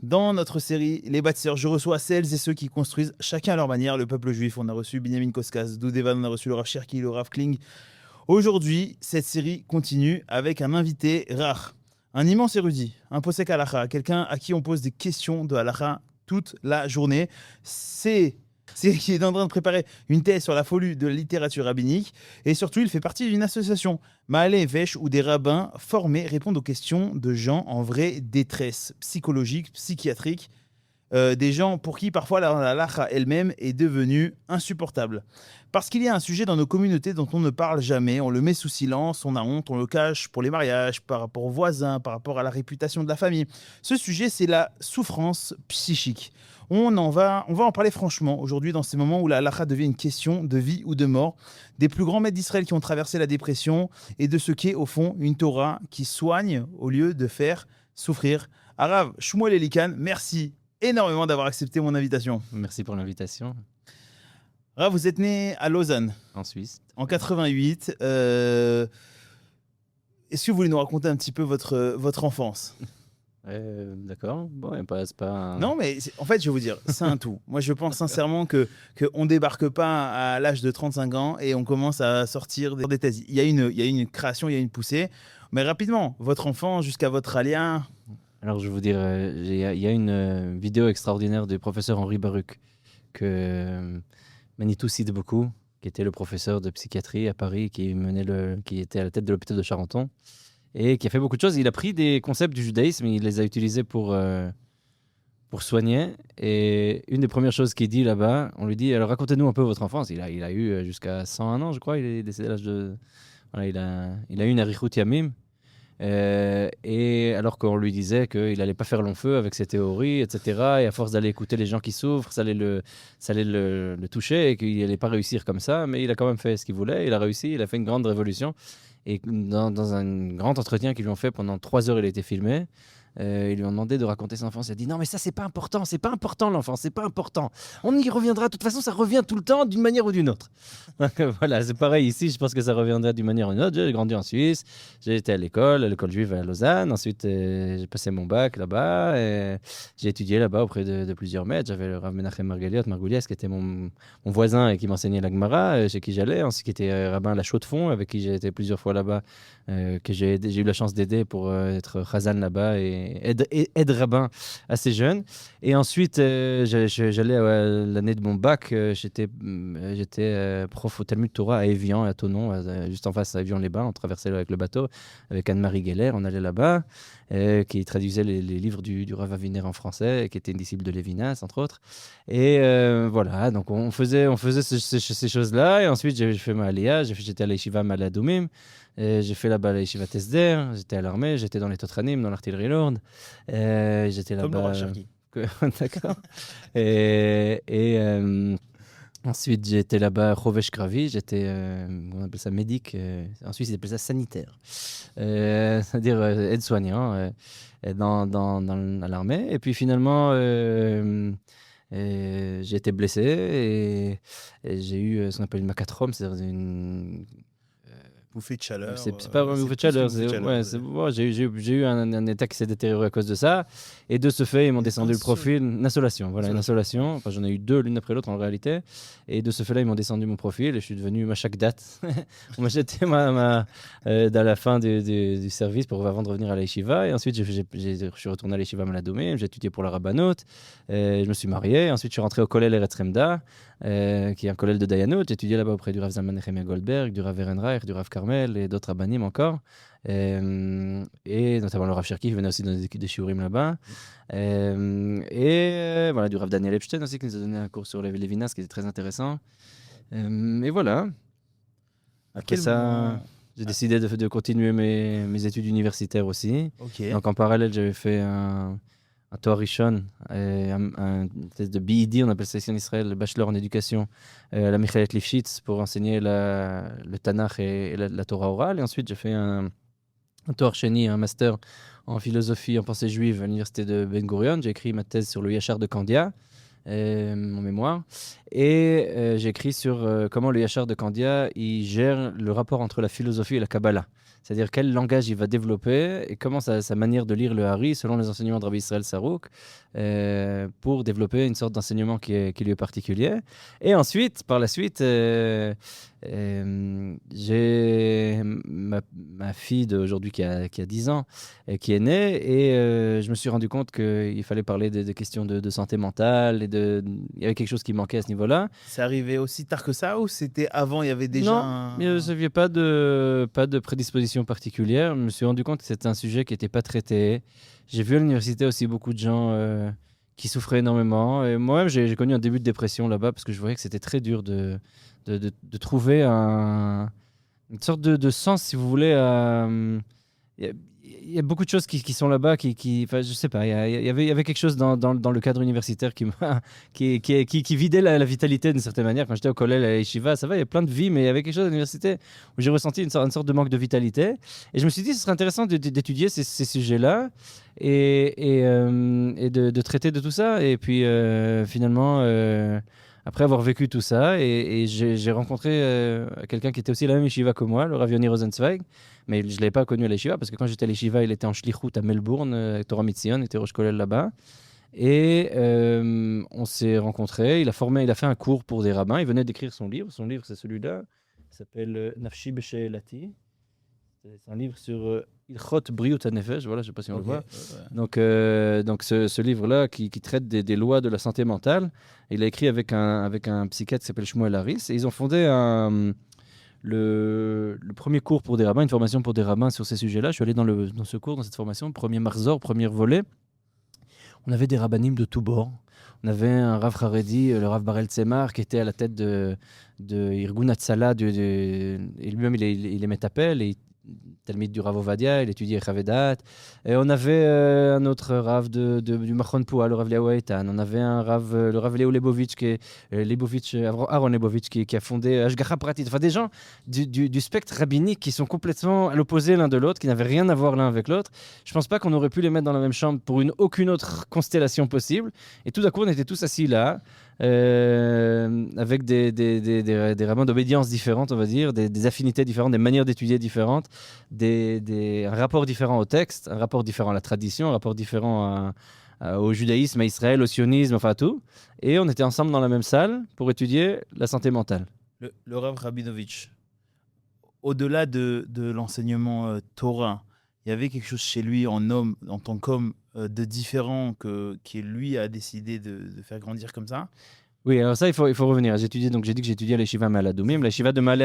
Dans notre série Les Bâtisseurs, je reçois celles et ceux qui construisent chacun à leur manière le peuple juif. On a reçu Binyamin Koskas, Doudevan, on a reçu le Rav Cherki, le Rav Kling. Aujourd'hui, cette série continue avec un invité rare, un immense érudit, un posek halakha, quelqu'un à qui on pose des questions de halakha toute la journée. C'est qui est en train de préparer une thèse sur la folie de la littérature rabbinique et surtout il fait partie d'une association, Mahaleh Vesh, où des rabbins formés répondent aux questions de gens en vraie détresse psychologique, psychiatrique, des gens pour qui parfois la halakha elle-même est devenue insupportable. Parce qu'il y a un sujet dans nos communautés dont on ne parle jamais, on le met sous silence, on a honte, on le cache pour les mariages, par rapport aux voisins, par rapport à la réputation de la famille. Ce sujet, c'est la souffrance psychique. On va en parler franchement aujourd'hui dans ces moments où la halakha devient une question de vie ou de mort, des plus grands maîtres d'Israël qui ont traversé la dépression et de ce qu'est au fond une Torah qui soigne au lieu de faire souffrir. Arav Shmuel Elikan, merci énormément d'avoir accepté mon invitation. Merci pour l'invitation. Rav, vous êtes né à Lausanne En Suisse. en 88. Est-ce que vous voulez nous raconter un petit peu votre enfance? D'accord. Bon, c'est pas un... Non, mais en fait, je vais vous dire, c'est un tout. Moi, je pense sincèrement qu'on ne débarque pas à l'âge de 35 ans et on commence à sortir des thèses. Il y a une création, il y a une poussée. Mais rapidement, votre enfant jusqu'à votre alia. Alors, je vais vous dire, il y a une vidéo extraordinaire du professeur Henri Baruch que Manitou cite beaucoup, qui était le professeur de psychiatrie à Paris, qui était à la tête de l'hôpital de Charenton et qui a fait beaucoup de choses. Il a pris des concepts du judaïsme et il les a utilisés pour soigner. Et une des premières choses qu'il dit là-bas, on lui dit, alors racontez-nous un peu votre enfance. Il a eu jusqu'à 101 ans, je crois, il est décédé à l'âge de... Voilà, il a eu une arichut yamim. Et alors qu'on lui disait qu'il n'allait pas faire long feu avec ses théories, etc. Et à force d'aller écouter les gens qui souffrent, ça allait le toucher et qu'il n'allait pas réussir comme ça. Mais il a quand même fait ce qu'il voulait, il a réussi, il a fait une grande révolution. Et dans un grand entretien qu'ils lui ont fait pendant 3 heures, il a été filmé. Ils lui ont demandé de raconter son enfance. Il a dit non, mais ça, c'est pas important l'enfance, c'est pas important. On y reviendra, de toute façon, ça revient tout le temps d'une manière ou d'une autre. Donc voilà, c'est pareil ici, je pense que ça reviendra d'une manière ou d'une autre. J'ai grandi en Suisse, j'ai été à l'école juive à Lausanne. Ensuite, j'ai passé mon bac là-bas. Et j'ai étudié là-bas auprès de plusieurs maîtres. J'avais le Rav Menachem Margoulias, qui était mon voisin et qui m'enseignait la Gemara, chez qui j'allais. Ensuite, qui était rabbin à la Chaux-de-Fonds, avec qui j'ai été plusieurs fois là-bas, que j'ai eu la chance d'aider pour être chazan là-bas et aide rabbin assez jeune. Et ensuite, j'allais à l'année de mon bac, j'étais prof au Talmud Torah à Évian, à Thonon, juste en face à Évian-les-Bains. On traversait avec le bateau avec Anne-Marie Geller, on allait là-bas, qui traduisait les livres du Rav Aviner en français, qui était une disciple de Lévinas, entre autres. Et voilà, donc on faisait ces choses-là. Et ensuite, j'ai fait ma Aliyah, j'étais à l'Yeshiva Maladoumim. J'ai fait là-bas la Yeshiva Tesder, j'étais à l'armée, j'étais dans les Totranim, dans l'artillerie lourde. J'étais Comme le là-bas. Rav Cherki. D'accord. Et ensuite, j'étais là-bas à Chovesh Kravi, j'étais, on appelle ça médic, en Suisse, ils appellent ça sanitaire. C'est-à-dire aide-soignant à l'armée. Et puis finalement, j'ai été blessé et j'ai eu ce qu'on appelle une macathrome, c'est-à-dire une... Bouffée de chaleur. C'est pas vraiment une bouffée de chaleur. J'ai eu un état qui s'est détérioré à cause de ça. Et de ce fait, ils m'ont descendu le profil. Une insolation, voilà, une insolation. Enfin, j'en ai eu 2 l'une après l'autre en réalité. Et de ce fait-là, ils m'ont descendu mon profil et je suis devenu à chaque date. On m'a jeté dans la fin du service avant de revenir à l'Yeshiva. Et ensuite, je suis retourné à l'Yeshiva Maladoumé. J'ai étudié pour la rabbanout. Je me suis marié. Ensuite, je suis rentré au collège Eretz Remda, qui est un collège de Dayanut. J'ai étudié là-bas auprès du Rav Zalman Nechemia Goldberg, du Rav Ehrenreich, du Rav Carmel et d'autres rabbanim encore. Et notamment le Rav Cherki qui venait aussi donner des shiurim là-bas. Voilà, du Rav Daniel Epstein aussi qui nous a donné un cours sur les Lévinas qui était très intéressant. Et voilà. Après ça, j'ai décidé de continuer mes études universitaires aussi. Okay. Donc en parallèle, j'avais fait un Torah Rishon, un test de BED, on appelle ça ici en Israël, le bachelor en éducation, à la Michaelet Lifshitz pour enseigner le Tanakh et la Torah orale. Et ensuite, j'ai fait un Torah Sheni, un master en philosophie, en pensée juive à l'université de Ben Gurion. J'ai écrit ma thèse sur le Yachar de Candia, mon mémoire. Et j'ai écrit sur comment le Yachar de Candia il gère le rapport entre la philosophie et la Kabbalah. C'est-à-dire quel langage il va développer et comment sa manière de lire le Hari, selon les enseignements de Rabbi Israël Sarouk, pour développer une sorte d'enseignement qui lui est particulier. Et ensuite, par la suite, j'ai ma fille d'aujourd'hui qui a 10 ans, qui est née, et je me suis rendu compte qu'il fallait parler des questions de santé mentale, il y avait quelque chose qui manquait à ce niveau-là. C'est arrivé aussi tard que ça ou c'était avant, il y avait déjà Non, il n'y avait pas de prédisposition particulière. Je me suis rendu compte que c'était un sujet qui n'était pas traité. J'ai vu à l'université aussi beaucoup de gens qui souffraient énormément. Et moi-même, j'ai connu un début de dépression là-bas parce que je voyais que c'était très dur de trouver une sorte de sens, si vous voulez. Il y a beaucoup de choses qui sont là-bas, enfin, je sais pas, il y avait quelque chose dans le cadre universitaire qui vidait la vitalité d'une certaine manière. Quand j'étais au collège à Yeshiva, ça va, il y a plein de vie, mais il y avait quelque chose à l'université où j'ai ressenti une sorte de manque de vitalité. Et je me suis dit, ce serait intéressant d'étudier ces sujets-là et de traiter de tout ça. Et puis finalement, après avoir vécu tout ça, et j'ai rencontré quelqu'un qui était aussi à la même yeshiva que moi, le Rav Yoni Rosenzweig, mais je ne l'avais pas connu à l'yeshiva, parce que quand j'étais à l'yeshiva, il était en shlichut à Melbourne, Torah Mitzion, il était rosh kollel là-bas. Et on s'est rencontrés, il a fait un cours pour des rabbins, il venait d'écrire son livre c'est celui-là, il s'appelle Nafshi B'She'elati. C'est un livre sur Ilchot Briut HaNefesh, voilà, je ne sais pas si on le voit. Donc ce livre-là qui traite des lois de la santé mentale, il a écrit avec un psychiatre qui s'appelle Shmuel Haris, et ils ont fondé le premier cours pour des rabbins, une formation pour des rabbins sur ces sujets-là. Je suis allé dans ce cours, dans cette formation, premier Marzor, premier volet. On avait des rabbinim de tous bords. On avait un Rav Haredi, le Rav Barel Tzemar, qui était à la tête de Irgun Hatzala, et lui-même il est métapel, et Talmid du Rav Ovadia, il étudiait Chavedat. Et on avait un autre Rav du Machon Poua, le Rav Liao Eitan. On avait le Rav Léo Lebovitch, Aaron Lebovitch, qui a fondé Ashgacha Pratit. Enfin, des gens du spectre rabbinique qui sont complètement à l'opposé l'un de l'autre, qui n'avaient rien à voir l'un avec l'autre. Je ne pense pas qu'on aurait pu les mettre dans la même chambre pour aucune autre constellation possible. Et tout d'un coup, on était tous assis là, avec des rabbins d'obédience différentes, on va dire, des affinités différentes, des manières d'étudier différentes, un rapport différent au texte, un rapport différent à la tradition, un rapport différent au judaïsme, à Israël, au sionisme, enfin à tout. Et on était ensemble dans la même salle pour étudier la santé mentale. Le Rav Rabinovitch, au-delà de l'enseignement Torah, il y avait quelque chose chez lui en homme, en tant qu'homme, de différent qui lui a décidé de faire grandir comme ça. Oui, alors ça, il faut revenir. J'ai dit que j'étudiais à l'Yeshiva Ma'ale Adumim. La Yeshiva de Ma'ale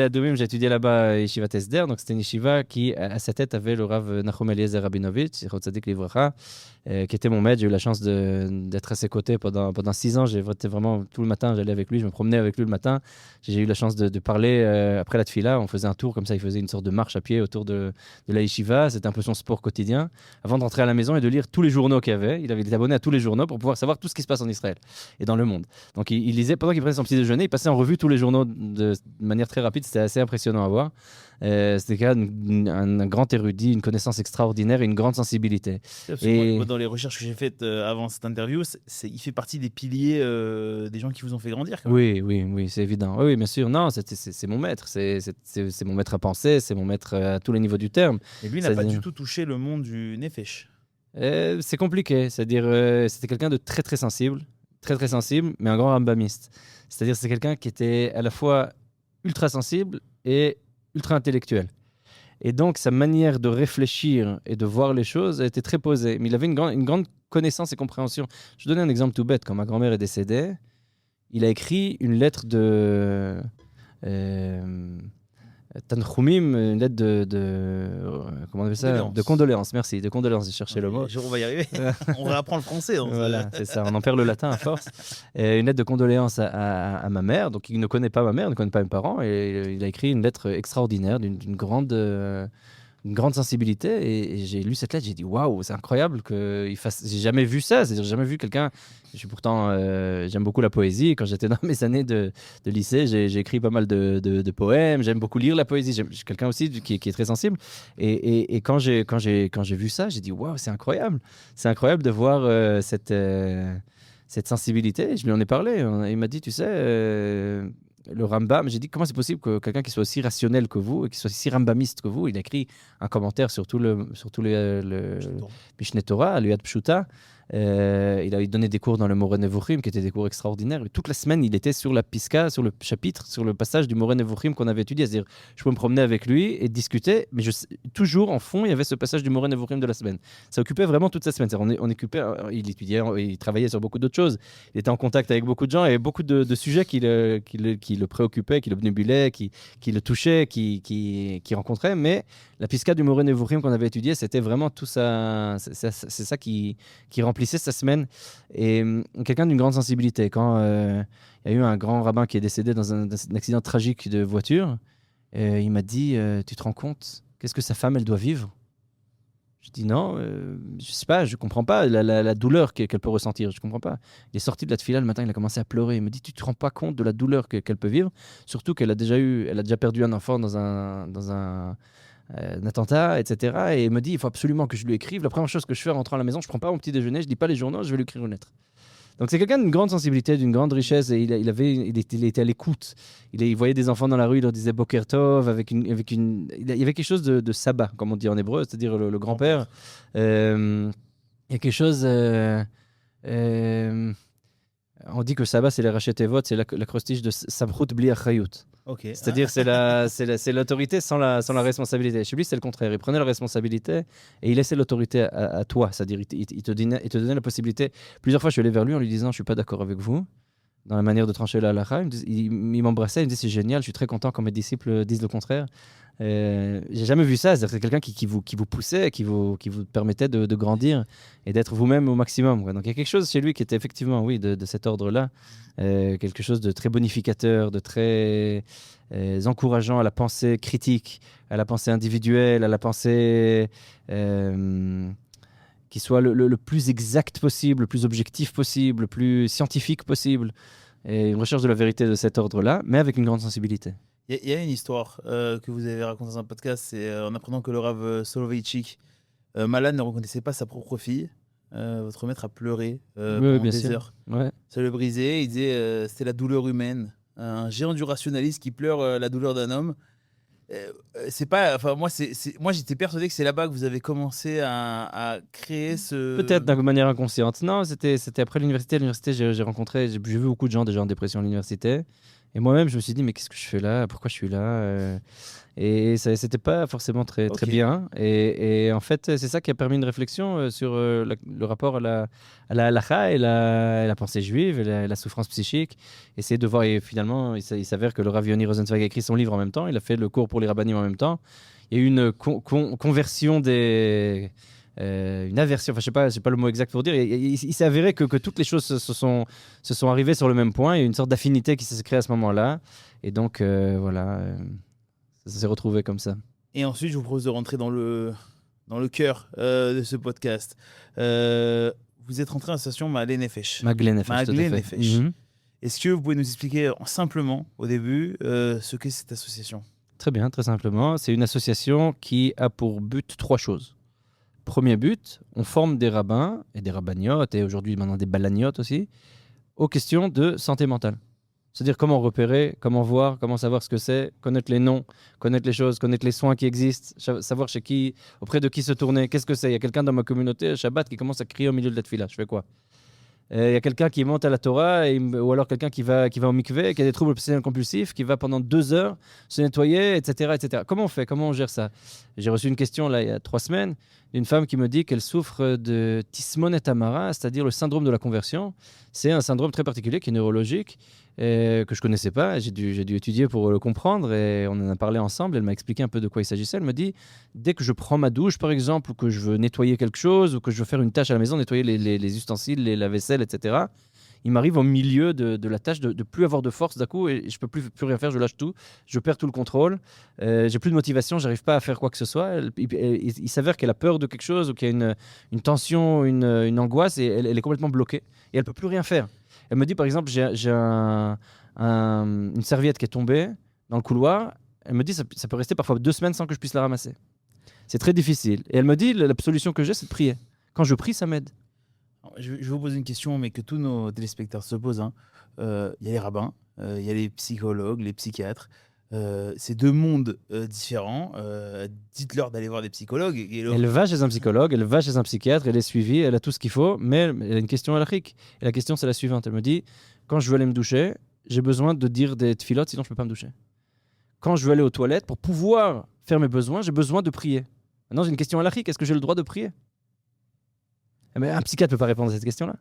Adumim, j'ai étudié là-bas à Yeshiva Tesder. Donc, c'était une Yeshiva qui, à sa tête, avait le Rav Nachum Eliezer Rabinovitch, Zichron Tzadik Livracha, qui était mon maître. J'ai eu la chance d'être à ses côtés pendant 6 ans. J'ai voté vraiment tout le matin. J'allais avec lui, je me promenais avec lui le matin. J'ai eu la chance de parler après la tfila. On faisait un tour comme ça. Il faisait une sorte de marche à pied autour de la Yeshiva. C'était un peu son sport quotidien. Avant d'entrer à la maison et de lire tous les journaux qu'il y avait, il était abonné à tous les journaux pour pouvoir savoir tout ce qui se passe en Israël et dans le monde. Donc il lisait, pendant qu'il prenait son petit déjeuner, il passait en revue tous les journaux de manière très rapide. C'était assez impressionnant à voir. C'était un grand érudit, une connaissance extraordinaire et une grande sensibilité. Moi, dans les recherches que j'ai faites avant cette interview, il fait partie des piliers des gens qui vous ont fait grandir. Oui, c'est évident. Oui, bien sûr. Non, c'est mon maître. C'est mon maître à penser, c'est mon maître à tous les niveaux du terme. Et lui n'a pas du tout touché le monde du Nefesh. C'est compliqué. C'est-à-dire, c'était quelqu'un de très, très sensible, mais un grand rambamiste. C'est-à-dire, c'est quelqu'un qui était à la fois ultra sensible et ultra intellectuel. Et donc, sa manière de réfléchir et de voir les choses était très posée. Mais il avait une grande connaissance et compréhension. Je vais donner un exemple tout bête. Quand ma grand-mère est décédée, il a écrit une lettre de Tanchumim, une lettre comment on appelle ça ? De condoléances, merci. De condoléances, j'ai cherché le mot. On va y arriver. On réapprend le français. Voilà, c'est ça. On en perd le latin à force. Une lettre de condoléances à ma mère. Donc, il ne connaît pas ma mère, il ne connaît pas mes parents. Et il a écrit une lettre extraordinaire d'une grande sensibilité. Et j'ai lu cette lettre, j'ai dit waouh, c'est incroyable qu'il fasse. J'ai jamais vu ça. C'est-à-dire, j'ai jamais vu quelqu'un. J'aime beaucoup la poésie. Quand j'étais dans mes années de lycée, j'ai écrit pas mal de poèmes. J'aime beaucoup lire la poésie. Je suis quelqu'un aussi qui est très sensible. Et quand j'ai vu ça, j'ai dit waouh, c'est incroyable. C'est incroyable de voir cette sensibilité. Je lui en ai parlé. Il m'a dit, tu sais, le Rambam. J'ai dit comment c'est possible que quelqu'un qui soit aussi rationnel que vous et qui soit aussi rambamiste que vous, il a écrit un commentaire sur tout le Mishneh Torah, l'Yad Pshuta. Il a donné des cours dans le Moreh Nevuchim, qui étaient des cours extraordinaires. Et toute la semaine, il était sur la Piska, sur le chapitre, sur le passage du Moreh Nevuchim qu'on avait étudié. C'est-à-dire, je pouvais me promener avec lui et discuter, mais toujours en fond, il y avait ce passage du Moreh Nevuchim de la semaine. Ça occupait vraiment toute sa semaine. On occupait, il étudiait, il travaillait sur beaucoup d'autres choses. Il était en contact avec beaucoup de gens et beaucoup de sujets qui le préoccupaient, qui le obnubilaient, qui le touchaient, qui rencontraient. Mais la Piska du Moreh Nevuchim qu'on avait étudié, c'était vraiment tout ça. C'est ça qui remplissait sa semaine. Et quelqu'un d'une grande sensibilité. Quand il y a eu un grand rabbin qui est décédé dans un accident tragique de voiture, il m'a dit tu te rends compte qu'est-ce que sa femme elle doit vivre? Je dis non, je sais pas, je comprends pas la douleur qu'elle peut ressentir, je comprends pas. Il est sorti de la tefila le matin, il a commencé à pleurer. Il me dit tu te rends pas compte de la douleur qu'elle peut vivre, surtout qu'elle a déjà perdu un enfant dans un attentat, etc. Et il me dit il faut absolument que je lui écrive. La première chose que je fais en rentrant à la maison, je prends pas mon petit déjeuner, je lis pas les journaux, je vais lui écrire une lettre. Donc c'est quelqu'un d'une grande sensibilité, d'une grande richesse, et il était à l'écoute. Il voyait des enfants dans la rue, il leur disait Boker Tov, il y avait quelque chose de sabbat, comme on dit en hébreu, c'est-à-dire le grand-père. Il y a quelque chose... on dit que sabbat, c'est les rachetevot, c'est l'acrostiche de Samchut Bli Achayut. Okay. C'est-à-dire c'est l'autorité sans la responsabilité. Chez lui, c'est le contraire. Il prenait la responsabilité et il laissait l'autorité à toi. C'est-à-dire il te donnait la possibilité. Plusieurs fois, je suis allé vers lui en lui disant « Je ne suis pas d'accord avec vous » dans la manière de trancher la halakha. Il m'embrassait, il me disait « C'est génial, je suis très content quand mes disciples disent le contraire ». J'ai jamais vu ça. C'est quelqu'un qui vous poussait, qui vous permettait de grandir et d'être vous-même au maximum, quoi. Donc il y a quelque chose chez lui qui était effectivement, oui, de cet ordre-là. Quelque chose de très bonificateur, de très encourageant à la pensée critique, à la pensée individuelle, à la pensée qui soit le plus exact possible, le plus objectif possible, le plus scientifique possible. Et une recherche de la vérité de cet ordre-là, mais avec une grande sensibilité. Il y a une histoire que vous avez racontée dans un podcast, c'est en apprenant que le Rav Soloveitchik, malade, ne reconnaissait pas sa propre fille. Votre maître a pleuré pendant des heures. Ouais. Ça le brisait. Il disait c'était la douleur humaine. Un géant du rationalisme qui pleure la douleur d'un homme. C'est pas. Enfin, moi, j'étais persuadé que c'est là-bas que vous avez commencé à créer ce. Peut-être de manière inconsciente. Non, c'était après l'université. À l'université, j'ai vu beaucoup de gens déjà en dépression à l'université. Et moi-même, je me suis dit, mais qu'est-ce que je fais là? Pourquoi je suis là? Et ça, c'était pas forcément très bien. Et en fait, c'est ça qui a permis une réflexion sur le rapport à la halakha et la pensée juive et la souffrance psychique. Essayer de voir, et finalement, il s'avère que le Rav Yoni Rosenzweig a écrit son livre en même temps. Il a fait le cours pour les rabbinim en même temps. Il y a eu une conversion des... une aversion, enfin je sais pas le mot exact pour dire. Il s'est avéré que toutes les choses se sont arrivées sur le même point. Il y a une sorte d'affinité qui s'est créée à ce moment-là. Et donc, voilà... ça s'est retrouvé comme ça. Et ensuite, je vous propose de rentrer dans le cœur de ce podcast. Vous êtes rentré dans l'association Ma'ale Nefesh. Ma'ale Nefesh. Est-ce que vous pouvez nous expliquer simplement, au début, ce qu'est cette association? Très bien, très simplement. C'est une association qui a pour but 3 choses. Premier but, on forme des rabbins et des rabbagnotes, et aujourd'hui maintenant des balagnotes aussi, aux questions de santé mentale. C'est-à-dire comment repérer, comment voir, comment savoir ce que c'est, connaître les noms, connaître les choses, connaître les soins qui existent, savoir chez qui, auprès de qui se tourner, qu'est-ce que c'est. Il y a quelqu'un dans ma communauté, Shabbat, qui commence à crier au milieu de la tefila, je fais quoi? Il y a quelqu'un qui monte à la Torah, ou alors quelqu'un qui va au mikvé, qui a des troubles obsessionnels compulsifs, qui va pendant 2 heures se nettoyer, etc., etc. Comment on fait? Comment on gère ça? J'ai reçu une question là, il y a 3 semaines d'une femme qui me dit qu'elle souffre de Tismonet Amara, c'est-à-dire le syndrome de la conversion. C'est un syndrome très particulier qui est neurologique, que je ne connaissais pas. J'ai dû étudier pour le comprendre et on en a parlé ensemble. Elle m'a expliqué un peu de quoi il s'agissait. Elle me dit, dès que je prends ma douche, par exemple, ou que je veux nettoyer quelque chose, ou que je veux faire une tâche à la maison, nettoyer les ustensiles, la vaisselle, etc., il m'arrive au milieu de la tâche de plus avoir de force d'un coup et je peux plus rien faire, je lâche tout, je perds tout le contrôle, j'ai plus de motivation, j'arrive pas à faire quoi que ce soit. Il s'avère qu'elle a peur de quelque chose ou qu'il y a une tension, une angoisse et elle est complètement bloquée et elle peut plus rien faire. Elle me dit par exemple, j'ai une serviette qui est tombée dans le couloir, elle me dit ça peut rester parfois 2 semaines sans que je puisse la ramasser. C'est très difficile. Et elle me dit la solution que j'ai, c'est de prier. Quand je prie, ça m'aide. Je vais vous poser une question, mais que tous nos téléspectateurs se posent. Il y a les rabbins, il y a les psychologues, les psychiatres. C'est deux mondes différents. Dites-leur d'aller voir des psychologues. Elle va chez un psychologue, elle va chez un psychiatre, elle est suivie, elle a tout ce qu'il faut, mais elle a une question halakhique. Et la question, c'est la suivante. Elle me dit, quand je veux aller me doucher, j'ai besoin de dire des tfilotes, sinon je ne peux pas me doucher. Quand je veux aller aux toilettes, pour pouvoir faire mes besoins, j'ai besoin de prier. Maintenant, j'ai une question halakhique. Est-ce que j'ai le droit de prier? Mais un psychiatre ne peut pas répondre à cette question-là.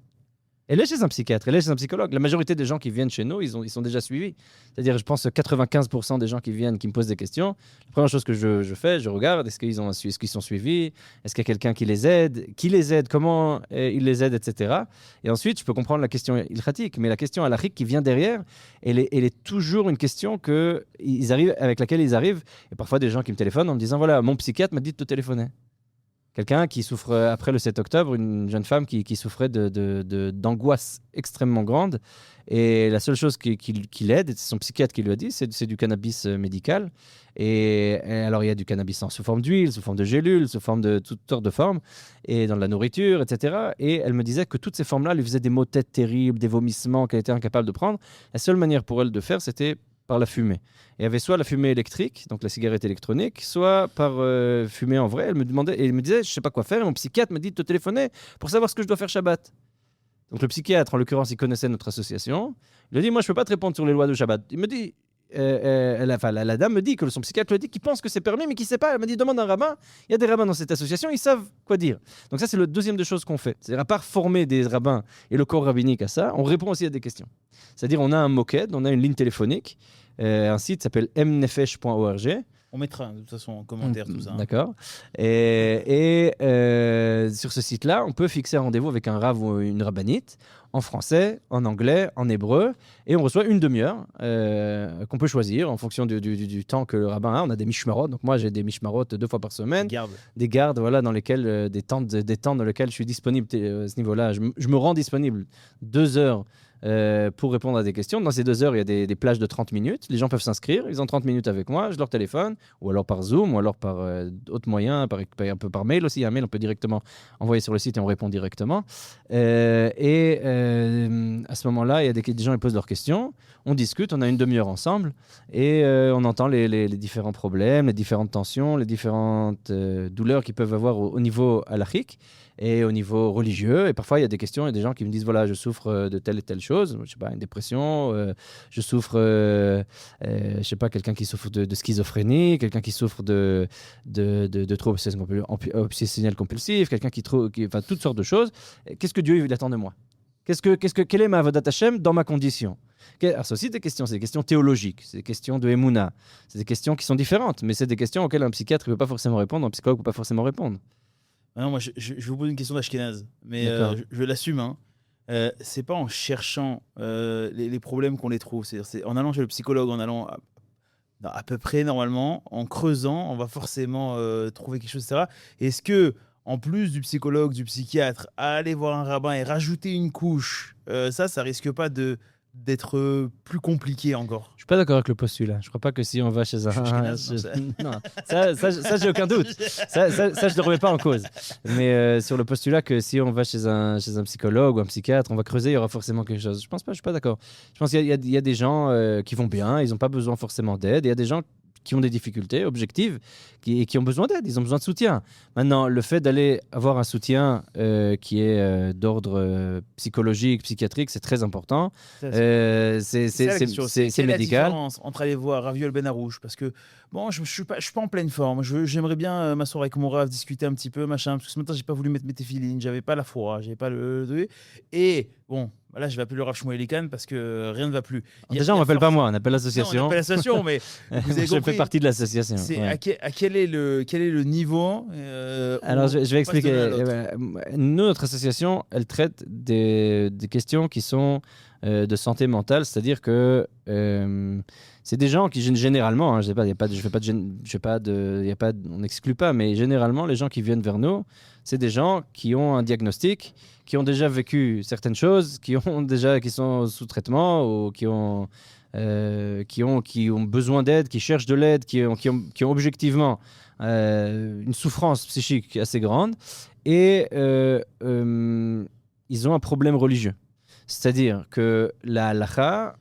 Elle est chez un psychiatre, elle est chez un psychologue. La majorité des gens qui viennent chez nous, ils sont déjà suivis. C'est-à-dire, je pense que 95% des gens qui viennent, qui me posent des questions, la première chose que je fais, je regarde, est-ce qu'ils sont suivis? Est-ce qu'il y a quelqu'un qui les aide? Qui les aide? Comment il les aide, etc. Et ensuite, je peux comprendre la question ilkhatique. Mais la question halakhique qui vient derrière, elle est toujours une question avec laquelle ils arrivent. Et parfois, des gens qui me téléphonent en me disant, voilà, mon psychiatre m'a dit de te téléphoner. Quelqu'un qui souffre, après le 7 octobre, une jeune femme qui souffrait d'angoisse extrêmement grande. Et la seule chose qui l'aide, c'est son psychiatre qui lui a dit, c'est du cannabis médical. Et alors, il y a du cannabis sous forme d'huile, sous forme de gélules, sous forme de toutes sortes de formes, et dans de la nourriture, etc. Et elle me disait que toutes ces formes-là lui faisaient des maux de tête terribles, des vomissements qu'elle était incapable de prendre. La seule manière pour elle de faire, c'était par la fumée. Et il y avait soit la fumée électrique, donc la cigarette électronique, soit par fumée en vrai. Elle me disait, je ne sais pas quoi faire, et mon psychiatre me dit de te téléphoner pour savoir ce que je dois faire Shabbat. Donc le psychiatre, en l'occurrence, il connaissait notre association. Il a dit, moi, je ne peux pas te répondre sur les lois de Shabbat. Il me dit, la dame me dit que son psychiatre lui a dit qu'il pense que c'est permis, mais qu'il ne sait pas. Elle m'a dit, demande à un rabbin. Il y a des rabbins dans cette association, ils savent quoi dire. Donc ça, c'est le deuxième des choses qu'on fait. C'est-à-dire, à part former des rabbins et le corps rabbinique à ça, on répond aussi à des questions. C'est-à-dire, on a un moked, on a une ligne téléphonique, un site s'appelle mnefesh.org. On mettra de toute façon en commentaire tout ça. D'accord. Et sur ce site-là, on peut fixer un rendez-vous avec un rav ou une rabbinite en français, en anglais, en hébreu, et on reçoit une demi-heure qu'on peut choisir en fonction du temps que le rabbin a. On a des mishmarot, donc moi j'ai des mishmarot 2 fois par semaine. Des gardes, voilà, dans lesquels des temps dans lesquels je suis disponible à ce niveau-là. Je me rends disponible 2 heures. Pour répondre à des questions. Dans ces 2 heures, il y a des plages de 30 minutes. Les gens peuvent s'inscrire. Ils ont 30 minutes avec moi. Je leur téléphone, ou alors par Zoom, ou alors par d'autres moyens, un peu par mail aussi. Un mail, on peut directement envoyer sur le site et on répond directement. À ce moment-là, il y a des gens qui posent leurs questions. On discute, on a une demi-heure ensemble et on entend les différents problèmes, les différentes tensions, les différentes douleurs qu'ils peuvent avoir au niveau halakhique et au niveau religieux. Et parfois, il y a des questions, il y a des gens qui me disent, voilà, je souffre de telle et telle chose, je sais pas, une dépression, je souffre, je sais pas, quelqu'un qui souffre de schizophrénie, quelqu'un qui souffre de troubles obsessionnels compulsifs, quelqu'un enfin, toutes sortes de choses. Qu'est-ce que Dieu il attend de moi? Quelle est ma avodat Hashem dans ma condition? Alors, c'est aussi des questions, c'est des questions théologiques, c'est des questions de Emouna, c'est des questions qui sont différentes, mais c'est des questions auxquelles un psychiatre ne peut pas forcément répondre, un psychologue ne peut pas forcément répondre. Ah non, moi, je vous pose une question d'Ashkenaz, mais je l'assume. Hein. C'est pas en cherchant les problèmes qu'on les trouve. C'est en allant chez le psychologue, en allant à peu près normalement, en creusant, on va forcément trouver quelque chose, etc. Est-ce que, en plus du psychologue, du psychiatre, aller voir un rabbin et rajouter une couche, ça risque pas d'être plus compliqué encore? Je suis pas d'accord avec le postulat. Je crois pas que si on va chez un... Non, ça j'ai aucun doute. Ça, je ne remets pas en cause. Mais sur le postulat que si on va chez un psychologue ou un psychiatre, on va creuser, il y aura forcément quelque chose. Je pense pas, je suis pas d'accord. Je pense qu'il y a des gens qui vont bien, ils n'ont pas besoin forcément d'aide. Il y a des gens qui ont des difficultés objectives et qui ont besoin d'aide, ils ont besoin de soutien. Maintenant, le fait d'aller avoir un soutien qui est d'ordre psychologique, psychiatrique, c'est très important. C'est médical. La différence entre aller voir Raviol Ben Arouche, parce que bon, je suis pas en pleine forme. J'aimerais bien m'asseoir avec mon Rav, discuter un petit peu, machin, parce que ce matin, j'ai pas voulu mettre mes téfilines, j'avais pas la foi, j'avais pas le... Et bon... Là, je vais appeler le Rav Shmuel Elikan parce que rien ne va plus. Déjà, on m'appelle pas moi, on appelle l'association. Non, on appelle l'association, mais vous avez compris. Je fais partie de l'association. Quel est le niveau Alors, je vais expliquer. Nous, notre association, elle traite des questions qui sont de santé mentale, c'est-à-dire que c'est des gens qui généralement, hein, on n'exclut pas, mais généralement, les gens qui viennent vers nous, c'est des gens qui ont un diagnostic, qui ont déjà vécu certaines choses, qui sont sous traitement ou qui ont besoin d'aide, qui cherchent de l'aide, qui ont objectivement une souffrance psychique assez grande et ils ont un problème religieux. C'est-à-dire que la halakha,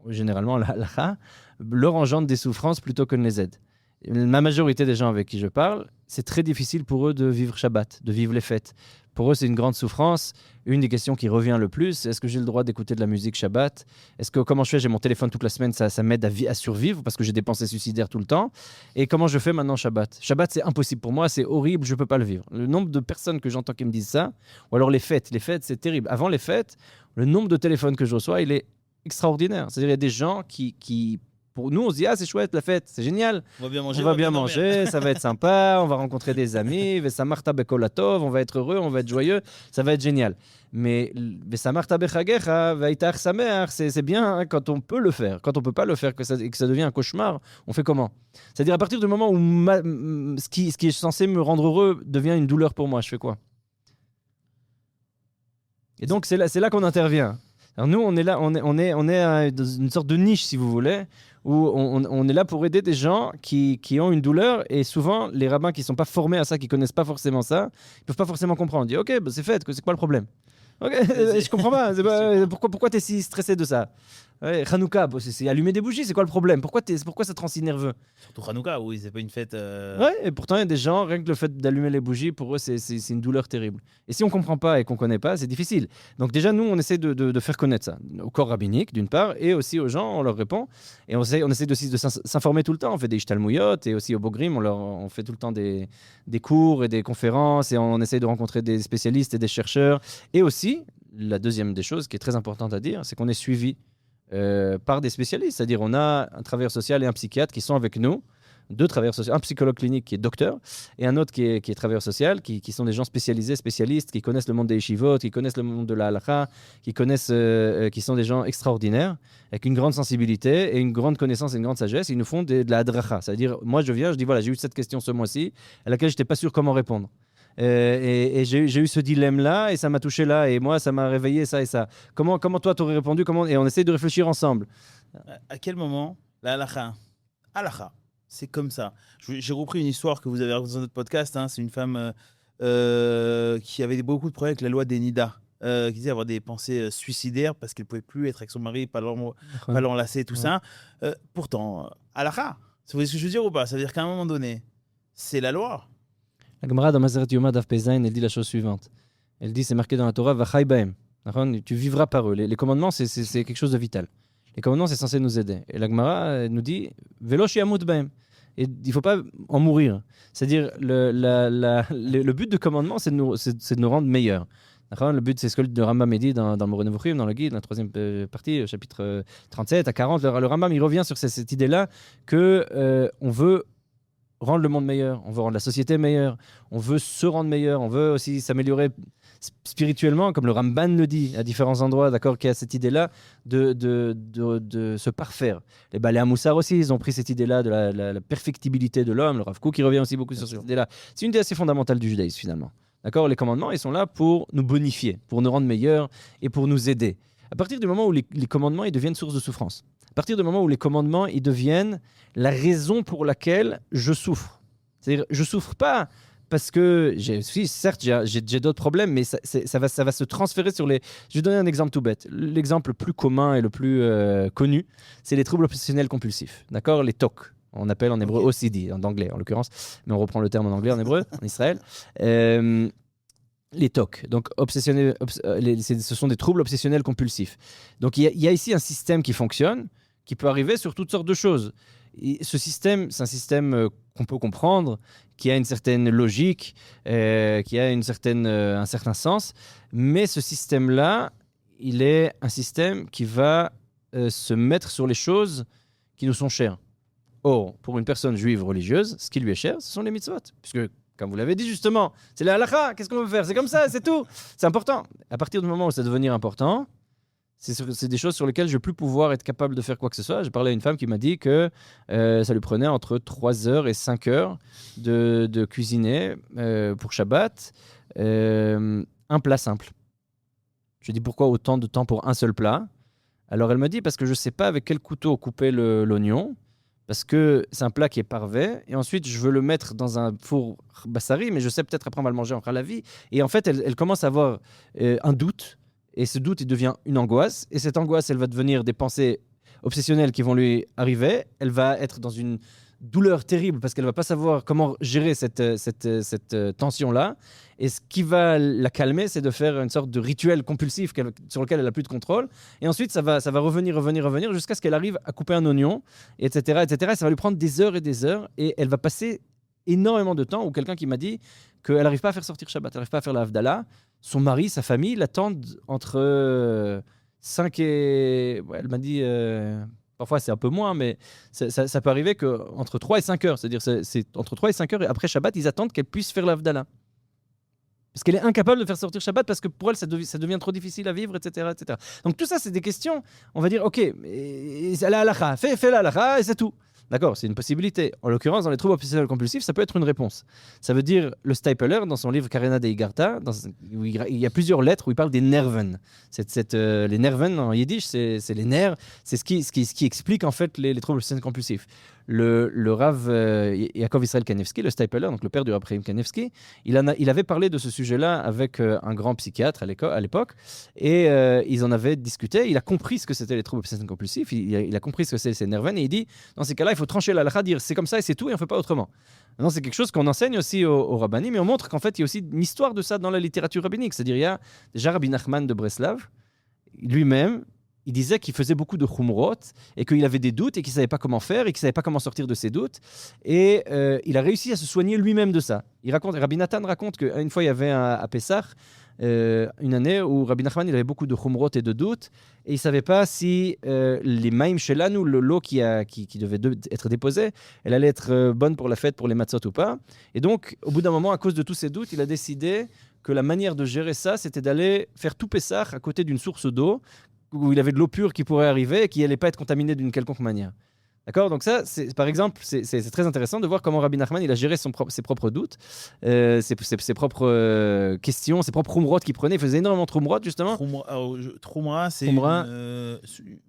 généralement la halakha, leur engendre des souffrances plutôt que ne les aide. La majorité des gens avec qui je parle, c'est très difficile pour eux de vivre Shabbat, de vivre les fêtes. Pour eux, c'est une grande souffrance. Une des questions qui revient le plus, est-ce que j'ai le droit d'écouter de la musique Shabbat? Comment je fais? J'ai mon téléphone toute la semaine, ça m'aide à survivre parce que j'ai des pensées suicidaires tout le temps. Et comment je fais maintenant Shabbat? Shabbat, c'est impossible pour moi, c'est horrible, je ne peux pas le vivre. Le nombre de personnes que j'entends qui me disent ça, ou alors les fêtes, c'est terrible. Avant les fêtes, le nombre de téléphones que je reçois, il est extraordinaire. C'est-à-dire, il y a des gens qui pour nous, on se dit, ah, c'est chouette la fête, c'est génial. On va bien manger. On va bien manger, ça va être sympa, on va rencontrer des amis, Vesamarta bekolatov, on va être heureux, on va être joyeux, ça va être génial. Mais Vesamarta bechagecha, vaitar sameach, c'est bien hein, quand on peut le faire. Quand on peut pas le faire, que ça devient un cauchemar, on fait comment? C'est-à-dire, à partir du moment où ce qui est censé me rendre heureux devient une douleur pour moi, je fais quoi? Et donc, c'est là qu'on intervient. Alors nous, on est là, on est dans une sorte de niche, si vous voulez, où on est là pour aider des gens qui ont une douleur, et souvent, les rabbins qui ne sont pas formés à ça, qui ne connaissent pas forcément ça, ils ne peuvent pas forcément comprendre. Ils disent, ok, bah, c'est fait, c'est quoi le problème? Ok, je comprends pas, pourquoi tu es si stressé de ça? Ouais, Hanouka, c'est allumer des bougies, c'est quoi le problème? Pourquoi ça te rend si nerveux? Surtout Hanouka, oui, c'est pas une fête. Ouais, et pourtant, il y a des gens, rien que le fait d'allumer les bougies, pour eux, c'est une douleur terrible. Et si on comprend pas et qu'on connaît pas, c'est difficile. Donc déjà, nous, on essaie de faire connaître ça au corps rabbinique, d'une part, et aussi aux gens, on leur répond. Et on essaie aussi de s'informer tout le temps. On fait des ishtalmouyot, et aussi au Bogrim, on fait tout le temps des cours et des conférences, et on essaie de rencontrer des spécialistes et des chercheurs. Et aussi, la deuxième des choses qui est très importante à dire, c'est qu'on est suivi par des spécialistes. C'est-à-dire, on a un travailleur social et un psychiatre qui sont avec nous, deux travailleurs sociaux, un psychologue clinique qui est docteur et un autre qui est travailleur social, qui sont des gens spécialistes, qui connaissent le monde des yeshivot, qui connaissent le monde de la halakha, qui sont des gens extraordinaires, avec une grande sensibilité et une grande connaissance et une grande sagesse. Ils nous font de la hadracha. C'est-à-dire, moi, je viens, je dis, voilà, j'ai eu cette question ce mois-ci, à laquelle je n'étais pas sûr comment répondre. Et j'ai eu ce dilemme-là, et ça m'a touché là, et moi, ça m'a réveillé ça et ça. Comment toi, tu aurais répondu? Et on essaie de réfléchir ensemble. À quel moment la halakha, c'est comme ça. J'ai repris une histoire que vous avez racontée dans notre podcast. Hein. C'est une femme qui avait beaucoup de problèmes avec la loi des Nida, qui disait avoir des pensées suicidaires parce qu'elle ne pouvait plus être avec son mari, pas l'enlacer, tout ça. Pourtant, halakha, vous voyez ce que je veux dire ou pas? Ça veut dire qu'à un moment donné, c'est la loi. La Gemara dans Maseret Yoma Daf Pezayin, elle dit la chose suivante. Elle dit, c'est marqué dans la Torah, Vachai Baem. Tu vivras par eux. Les commandements, c'est quelque chose de vital. Les commandements, c'est censé nous aider. Et la Gemara nous dit, Velo Shiamut Baem. Et il ne faut pas en mourir. C'est-à-dire, le but du commandement, c'est de nous rendre meilleurs. Le but, c'est ce que le Rambam dit dans le Moreh Nevuchim, dans le guide, dans la troisième partie, chapitre 37 à 40. Le Rambam, il revient sur cette idée-là qu'on veut rendre le monde meilleur, on veut rendre la société meilleure, on veut se rendre meilleur, on veut aussi s'améliorer spirituellement, comme le Ramban le dit à différents endroits, d'accord, qui a cette idée-là de se parfaire. Les Balé Moussar aussi, ils ont pris cette idée-là de la perfectibilité de l'homme, le Rav Kook qui revient aussi beaucoup sur cette idée-là. C'est une idée assez fondamentale du judaïsme finalement. D'accord, les commandements, ils sont là pour nous bonifier, pour nous rendre meilleurs et pour nous aider. À partir du moment où les commandements ils deviennent source de souffrance, à partir du moment où les commandements ils deviennent la raison pour laquelle je souffre. C'est-à-dire, je souffre pas parce que certes j'ai d'autres problèmes, mais ça va se transférer sur les. Je vais donner un exemple tout bête. L'exemple le plus commun et le plus connu, c'est les troubles obsessionnels compulsifs. D'accord, les TOC. On appelle en hébreu OCD, en anglais en l'occurrence, mais on reprend le terme en anglais, en hébreu, en Israël. Les TOC, donc ce sont des troubles obsessionnels compulsifs. Donc il y a ici un système qui fonctionne, qui peut arriver sur toutes sortes de choses. Et ce système, c'est un système qu'on peut comprendre, qui a une certaine logique, qui a un certain sens, mais ce système-là, il est un système qui va se mettre sur les choses qui nous sont chères. Or, pour une personne juive religieuse, ce qui lui est cher, ce sont les mitzvot, puisque comme vous l'avez dit justement, c'est la halakha, qu'est-ce qu'on veut faire? C'est comme ça, c'est tout. C'est important. À partir du moment où ça va devenir important, c'est des choses sur lesquelles je ne vais plus pouvoir être capable de faire quoi que ce soit. J'ai parlé à une femme qui m'a dit que ça lui prenait entre 3 heures et 5 heures de cuisiner pour Shabbat un plat simple. Je lui ai dit pourquoi autant de temps pour un seul plat? Alors elle me dit parce que je ne sais pas avec quel couteau couper l'oignon. Parce que c'est un plat qui est parfait, et ensuite je veux le mettre dans un four bassari, mais je sais peut-être après on va le manger en halavi. Et en fait, elle commence à avoir un doute, et ce doute, il devient une angoisse, et cette angoisse, elle va devenir des pensées obsessionnelles qui vont lui arriver, elle va être dans une douleur terrible parce qu'elle va pas savoir comment gérer cette tension-là. Et ce qui va la calmer, c'est de faire une sorte de rituel compulsif sur lequel elle a plus de contrôle. Et ensuite, ça va revenir jusqu'à ce qu'elle arrive à couper un oignon, etc., etc. Et ça va lui prendre des heures et des heures. Et elle va passer énormément de temps. Ou quelqu'un qui m'a dit qu'elle n'arrive pas à faire sortir Shabbat, elle n'arrive pas à faire la Havdalah. Son mari, sa famille l'attendent entre 5 et... Ouais, elle m'a dit... Parfois, c'est un peu moins, mais ça peut arriver qu'entre 3 et 5 heures, c'est-à-dire c'est entre 3 et 5 heures, et après Shabbat, ils attendent qu'elle puisse faire l'Havdalah. Parce qu'elle est incapable de faire sortir Shabbat, parce que pour elle, ça devient trop difficile à vivre, etc., etc. Donc tout ça, c'est des questions, on va dire, ok, la halakha, fais la halakha, et c'est tout. D'accord, c'est une possibilité. En l'occurrence, dans les troubles obsessionnels compulsifs, ça peut être une réponse. Ça veut dire, le Stapler, dans son livre Karena de Igarta, où il y a plusieurs lettres où il parle des nerven. Les nerven, en yiddish, c'est les nerfs, c'est ce qui explique en fait les troubles obsessionnels compulsifs. Le Rav Yaakov Israel Kanevsky, le Stapler, donc le père du Rav Chaim Kanevsky, il avait parlé de ce sujet-là avec un grand psychiatre à l'époque, et ils en avaient discuté. Il a compris ce que c'était les troubles obsessionnels compulsifs, il a compris ce que c'est ces nerven, et il dit, dans ces cas-là, il faut trancher la halakha, dire c'est comme ça et c'est tout, et on ne fait pas autrement. Non, c'est quelque chose qu'on enseigne aussi aux rabbinim, mais on montre qu'en fait, il y a aussi une histoire de ça dans la littérature rabbinique. C'est-à-dire, il y a déjà Rabbi Nachman de Breslav, lui-même, il disait qu'il faisait beaucoup de chumrot et qu'il avait des doutes et qu'il ne savait pas comment faire et qu'il ne savait pas comment sortir de ses doutes. Et il a réussi à se soigner lui-même de ça. Rabbi Nathan raconte qu'une fois, il y avait à Pessah, une année où Rabbi Nachman il avait beaucoup de chumrot et de doutes et il ne savait pas si les maïm shelanu, l'eau qui devait être déposée, elle allait être bonne pour la fête, pour les matzot ou pas. Et donc, au bout d'un moment, à cause de tous ces doutes, il a décidé que la manière de gérer ça, c'était d'aller faire tout Pessah à côté d'une source d'eau où il avait de l'eau pure qui pourrait arriver et qui n'allait pas être contaminée d'une quelconque manière. D'accord. Donc ça, par exemple, c'est très intéressant de voir comment Rabbi Nachman il a géré ses propres doutes, ses propres questions, ses propres umrot qu'il prenait. Il faisait énormément de umrot, justement. Trumra, c'est un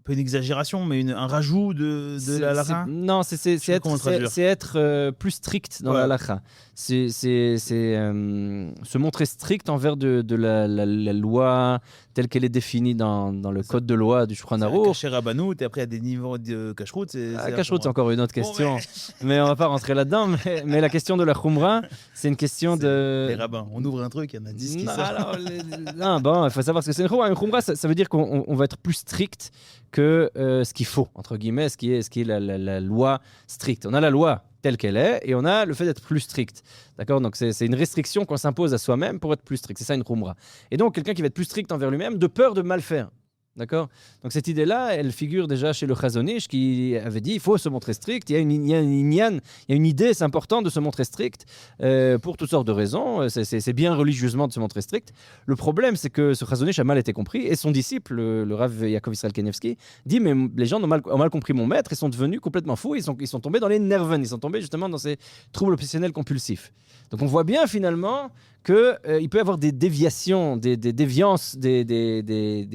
peu une exagération, mais un rajout de la halakha. Non, c'est être plus strict dans la halakha. C'est se montrer strict envers de la loi telle qu'elle est définie dans le code de loi du Shulchan Aruch. Cacher Rabbanout, et après il y a des niveaux de Kashrut. Kashrut, c'est encore une autre question. Mais on va pas rentrer là-dedans. Mais la question de la Khumra, c'est une question de... Les rabbins, on ouvre un truc, il y en a 10 qui sortent. Non, bon, il faut savoir ce que c'est une Khumra. Une Khumra, ça veut dire qu'on va être plus strict que ce qu'il faut, entre guillemets, ce qui est la loi stricte. On a la loi telle qu'elle est, et on a le fait d'être plus strict. D'accord. Donc c'est une restriction qu'on s'impose à soi-même pour être plus strict. C'est ça une khumra. Et donc quelqu'un qui va être plus strict envers lui-même de peur de mal faire. D'accord. Donc cette idée-là, elle figure déjà chez le Chazon Ish qui avait dit il faut se montrer strict. Il y a une idée, c'est important de se montrer strict pour toutes sortes de raisons. C'est bien religieusement de se montrer strict. Le problème, c'est que ce Chazon Ish a mal été compris et son disciple, le Rav Yaakov Israel Kanevsky, dit mais les gens ont mal compris mon maître, ils sont devenus complètement fous, ils sont tombés dans les nerven, ils sont tombés justement dans ces troubles obsessionnels compulsifs. Donc on voit bien finalement qu'il peut y avoir des déviations, des déviances, des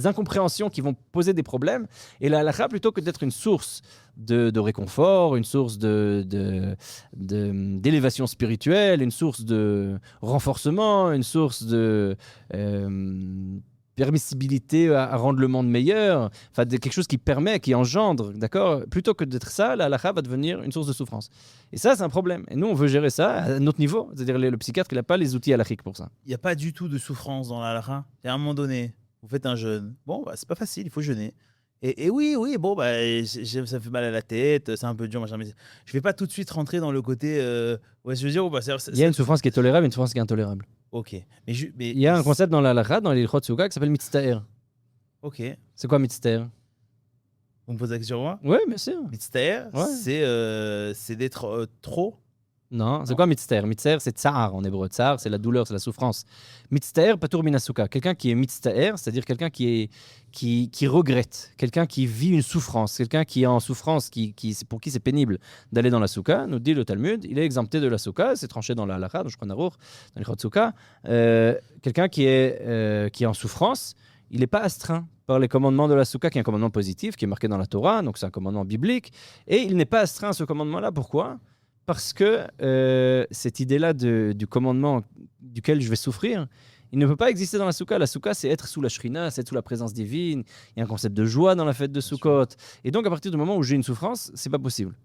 incompréhensions qui vont poser des problèmes. Et la halakha, plutôt que d'être une source de réconfort, une source d'élévation spirituelle, une source de renforcement, une source de permissibilité à rendre le monde meilleur, enfin quelque chose qui permet, qui engendre, d'accord. Plutôt que d'être ça, la halakha va devenir une source de souffrance. Et ça, c'est un problème. Et nous, on veut gérer ça à notre niveau. C'est-à-dire le psychiatre, il n'a pas les outils halakhiques pour ça. Il n'y a pas du tout de souffrance dans la halakha. Et à un moment donné, vous faites un jeûne. Bon, bah, c'est pas facile, il faut jeûner. Et oui, bon, bah, ça fait mal à la tête, c'est un peu dur, machin. Mais je vais pas tout de suite rentrer dans le côté. Ouais, je veux dire, il y a une souffrance qui est tolérable et une souffrance qui est intolérable. Ok. Mais il y a un concept dans la halakha, dans les Ilchot Souka, qui s'appelle mitztaer. Ok. C'est quoi mitztaer? Vous me posez la question, moi? Oui, bien sûr. Mitztaer, c'est d'être trop. Non, c'est quoi mitztaer? Mitztaer, c'est tsar en hébreu. Tsar, c'est la douleur, c'est la souffrance. Mitztaer, patur minasuka. Quelqu'un qui est mitztaer, c'est-à-dire quelqu'un qui regrette, quelqu'un qui vit une souffrance, quelqu'un qui est en souffrance, pour qui c'est pénible d'aller dans la souka, nous dit le Talmud, il est exempté de la souka, c'est tranché dans la halakha, dans le Shulchan Aruch, dans les souka. Quelqu'un qui est en souffrance, il n'est pas astreint par les commandements de la souka, qui est un commandement positif, qui est marqué dans la Torah, donc c'est un commandement biblique, et il n'est pas astreint à ce commandement-là. Pourquoi ? Parce que cette idée-là du commandement duquel je vais souffrir, Il ne peut pas exister dans la soukha. La soukha, c'est être sous la shrina, c'est être sous la présence divine. Il y a un concept de joie dans la fête de Sukkot. Et donc, à partir du moment où j'ai une souffrance, c'est pas possible.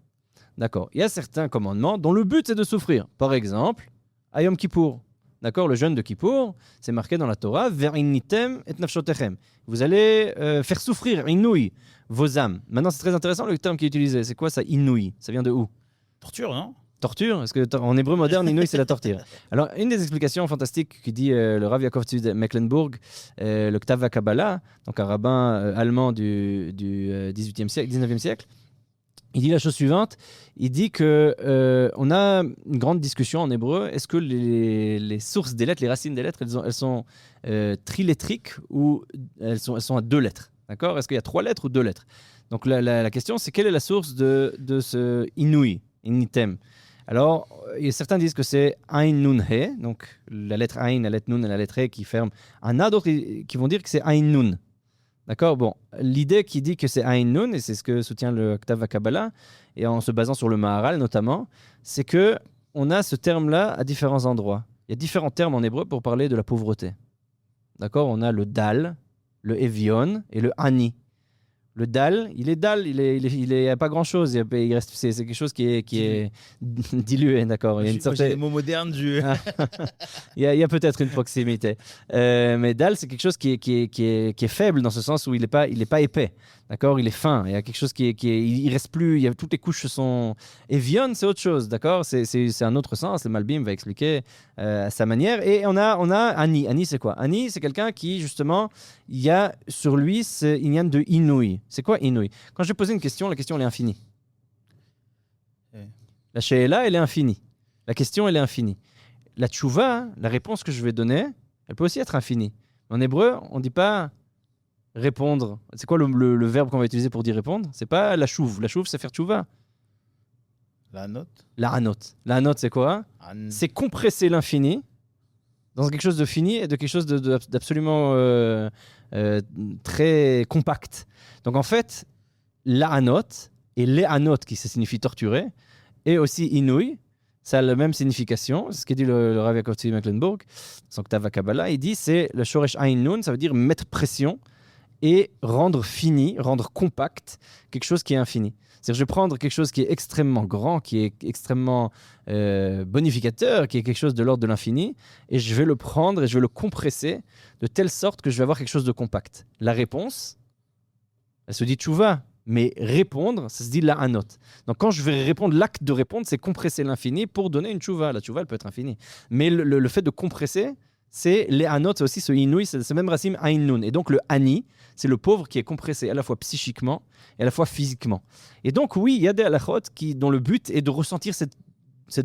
D'accord. Il y a certains commandements dont le but, c'est de souffrir. Par exemple, à Yom Kippour. D'accord, le jeûne de Kippour, c'est marqué dans la Torah, Ve'initem et nafshotechem. Vous allez faire souffrir, inouï, vos âmes. Maintenant, c'est très intéressant le terme qui est utilisé. C'est quoi ça, inouï? Ça vient de où? Torture, non? Torture? Parce que en hébreu moderne, inouï, c'est la torture. Alors, une des explications fantastiques qui dit le Rav Yaakov Tzvi de Mecklenburg, le Ktav HaKabbalah, donc un rabbin allemand du 19e siècle, il dit la chose suivante, il dit que on a une grande discussion en hébreu, est-ce que les sources des lettres, les racines des lettres, elles sont trilétriques ou elles sont à 2 lettres, d'accord? Est-ce qu'il y a 3 lettres ou 2 lettres? Donc la question, c'est quelle est la source de ce inouï, initem? Alors, certains disent que c'est Ain Nun He, donc la lettre Ain, la lettre Nun et la lettre He qui ferment un A, d'autres qui vont dire que c'est Ain Nun. D'accord. Bon, l'idée qui dit que c'est Ain Nun, et c'est ce que soutient le Ktav HaKabbalah, et en se basant sur le Maharal notamment, c'est que on a ce terme-là à différents endroits. Il y a différents termes en hébreu pour parler de la pauvreté. D'accord. On a le Dal, le Evion et le Ani. Le Dal, il est à pas grand-chose. Il reste, c'est quelque chose qui est dilué, d'accord. Il y a une certaine... des mots modernes du... il y a peut-être une proximité. Mais Dal, c'est quelque chose qui est faible dans ce sens où il est pas épais, d'accord. Il est fin. Il y a quelque chose il reste plus. Il y a toutes les couches sont. Evion, c'est autre chose, d'accord. C'est un autre sens. Le Malbim va expliquer à sa manière. Et on a Ani. Ani, c'est quoi? Ani, c'est quelqu'un qui justement, il y a sur lui, il y a de inouï. C'est quoi inouï? Quand je vais poser une question, la question elle est infinie. La she'ela, elle est infinie. La question, elle est infinie. La tchouva, la réponse que je vais donner, elle peut aussi être infinie. En hébreu, on ne dit pas répondre. C'est quoi le verbe qu'on va utiliser pour dire répondre? C'est pas la chouve. La chouve, c'est faire tchouva. La note? La hanot. La hanot, c'est quoi? C'est compresser l'infini dans quelque chose de fini et de quelque chose d'absolument très compact. Donc en fait, la hanot et les hanot, qui signifie torturer, et aussi inouï, ça a la même signification. C'est ce que dit le Rav Yaakov Tzvi Mecklenburg, son Ktav HaKabbalah. Il dit c'est le shoresh ain nun, ça veut dire mettre pression et rendre fini, rendre compact quelque chose qui est infini. C'est-à-dire, je vais prendre quelque chose qui est extrêmement grand, qui est extrêmement bonificateur, qui est quelque chose de l'ordre de l'infini, et je vais le prendre et je vais le compresser de telle sorte que je vais avoir quelque chose de compact. La réponse, elle se dit tchouva, mais répondre, ça se dit la hanot. Donc quand je vais répondre, l'acte de répondre, c'est compresser l'infini pour donner une tchouva. La tchouva, elle peut être infinie. Mais le fait de compresser, c'est les hanot, c'est aussi ce inouï, c'est même racine ain nun. Et donc le ani, c'est le pauvre qui est compressé à la fois psychiquement et à la fois physiquement. Et donc oui, il y a des halachot dont le but est de ressentir cette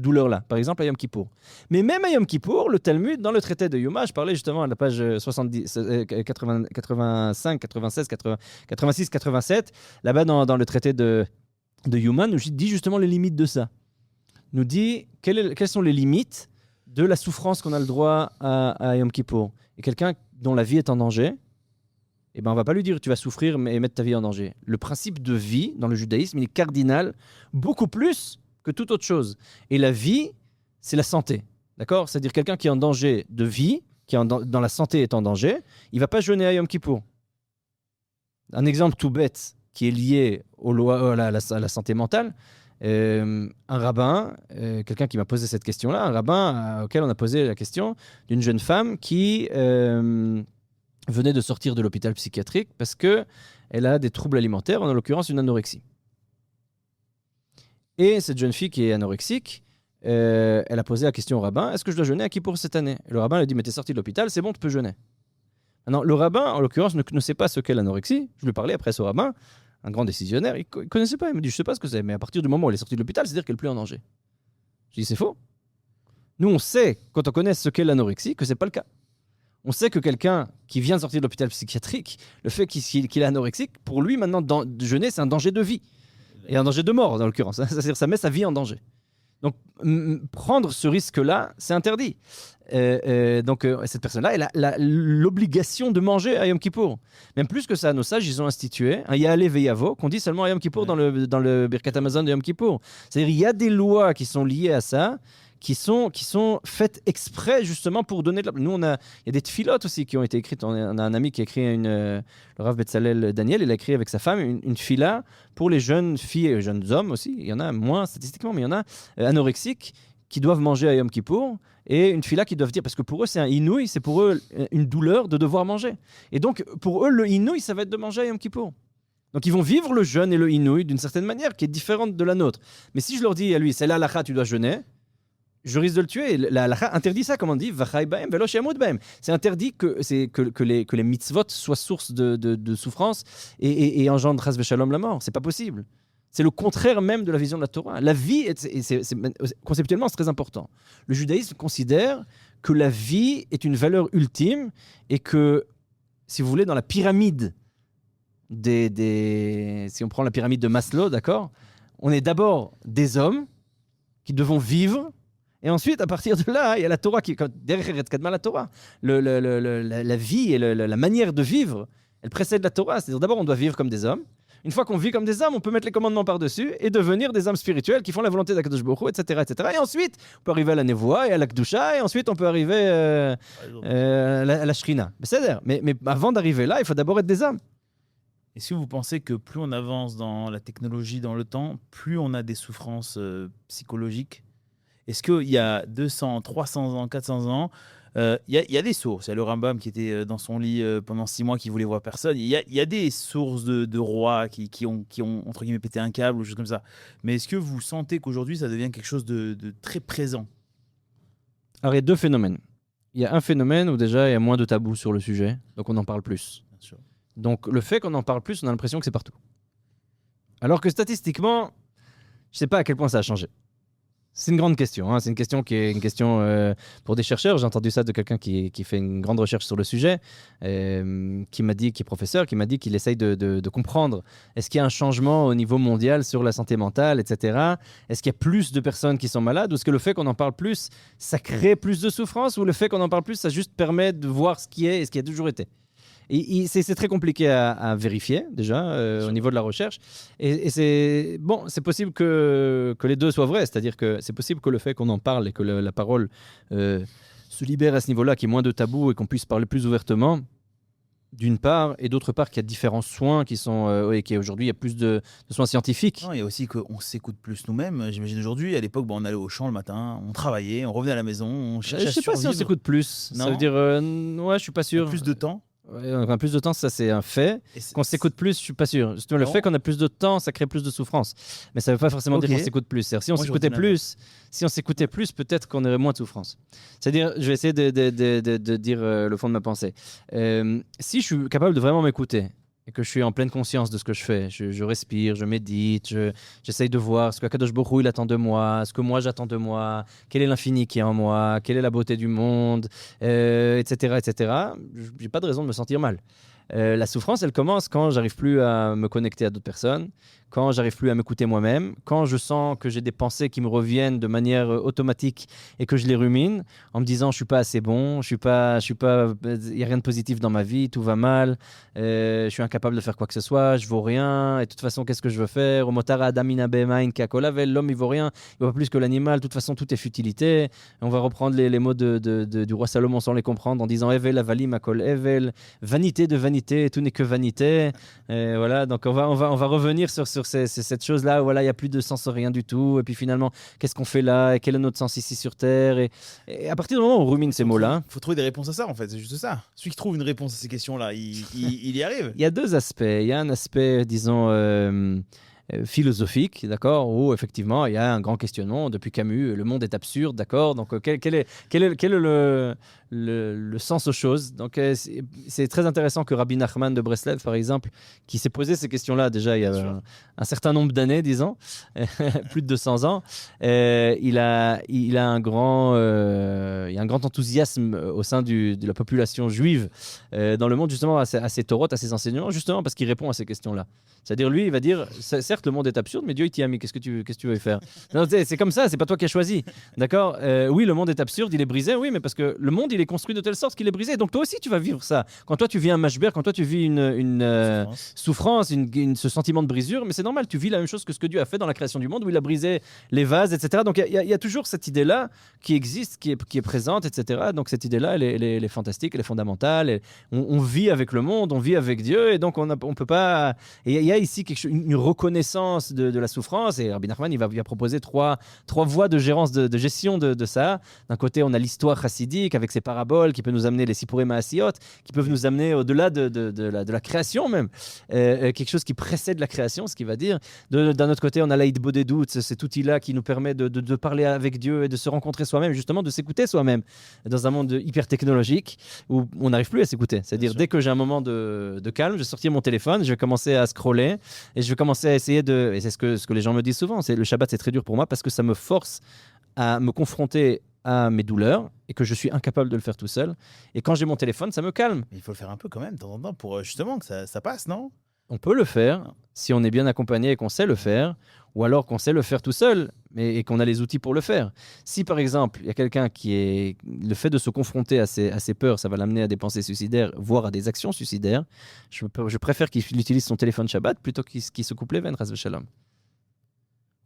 douleur-là. Par exemple, à Yom Kippour. Mais même à Yom Kippour, le Talmud, dans le traité de Yoma, je parlais justement à la page 85, 96, 86, 87, là-bas dans le traité de Yoma, nous dit justement les limites de ça. Nous dit quelles sont les limites de la souffrance qu'on a le droit à Yom Kippour. Et quelqu'un dont la vie est en danger, eh ben on ne va pas lui dire tu vas souffrir et mettre ta vie en danger. Le principe de vie dans le judaïsme, il est cardinal, beaucoup plus que toute autre chose. Et la vie, c'est la santé. D'accord? C'est-à-dire quelqu'un qui est en danger de vie, qui est dans la santé est en danger, il ne va pas jeûner à Yom Kippour. Un exemple tout bête qui est lié à la santé mentale, un rabbin, quelqu'un qui m'a posé cette question-là, un rabbin auquel on a posé la question d'une jeune femme qui venait de sortir de l'hôpital psychiatrique parce qu'elle a des troubles alimentaires, en l'occurrence une anorexie. Et cette jeune fille qui est anorexique, elle a posé la question au rabbin, est-ce que je dois jeûner à Kippour cette année? Et le rabbin lui a dit, mais t'es sorti de l'hôpital, c'est bon, tu peux jeûner. Maintenant, le rabbin, en l'occurrence, ne sait pas ce qu'est l'anorexie. Je lui parlais après ce rabbin, un grand décisionnaire, il ne connaissait pas. Il me dit, je ne sais pas ce que c'est, mais à partir du moment où elle est sortie de l'hôpital, c'est-à-dire qu'elle n'est plus en danger. Je dis, c'est faux. Nous, on sait, quand on connaît ce qu'est l'anorexie, que ce n'est pas le cas. On sait que quelqu'un qui vient de sortir de l'hôpital psychiatrique, le fait qu'il est anorexique, pour lui, maintenant, de jeûner, c'est un danger de vie. Et un danger de mort, dans l'occurrence. C'est-à-dire que ça met sa vie en danger. Donc, prendre ce risque-là, c'est interdit. Donc, cette personne-là, elle a l'obligation de manger à Yom Kippour. Même plus que ça, nos sages, ils ont institué un Ya'aleh Ve'yavo qu'on dit seulement à Yom Kippour dans le Birkat Hamazon de Yom Kippour. C'est-à-dire il y a des lois qui sont liées à ça, qui sont faites exprès justement pour donner de la... Nous, il y a des tfilotes aussi qui ont été écrites. On a un ami qui a écrit le Rav Betzalel Daniel, il a écrit avec sa femme une tfila pour les jeunes filles et jeunes hommes aussi. Il y en a moins statistiquement, mais il y en a anorexiques qui doivent manger à Yom Kippour, et une tfila qui doivent dire, parce que pour eux c'est un inouï, c'est pour eux une douleur de devoir manger. Et donc pour eux le inouï, ça va être de manger à Yom Kippour. Donc ils vont vivre le jeûne et le inouï d'une certaine manière qui est différente de la nôtre. Mais si je leur dis à lui, c'est la halakha, tu dois jeûner, je risque de le tuer. La halakha interdit ça, comme on dit, vachai baem velo shemut baem. C'est interdit que les mitzvot soient source de souffrance et engendrent chas v'shalom la mort. C'est pas possible. C'est le contraire même de la vision de la Torah. La vie, conceptuellement, c'est très important. Le judaïsme considère que la vie est une valeur ultime et que, si vous voulez, dans la pyramide si on prend la pyramide de Maslow, d'accord, on est d'abord des hommes qui devons vivre, et ensuite, à partir de là, il y a la Torah qui est derrière la Torah. La vie et la manière de vivre, elle précède la Torah. C'est-à-dire, d'abord, on doit vivre comme des hommes. Une fois qu'on vit comme des hommes, on peut mettre les commandements par-dessus et devenir des âmes spirituelles qui font la volonté d'Akadosh Baruch Hu, etc., etc. Et ensuite, on peut arriver à la Nevoa et à la Kedusha, et ensuite, on peut arriver à la Shrina. Mais avant d'arriver là, il faut d'abord être des hommes. Est-ce que vous pensez que plus on avance dans la technologie, dans le temps, plus on a des souffrances psychologiques? Est-ce qu'il y a 200, 300 ans, 400 ans, il y a des sources. Il y a le Rambam qui était dans son lit pendant 6 mois, qui voulait voir personne. Il y a des sources de rois qui ont, entre guillemets, pété un câble ou choses comme ça. Mais est-ce que vous sentez qu'aujourd'hui, ça devient quelque chose de très présent? Alors, il y a 2 phénomènes. Il y a un phénomène où déjà, il y a moins de tabous sur le sujet, donc on en parle plus. Bien sûr. Donc, le fait qu'on en parle plus, on a l'impression que c'est partout. Alors que statistiquement, je ne sais pas à quel point ça a changé. C'est une grande question. Hein. C'est une question qui est une question pour des chercheurs. J'ai entendu ça de quelqu'un qui fait une grande recherche sur le sujet, qui est professeur, qui m'a dit qu'il essaye de comprendre. Est-ce qu'il y a un changement au niveau mondial sur la santé mentale, etc. Est-ce qu'il y a plus de personnes qui sont malades, ou est-ce que le fait qu'on en parle plus, ça crée plus de souffrance, ou le fait qu'on en parle plus, ça juste permet de voir ce qui est et ce qui a toujours été? C'est très compliqué à vérifier, déjà, au niveau de la recherche. Et c'est possible que les deux soient vrais. C'est-à-dire que c'est possible que le fait qu'on en parle et que la parole se libère à ce niveau-là, qu'il y ait moins de tabous et qu'on puisse parler plus ouvertement, d'une part, et d'autre part, qu'il y a différents soins qui sont... qu'aujourd'hui, il y a plus de soins scientifiques. Non, il y a aussi qu'on s'écoute plus nous-mêmes. J'imagine aujourd'hui, à l'époque, on allait au champ le matin, on travaillait, on revenait à la maison, on cherchait à survivre. Je ne sais pas si on s'écoute plus. Non. Ça veut dire... ouais, je ne suis pas sûr. Plus de temps. Ouais, on a plus de temps, ça c'est un fait. Qu'on s'écoute plus, je suis pas sûr. Justement, le fait qu'on a plus de temps, ça crée plus de souffrance. Mais ça veut pas forcément dire qu'on s'écoute plus. Si on s'écoutait plus, peut-être qu'on aurait moins de souffrance. C'est-à-dire, je vais essayer de dire le fond de ma pensée. Si je suis capable de vraiment m'écouter et que je suis en pleine conscience de ce que je fais, je respire, je médite, j'essaye de voir ce que Akadosh Baruch Hu il attend de moi, ce que moi j'attends de moi, quel est l'infini qui est en moi, quelle est la beauté du monde, etc., etc. J'ai pas de raison de me sentir mal. La souffrance, elle commence quand j'arrive plus à me connecter à d'autres personnes, quand j'arrive plus à m'écouter moi-même, quand je sens que j'ai des pensées qui me reviennent de manière automatique et que je les rumine en me disant je suis pas assez bon, il y a rien de positif dans ma vie, tout va mal, je suis incapable de faire quoi que ce soit, je vaux rien, et de toute façon qu'est-ce que je veux faire? L'homme il vaut rien, il vaut pas plus que l'animal, de toute façon tout est futilité. Et on va reprendre les mots du roi Salomon sans les comprendre en disant Evel avali makol evel, vanité de vanité, tout n'est que vanité. Voilà, donc on va revenir sur cette chose-là où voilà, il n'y a plus de sens, rien du tout. Et puis finalement, qu'est-ce qu'on fait là? Et quel est notre sens ici sur Terre? Et à partir du moment où on rumine ces mots-là... Il faut trouver des réponses à ça, en fait. C'est juste ça. Celui qui trouve une réponse à ces questions-là, il y arrive. Il y a 2 aspects. Il y a un aspect, disons... philosophique, d'accord, où effectivement il y a un grand questionnement depuis Camus, le monde est absurde, d'accord, donc quel est le sens aux choses. Donc c'est très intéressant que Rabbi Nachman de Breslev, par exemple, qui s'est posé ces questions-là déjà il y a un certain nombre d'années, disons, plus de 200 ans, il a un grand enthousiasme au sein de la population juive dans le monde, justement, à ses Torot, à ses enseignements, justement parce qu'il répond à ces questions-là. C'est-à-dire, lui, il va dire, certes, certes, le monde est absurde, mais Dieu, il t'y a mis. Qu'est-ce que tu veux y faire? Non, c'est comme ça, c'est pas toi qui as choisi. D'accord? Oui, le monde est absurde, il est brisé, oui, mais parce que le monde, il est construit de telle sorte qu'il est brisé. Donc toi aussi, tu vas vivre ça. Quand toi, tu vis un mashber, quand toi, tu vis une souffrance, ce sentiment de brisure, mais c'est normal, tu vis la même chose que ce que Dieu a fait dans la création du monde, où il a brisé les vases, etc. Donc il y a toujours cette idée-là qui existe, qui est présente, etc. Donc cette idée-là, elle est fantastique, elle est fondamentale. On vit avec le monde, on vit avec Dieu, et donc on peut pas. Et il y a ici une reconnaissance de la souffrance. Et Rabbi Nachman, il va proposer trois voies de gestion de ça. D'un côté, on a l'histoire chassidique avec ses paraboles qui peut nous amener les Sipurim Maasiyot, qui peuvent nous amener au-delà de la création même, quelque chose qui précède la création, ce qui va dire. D'un autre côté, on a l'Aïd Bodedut, cet outil-là qui nous permet de parler avec Dieu et de se rencontrer soi-même, justement de s'écouter soi-même dans un monde hyper technologique où on n'arrive plus à s'écouter. C'est-à-dire, dès que j'ai un moment de calme, je vais sortir mon téléphone, je vais commencer à scroller et je vais commencer à essayer de. Et c'est ce que les gens me disent souvent, le Shabbat, c'est très dur pour moi parce que ça me force à me confronter à mes douleurs et que je suis incapable de le faire tout seul. Et quand j'ai mon téléphone, ça me calme. Mais il faut le faire un peu quand même, de temps en temps, pour justement que ça passe, non? On peut le faire si on est bien accompagné et qu'on sait le faire, ou alors qu'on sait le faire tout seul et qu'on a les outils pour le faire. Si par exemple, il y a quelqu'un le fait de se confronter à ses peurs, ça va l'amener à des pensées suicidaires, voire à des actions suicidaires, je préfère qu'il utilise son téléphone Shabbat plutôt qu'il se coupe les veines, Ras V'Shalom.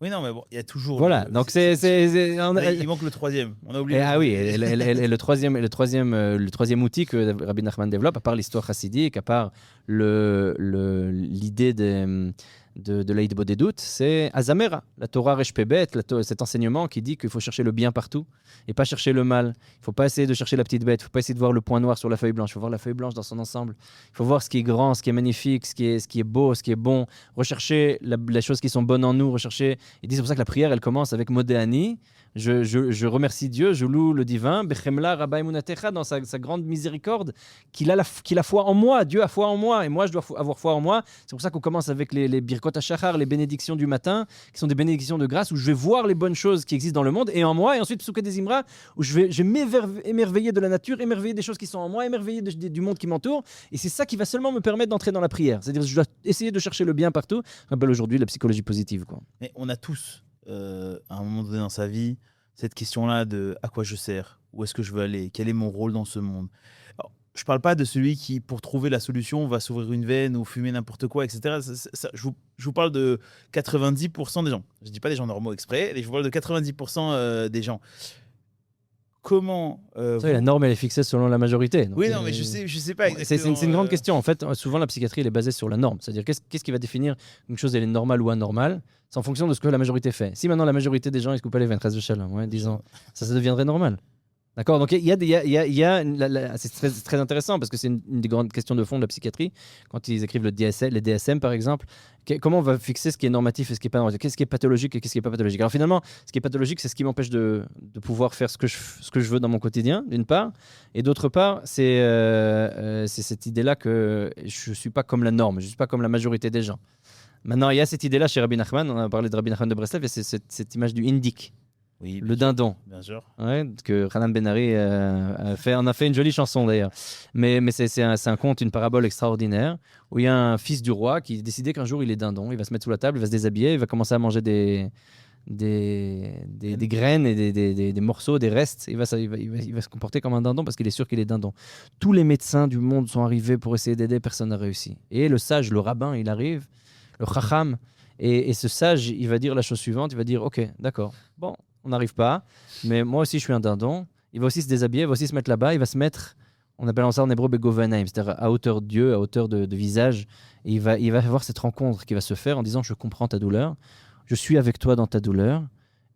Oui, non, mais bon, il y a toujours. Voilà, donc il manque le troisième. On a oublié. Ah oui, et le troisième outil que Rabbi Nachman développe, à part l'histoire chassidique, à part l'idée de l'Aïd Bodedut, c'est Azamera, la Torah Resh Pebet, cet enseignement qui dit qu'il faut chercher le bien partout et pas chercher le mal. Il ne faut pas essayer de chercher la petite bête, il ne faut pas essayer de voir le point noir sur la feuille blanche, il faut voir la feuille blanche dans son ensemble. Il faut voir ce qui est grand, ce qui est magnifique, ce qui est beau, ce qui est bon, rechercher les choses qui sont bonnes en nous, rechercher. Il dit c'est pour ça que la prière, elle commence avec Modéani. Je remercie Dieu, je loue le divin, Bechemla Rabba Emunatecha, dans sa grande miséricorde, qu'il a foi en moi, Dieu a foi en moi, et moi je dois avoir foi en moi. C'est pour ça qu'on commence avec les Birkot HaShachar, les bénédictions du matin, qui sont des bénédictions de grâce, où je vais voir les bonnes choses qui existent dans le monde, et en moi, et ensuite Psuké des Imra, où je vais m'émerveiller de la nature, émerveiller des choses qui sont en moi, émerveiller du monde qui m'entoure, et c'est ça qui va seulement me permettre d'entrer dans la prière. C'est-à-dire que je dois essayer de chercher le bien partout. On appelle aujourd'hui la psychologie positive, quoi. Mais on a tous, à un moment donné dans sa vie, cette question-là de à quoi je sers, où est-ce que je veux aller, quel est mon rôle dans ce monde. Alors, je ne parle pas de celui qui, pour trouver la solution, va s'ouvrir une veine ou fumer n'importe quoi, etc. Je vous parle de 90% des gens. Je ne dis pas des gens normaux exprès, mais je vous parle de 90% des gens. Comment la norme, elle est fixée selon la majorité. Donc, oui, non, mais je sais pas exactement. C'est une grande question. En fait, souvent, la psychiatrie, elle est basée sur la norme. C'est-à-dire, qu'est-ce qui va définir une chose, elle est normale ou anormale? C'est en fonction de ce que la majorité fait. Si maintenant, la majorité des gens, ils se coupent pas les veines, de chaleur, disons, ça deviendrait normal. D'accord, donc c'est très intéressant parce que c'est une des grandes questions de fond de la psychiatrie. Quand ils écrivent les DSM, par exemple, comment on va fixer ce qui est normatif et ce qui n'est pas normatif? Qu'est-ce qui est pathologique et qu'est-ce qui n'est pas pathologique? Alors finalement, ce qui est pathologique, c'est ce qui m'empêche de pouvoir faire ce que je veux dans mon quotidien, d'une part. Et d'autre part, c'est cette idée-là que je ne suis pas comme la norme, je ne suis pas comme la majorité des gens. Maintenant, il y a cette idée-là chez Rabbi Nachman, on a parlé de Rabbi Nachman de Breslev, et c'est cette image du indik. Oui, le dindon. Bien sûr. Ouais, que Hanan Ben-Ari on a fait une jolie chanson d'ailleurs. Mais c'est un conte, une parabole extraordinaire où il y a un fils du roi qui décidait qu'un jour il est dindon, il va se mettre sous la table, il va se déshabiller, il va commencer à manger des graines et des morceaux, des restes. Il va se comporter comme un dindon parce qu'il est sûr qu'il est dindon. Tous les médecins du monde sont arrivés pour essayer d'aider, personne n'a réussi. Et le sage, le rabbin, il arrive, le chacham, et ce sage, il va dire la chose suivante, il va dire, ok, d'accord, bon, on n'arrive pas, mais moi aussi je suis un dindon. Il va aussi se déshabiller, il va aussi se mettre là-bas, il va se mettre, on appelle ça en hébreu begovanim, c'est-à-dire à hauteur de Dieu, à hauteur de visage. Et il va avoir cette rencontre qui va se faire en disant je comprends ta douleur, je suis avec toi dans ta douleur,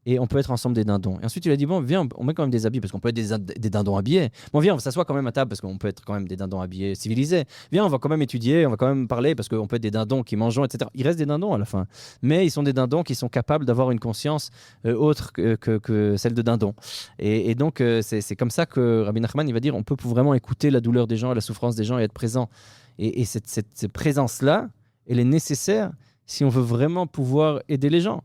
et on peut être ensemble des dindons. Et ensuite il a dit bon, viens, on met quand même des habits, parce qu'on peut être des dindons habillés. Bon, viens, on s'assoit quand même à table, parce qu'on peut être quand même des dindons habillés civilisés. Viens, on va quand même étudier, on va quand même parler, parce qu'on peut être des dindons qui mangent, etc. Il reste des dindons à la fin. Mais ils sont des dindons qui sont capables d'avoir une conscience autre que celle de dindons. Et donc, c'est comme ça que Rabbi Nachman, il va dire on peut vraiment écouter la douleur des gens, la souffrance des gens et être présent. Et cette présence-là, elle est nécessaire si on veut vraiment pouvoir aider les gens.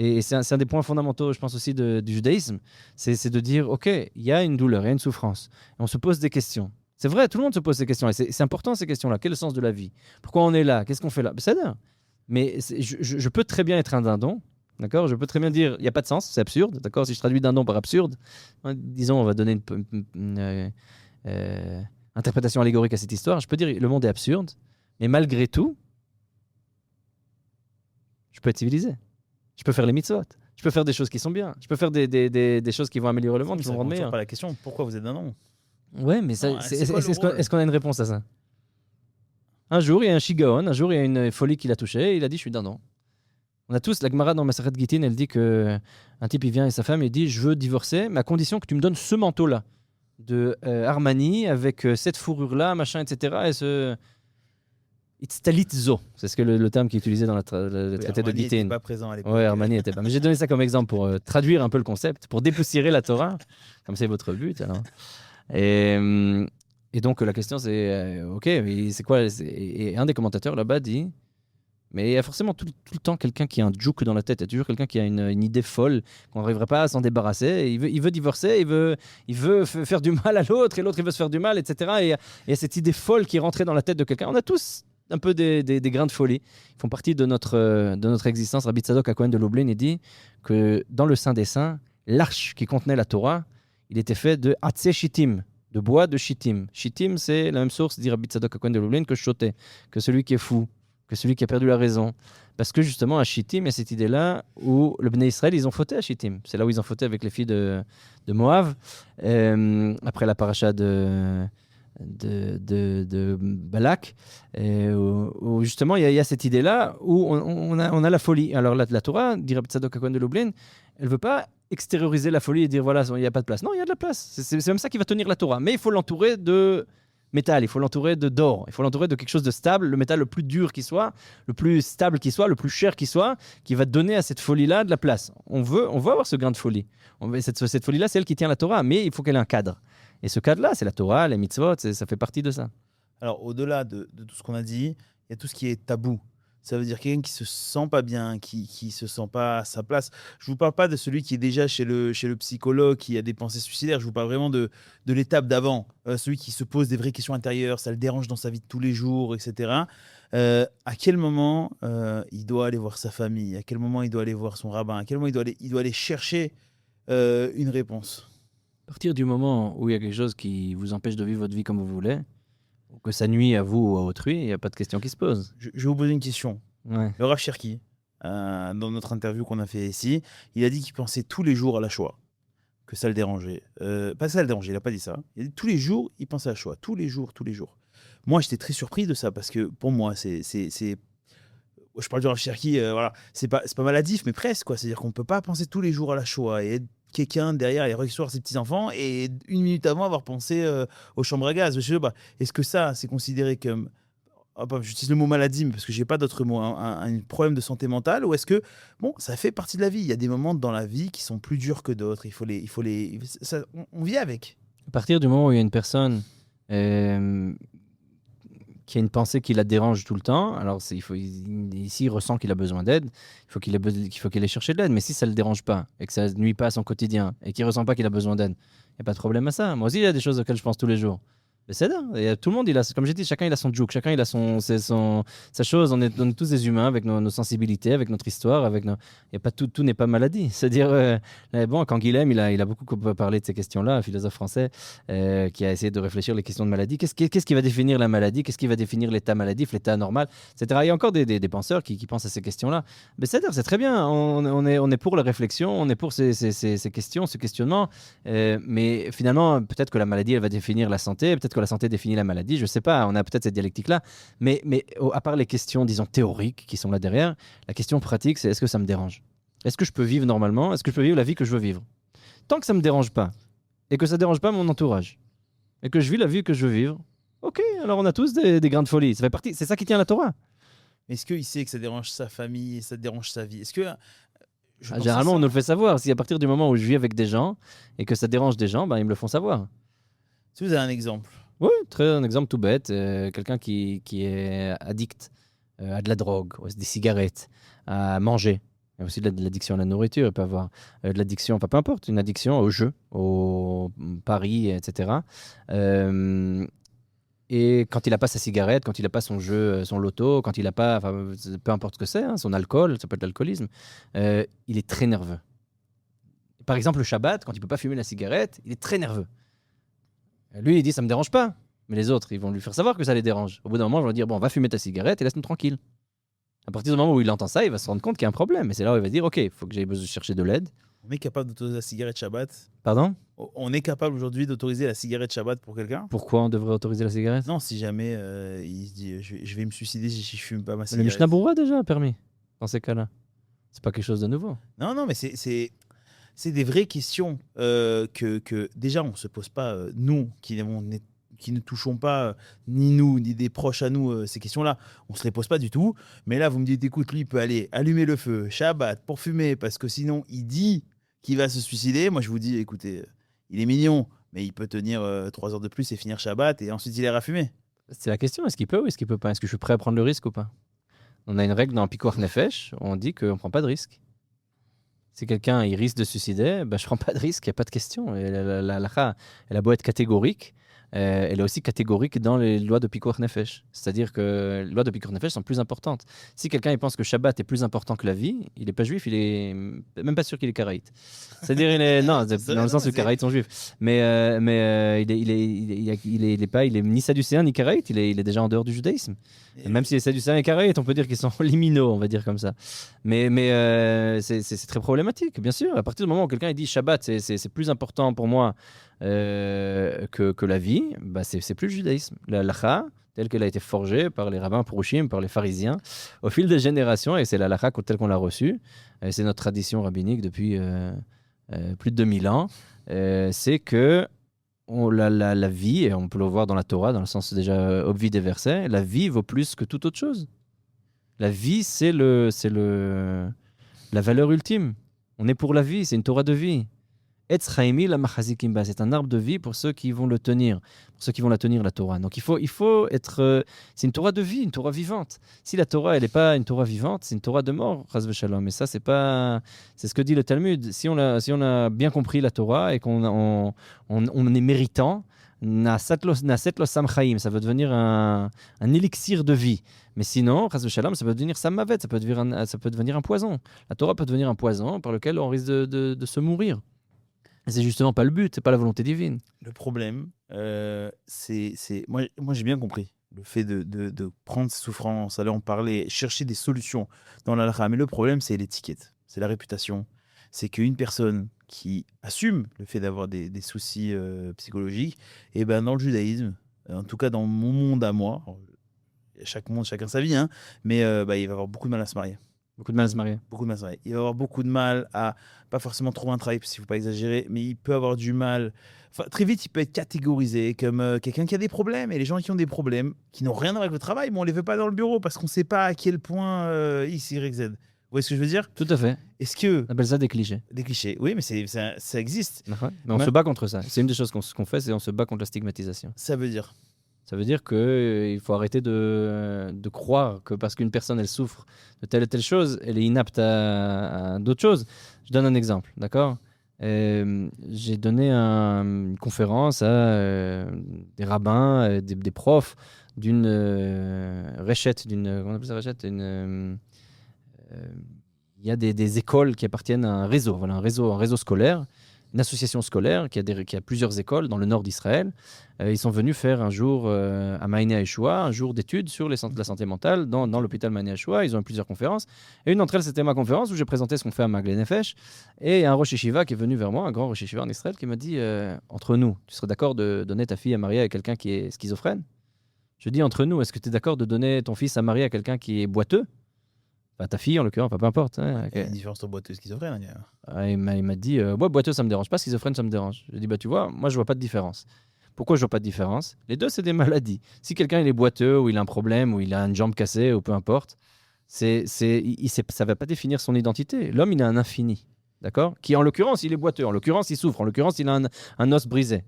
Et c'est un des points fondamentaux, je pense aussi, du judaïsme. C'est de dire, OK, il y a une douleur, il y a une souffrance. Et on se pose des questions. C'est vrai, tout le monde se pose ces questions. Et c'est important, ces questions-là. Quel est le sens de la vie? Pourquoi on est là? Qu'est-ce qu'on fait là? C'est-à-dire, Mais je peux très bien être un dindon. D'accord. Je peux très bien dire, il n'y a pas de sens, c'est absurde. D'accord. Si je traduis dindon par absurde, disons, on va donner interprétation allégorique à cette histoire. Je peux dire, le monde est absurde, mais malgré tout, je peux être civilisé. Je peux faire les mitzvot. Je peux faire des choses qui sont bien. Je peux faire des choses qui vont améliorer le monde, qui vont rendre meilleur. Pas la question. Pourquoi vous êtes dindon? Ouais, mais Non, est-ce qu'on a une réponse à ça? Un jour, il y a un shigaon, un jour, il y a une folie qui l'a touché, et il a dit, je suis dindon. On a tous, la Gemara dans Maseret Gittin, elle dit que un type, il vient et sa femme, il dit, je veux divorcer, mais à condition que tu me donnes ce manteau-là, de Armani, avec cette fourrure-là, machin, etc. Et ce... It's talitzo, c'est le terme qui est utilisé dans le traité de Gittin. Armani n'était pas présent à l'époque. Ouais, Armani n'était pas. Mais j'ai donné ça comme exemple pour traduire un peu le concept, pour dépoussiérer la Torah, comme c'est votre but. Alors. Et donc la question c'est, ok, mais c'est quoi et un des commentateurs là-bas dit, mais il y a forcément tout le temps quelqu'un qui a un jouk dans la tête, il y a toujours quelqu'un qui a une idée folle qu'on n'arriverait pas à s'en débarrasser. Et il veut divorcer, il veut faire du mal à l'autre, et l'autre il veut se faire du mal, etc. Et il y a cette idée folle qui est rentrée dans la tête de quelqu'un. On a tous un peu des grains de folie. Ils font partie de notre existence. Rabbi Tzadok HaKohen de Lublin, il dit que dans le Saint des Saints, l'arche qui contenait la Torah, il était fait de Hatzeh Shittim, de bois de Shittim. Shittim, c'est la même source, dit Rabbi Tzadok HaKohen de Lublin, que Shoté, que celui qui est fou, que celui qui a perdu la raison. Parce que justement, à Shittim, il y a cette idée-là où le Bnei Israël, ils ont fauté à Shittim. C'est là où ils ont fauté avec les filles de Moab, après la paracha de Balak, où justement il y a cette idée-là où on a la folie. Alors la Torah, dit Rabbi Tzadok HaKohen de Lublin, elle ne veut pas extérioriser la folie et dire voilà, il n'y a pas de place. Non, il y a de la place. C'est même ça qui va tenir la Torah. Mais il faut l'entourer de métal, il faut l'entourer d'or, il faut l'entourer de quelque chose de stable, le métal le plus dur qui soit, le plus stable qui soit, le plus cher qui soit, qui va donner à cette folie-là de la place. On veut avoir ce grain de folie. Cette folie-là, c'est elle qui tient la Torah, mais il faut qu'elle ait un cadre. Et ce cadre-là, c'est la Torah, les mitzvot, ça fait partie de ça. Alors, au-delà de tout ce qu'on a dit, il y a tout ce qui est tabou. Ça veut dire quelqu'un qui se sent pas bien, qui se sent pas à sa place. Je vous parle pas de celui qui est déjà chez le psychologue, qui a des pensées suicidaires. Je vous parle vraiment de l'étape d'avant. Celui qui se pose des vraies questions intérieures, ça le dérange dans sa vie de tous les jours, etc. À quel moment il doit aller voir sa famille? À quel moment il doit aller voir son rabbin? À quel moment il doit aller chercher une réponse? À partir du moment où il y a quelque chose qui vous empêche de vivre votre vie comme vous voulez, ou que ça nuit à vous ou à autrui, il n'y a pas de question qui se pose. Je vais vous poser une question. Ouais. Le Rav Cherki, dans notre interview qu'on a fait ici, il a dit qu'il pensait tous les jours à la Shoah, que ça le dérangeait. Pas que ça le dérangeait, il n'a pas dit ça. Il a dit tous les jours, il pensait à la Shoah. Tous les jours, tous les jours. Moi, j'étais très surpris de ça, parce que pour moi, c'est... Je parle du Rav Cherki, voilà. C'est pas maladif, mais presque, quoi. C'est-à-dire qu'on ne peut pas penser tous les jours à la Shoah et être quelqu'un derrière et recevoir ses petits-enfants et une minute avant avoir pensé aux chambres à gaz. Je sais pas, est-ce que ça, c'est considéré comme... J'utilise le mot maladie, parce que j'ai pas d'autre mot, un problème de santé mentale, ou est-ce que, bon, ça fait partie de la vie. Il y a des moments dans la vie qui sont plus durs que d'autres. On vit avec. À partir du moment où il y a une personne qui a une pensée qui la dérange tout le temps, alors ici il ressent qu'il a besoin d'aide, il faut qu'il aille chercher de l'aide. Mais si ça ne le dérange pas et que ça ne nuit pas à son quotidien et qu'il ne ressent pas qu'il a besoin d'aide, il n'y a pas de problème à ça. Moi aussi, il y a des choses auxquelles je pense tous les jours. Mais c'est là. Et tout le monde, comme j'ai dit, chacun il a son joke, chacun il a sa chose. On est tous des humains avec nos sensibilités, avec notre histoire, il y a pas tout n'est pas maladie. C'est-à-dire, bon, quand Guilhem, il a beaucoup parlé de ces questions-là, un philosophe français qui a essayé de réfléchir les questions de maladie. Qu'est-ce qui va définir la maladie? Qu'est-ce qui va définir l'état maladif, l'état normal, etc. Il y a encore des penseurs qui pensent à ces questions-là. Mais c'est très bien. On est pour la réflexion, on est pour ces questions, ce questionnement. Mais finalement, peut-être que la maladie, elle va définir la santé, peut-être que la santé définit la maladie, je ne sais pas, on a peut-être cette dialectique-là, mais à part les questions, disons, théoriques qui sont là derrière, la question pratique, c'est est-ce que ça me dérange? Est-ce que je peux vivre normalement? Est-ce que je peux vivre la vie que je veux vivre? Tant que ça ne me dérange pas, et que ça ne dérange pas mon entourage, et que je vis la vie que je veux vivre, ok, alors on a tous des grains de folie, ça fait partie, c'est ça qui tient la Torah. Est-ce qu'il sait que ça dérange sa famille et ça dérange sa vie? Est-ce que... généralement, on nous le fait savoir. Si à partir du moment où je vis avec des gens, et que ça dérange des gens, ben, ils me le font savoir. Si vous avez un exemple. Oui, un exemple tout bête. Quelqu'un qui est addict à de la drogue, à des cigarettes, à manger. Il y a aussi de l'addiction à la nourriture. Il peut y avoir de l'addiction, enfin, peu importe, une addiction au jeu, au paris, etc. Et quand il n'a pas sa cigarette, quand il n'a pas son jeu, son loto, quand il n'a pas, enfin, peu importe ce que c'est, hein, son alcool, ça peut être l'alcoolisme, il est très nerveux. Par exemple, le Shabbat, quand il ne peut pas fumer la cigarette, il est très nerveux. Lui, il dit ça ne me dérange pas. Mais les autres, ils vont lui faire savoir que ça les dérange. Au bout d'un moment, ils vont lui dire bon, va fumer ta cigarette et laisse-nous tranquille. À partir du moment où il entend ça, il va se rendre compte qu'il y a un problème. Et c'est là où il va dire ok, il faut que j'aille chercher de l'aide. On est capable d'autoriser la cigarette Shabbat. Pardon ? On est capable aujourd'hui d'autoriser la cigarette Shabbat pour quelqu'un. Pourquoi on devrait autoriser la cigarette ? Non, si jamais il se dit je vais me suicider si je fume pas ma Le cigarette. Mishnah Berurah déjà a permis dans ces cas-là. C'est pas quelque chose de nouveau. Non, mais c'est des vraies questions que déjà on se pose pas, nous qui ne touchons pas, ni nous, ni des proches à nous, ces questions-là. On se les pose pas du tout. Mais là, vous me dites, écoute, lui, il peut aller allumer le feu, Shabbat, pour fumer, parce que sinon, il dit qu'il va se suicider. Moi, je vous dis, écoutez, il est mignon, mais il peut tenir 3 heures de plus et finir Shabbat, et ensuite, il ira fumer. C'est la question, est-ce qu'il peut ou est-ce qu'il peut pas ? Est-ce que je suis prêt à prendre le risque ou pas ? On a une règle dans Pikuach Nefesh, on dit qu'on ne prend pas de risque. Si quelqu'un il risque de se suicider, ben, je ne prends pas de risque, il n'y a pas de question. Et la halakha, elle a beau être catégorique, elle est aussi catégorique dans les lois de Pikuach Nefesh. C'est-à-dire que les lois de Pikuach Nefesh sont plus importantes. Si quelqu'un il pense que Shabbat est plus important que la vie, il n'est pas juif, il est même pas sûr qu'il est karaïte. C'est-à-dire, non, dans le sens où les karaïtes sont juifs. Mais il est ni sadducéen ni karaïte, il est déjà en dehors du judaïsme. Et même si les sadducéens et karaïtes, on peut dire qu'ils sont liminaux, on va dire comme ça. Mais c'est très problématique, bien sûr. À partir du moment où quelqu'un il dit Shabbat, c'est plus important pour moi que la vie, bah c'est plus le judaïsme. La halakha, telle qu'elle a été forgée par les rabbins Purushim, par les pharisiens, au fil des générations, et c'est la halakha telle qu'on l'a reçue, c'est notre tradition rabbinique depuis plus de 2000 ans, c'est que la vie, et on peut le voir dans la Torah, dans le sens déjà obvi des versets, la vie vaut plus que toute autre chose. La vie, c'est la valeur ultime. On est pour la vie, c'est une Torah de vie. Etz Chaimi la Machazikim Ba, c'est un arbre de vie pour ceux qui vont le tenir, pour ceux qui vont la tenir, la Torah. Donc il faut être. C'est une Torah de vie, une Torah vivante. Si la Torah, elle n'est pas une Torah vivante, c'est une Torah de mort, Chas v'Shalom. Et ça, c'est pas. C'est ce que dit le Talmud. Si on a bien compris la Torah et qu'on est méritant, Naset lo sam chaim, ça veut devenir un élixir de vie. Mais sinon, Chas v'Shalom, ça peut devenir sammavet, ça peut devenir un poison. La Torah peut devenir un poison par lequel on risque de se mourir. C'est justement pas le but, c'est pas la volonté divine. Le problème, c'est moi j'ai bien compris le fait de prendre ses souffrances, aller en parler, chercher des solutions dans la halakha. Mais le problème, c'est l'étiquette, c'est la réputation. C'est qu'une personne qui assume le fait d'avoir des soucis psychologiques, et ben dans le judaïsme, en tout cas dans mon monde à moi, chaque monde, chacun sa vie, hein, mais il va avoir beaucoup de mal à se marier. Beaucoup de mal à se marier. Beaucoup de mal à se marier. Il va avoir beaucoup de mal à, pas forcément trouver un travail, parce qu'il ne faut pas exagérer, mais il peut avoir du mal. Enfin, très vite, il peut être catégorisé comme quelqu'un qui a des problèmes. Et les gens qui ont des problèmes, qui n'ont rien à voir avec le travail, mais on ne les veut pas dans le bureau parce qu'on ne sait pas à quel point X, Y, Z. Vous voyez ce que je veux dire ? Tout à fait. Est-ce que. On appelle ça des clichés. Des clichés, oui, mais ça existe. Mais on se bat contre ça. C'est une des choses qu'on fait, c'est on se bat contre la stigmatisation. Ça veut dire. Ça veut dire qu'il faut arrêter de croire que parce qu'une personne, elle souffre de telle et telle chose, elle est inapte à d'autres choses. Je donne un exemple, d'accord ? J'ai donné une conférence à des rabbins, des profs d'une réchette, comment on appelle ça, réchette ? Il y a des écoles qui appartiennent à un réseau, voilà, un réseau scolaire, une association scolaire qui a plusieurs écoles dans le nord d'Israël. Ils sont venus faire un jour à Maané Yeshua, un jour d'études sur la santé mentale dans l'hôpital Maané Yeshua. Ils ont eu plusieurs conférences. Et une d'entre elles, c'était ma conférence où j'ai présenté ce qu'on fait à Maglé Nefesh. Et il y a un Rosh Yeshiva qui est venu vers moi, un grand Rosh Yeshiva en Israël, qui m'a dit entre nous, tu serais d'accord de donner ta fille à marier à quelqu'un qui est schizophrène ? Je dis entre nous, est-ce que tu es d'accord de donner ton fils à marier à quelqu'un qui est boiteux ? Enfin, ta fille, en l'occurrence, peu importe. Hein. Il y a une différence entre boiteux et schizophrène. Il m'a dit, moi, boiteux, ça me dérange pas, schizophrène, ça me dérange. Je dis, tu vois, moi, je vois pas de différence. Pourquoi je vois pas de différence ? Les deux, c'est des maladies. Si quelqu'un il est boiteux, ou il a un problème, ou il a une jambe cassée, ou peu importe, ça va pas définir son identité. L'homme, il a un infini, d'accord ? Qui, en l'occurrence, il est boiteux. En l'occurrence, il souffre. En l'occurrence, il a un os brisé.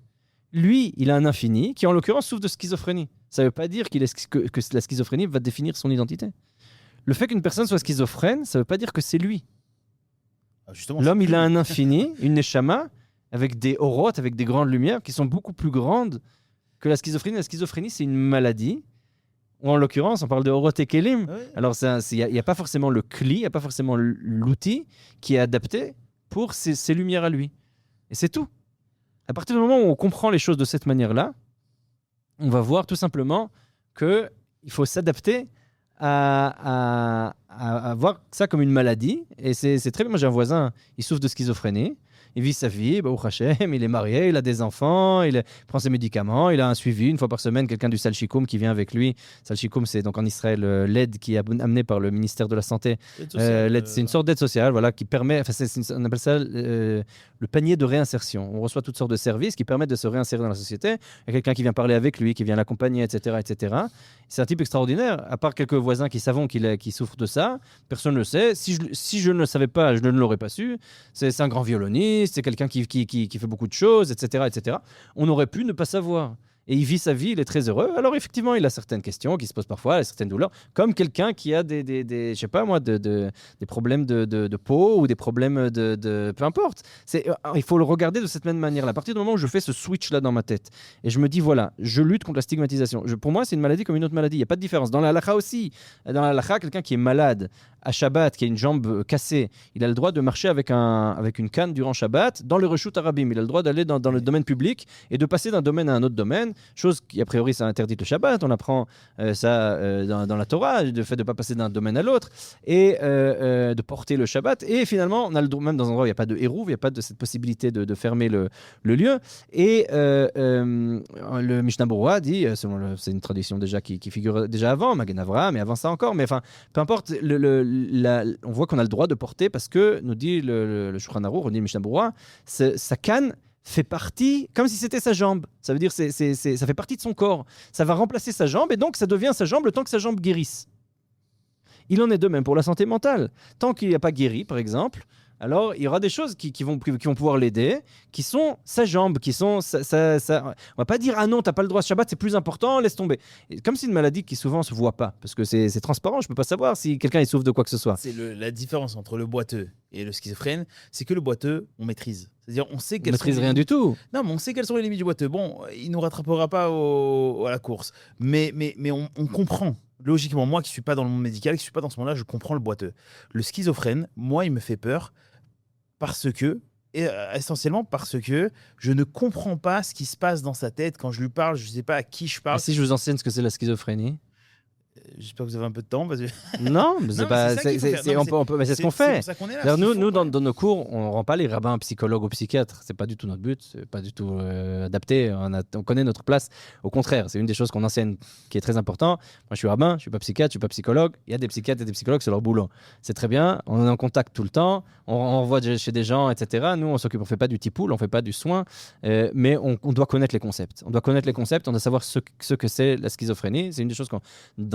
Lui, il a un infini qui, en l'occurrence, souffre de schizophrénie. Ça veut pas dire que la schizophrénie va définir son identité. Le fait qu'une personne soit schizophrène, ça ne veut pas dire que c'est lui. L'homme, il a un infini, une neshama, avec des orotes, avec des grandes lumières qui sont beaucoup plus grandes que la schizophrénie, c'est une maladie. Ou en l'occurrence, on parle de Orote Kelim. Ouais. Alors, il n'y a pas forcément le cli, il n'y a pas forcément l'outil qui est adapté pour ses lumières à lui. Et c'est tout. À partir du moment où on comprend les choses de cette manière-là, on va voir tout simplement qu'il faut s'adapter à voir ça comme une maladie. Et c'est très bien. Moi, j'ai un voisin, il souffre de schizophrénie. Il vit sa vie, au Hachem, il est marié, il a des enfants, il prend ses médicaments, il a un suivi une fois par semaine, quelqu'un du Salchikoum qui vient avec lui. Salchikoum, c'est donc en Israël l'aide qui est amenée par le ministère de la Santé. L'aide, c'est une sorte d'aide sociale, voilà, qui permet, on appelle ça le panier de réinsertion. On reçoit toutes sortes de services qui permettent de se réinsérer dans la société. Il y a quelqu'un qui vient parler avec lui, qui vient l'accompagner, etc., etc. C'est un type extraordinaire. À part quelques voisins qui savent qu'il souffre de ça, personne ne le sait. Si je ne le savais pas, je ne l'aurais pas su. C'est un grand violoniste. C'est quelqu'un qui fait beaucoup de choses, etc., etc. On aurait pu ne pas savoir. Et il vit sa vie, il est très heureux. Alors effectivement, il a certaines questions qui se posent parfois, il a certaines douleurs, comme quelqu'un qui a des je sais pas moi, des problèmes de peau ou des problèmes peu importe. Il faut le regarder de cette même manière-là. À partir du moment où je fais ce switch-là dans ma tête, et je me dis, voilà, je lutte contre la stigmatisation. Pour moi, c'est une maladie comme une autre maladie. Il n'y a pas de différence. Dans la halakha aussi, dans la halakha, quelqu'un qui est malade, à Shabbat, qui a une jambe cassée, il a le droit de marcher avec une canne durant Shabbat dans le reshut arabim. Il a le droit d'aller dans le domaine public et de passer d'un domaine à un autre domaine, chose qui a priori ça interdit le Shabbat. On apprend ça dans la Torah, le fait de ne pas passer d'un domaine à l'autre et de porter le Shabbat. Et finalement, on a le droit, même dans un endroit où il n'y a pas de hérouv, il n'y a pas de cette possibilité de fermer le lieu. Et le Mishnah Berurah dit, c'est une tradition déjà qui figure déjà avant, Magen Avraham, mais avant ça encore, mais enfin, peu importe, on voit qu'on a le droit de porter parce que, nous dit le Shulchan Aruch, on dit le Mishnah Berurah, sa canne fait partie, comme si c'était sa jambe. Ça veut dire ça fait partie de son corps. Ça va remplacer sa jambe et donc ça devient sa jambe le temps que sa jambe guérisse. Il en est de même pour la santé mentale. Tant qu'il n'y a pas guéri, par exemple, alors il y aura des choses qui vont pouvoir l'aider, qui sont sa jambe, qui sont on va pas dire ah non, t'as pas le droit à Shabbat, c'est plus important, laisse tomber. Et comme c'est une maladie qui souvent se voit pas, parce que c'est transparent, je peux pas savoir si quelqu'un souffre de quoi que ce soit. C'est la différence entre le boiteux et le schizophrène, c'est que le boiteux, on maîtrise. C'est-à-dire, on sait On maîtrise rien du tout. Non, mais on sait quelles sont les limites du boiteux. Bon, il nous rattrapera pas à la course, mais on comprend. Logiquement, moi qui suis pas dans le monde médical, qui suis pas dans ce monde-là, je comprends le boiteux. Le schizophrène, moi, il me fait peur essentiellement parce que je ne comprends pas ce qui se passe dans sa tête quand je lui parle. Je sais pas à qui je parle. Et si je vous enseigne ce que c'est la schizophrénie? J'espère que vous avez un peu de temps. Parce que... Non, mais c'est ce qu'on fait. C'est pour ça qu'on est là. Nous dans nos cours, on ne rend pas les rabbins psychologues ou psychiatres. C'est pas du tout notre but. C'est pas du tout adapté. On connaît notre place. Au contraire, c'est une des choses qu'on enseigne qui est très important. Moi, je suis rabbin, je suis pas psychiatre, je suis pas psychologue. Il y a des psychiatres et des psychologues, c'est leur boulot. C'est très bien. On est en contact tout le temps. On voit chez des gens, etc. Nous, on fait pas du tipoul, on fait pas du soin, mais on doit connaître les concepts. On doit connaître les concepts. On doit savoir ce que c'est la schizophrénie. C'est une des choses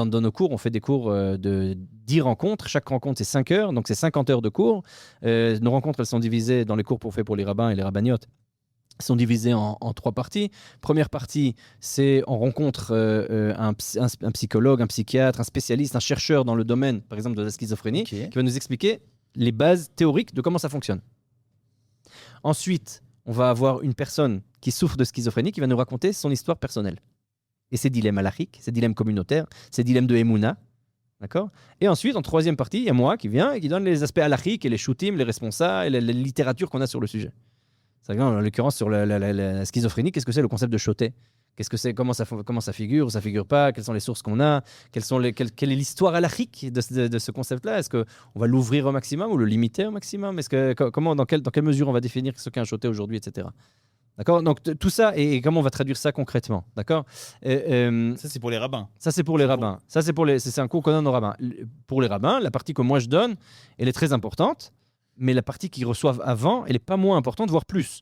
dans nos cours, on fait des cours de 10 rencontres. Chaque rencontre, c'est 5 heures, donc c'est 50 heures de cours. Nos rencontres, elles sont divisées dans les cours pour les rabbins et les rabbagnotes. Sont divisées en 3 parties. Première partie, c'est on rencontre un psychologue, un psychiatre, un spécialiste, un chercheur dans le domaine, par exemple, de la schizophrénie, qui va nous expliquer les bases théoriques de comment ça fonctionne. Ensuite, on va avoir une personne qui souffre de schizophrénie qui va nous raconter son histoire personnelle. Et ses dilemmes halachiques, ses dilemmes communautaires, ses dilemmes de Emouna. D'accord ? Et ensuite, en 3e partie, il y a moi qui vient et qui donne les aspects halachiques et les shootim, les responsables et la littérature qu'on a sur le sujet. C'est en l'occurrence sur la schizophrénie, qu'est-ce que c'est le concept de shoté ? Qu'est-ce que c'est ? Comment ça figure ou ça figure pas ? Quelles sont les sources qu'on a ? Quelle est l'histoire halachique de ce concept-là ? Est-ce qu'on va l'ouvrir au maximum ou le limiter au maximum ? Dans quelle mesure on va définir ce qu'est un shoté aujourd'hui, etc. D'accord ? Donc tout ça, et comment on va traduire ça concrètement ? D'accord ? Ça, c'est pour les rabbins. Ça, c'est pour les rabbins. Ça, c'est un cours qu'on donne aux rabbins. Pour les rabbins, la partie que moi je donne, elle est très importante, mais la partie qu'ils reçoivent avant, elle n'est pas moins importante, voire plus.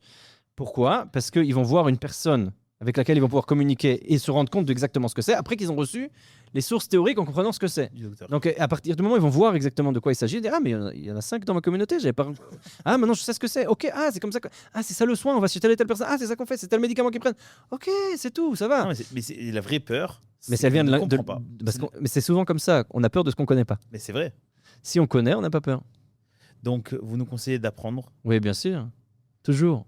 Pourquoi ? Parce qu'ils vont voir une personne avec laquelle ils vont pouvoir communiquer et se rendre compte d'exactement ce que c'est, après qu'ils ont reçu les sources théoriques en comprenant ce que c'est. Donc à partir du moment où ils vont voir exactement de quoi il s'agit, ils vont dire « Ah, mais il y en a 5 dans ma communauté, j'avais pas... Ah, maintenant je sais ce que c'est. Ok, c'est comme ça. Ah, c'est ça le soin, on va chez telle et telle personne. Ah, c'est ça qu'on fait, c'est tel médicament qu'ils prennent. Ok, c'est tout, ça va. » Non, mais c'est la vraie peur. Mais ça vient mais c'est souvent comme ça, on a peur de ce qu'on connaît pas. Mais c'est vrai. Si on connaît, on n'a pas peur. Donc vous nous conseillez d'apprendre. Oui, bien sûr. Toujours.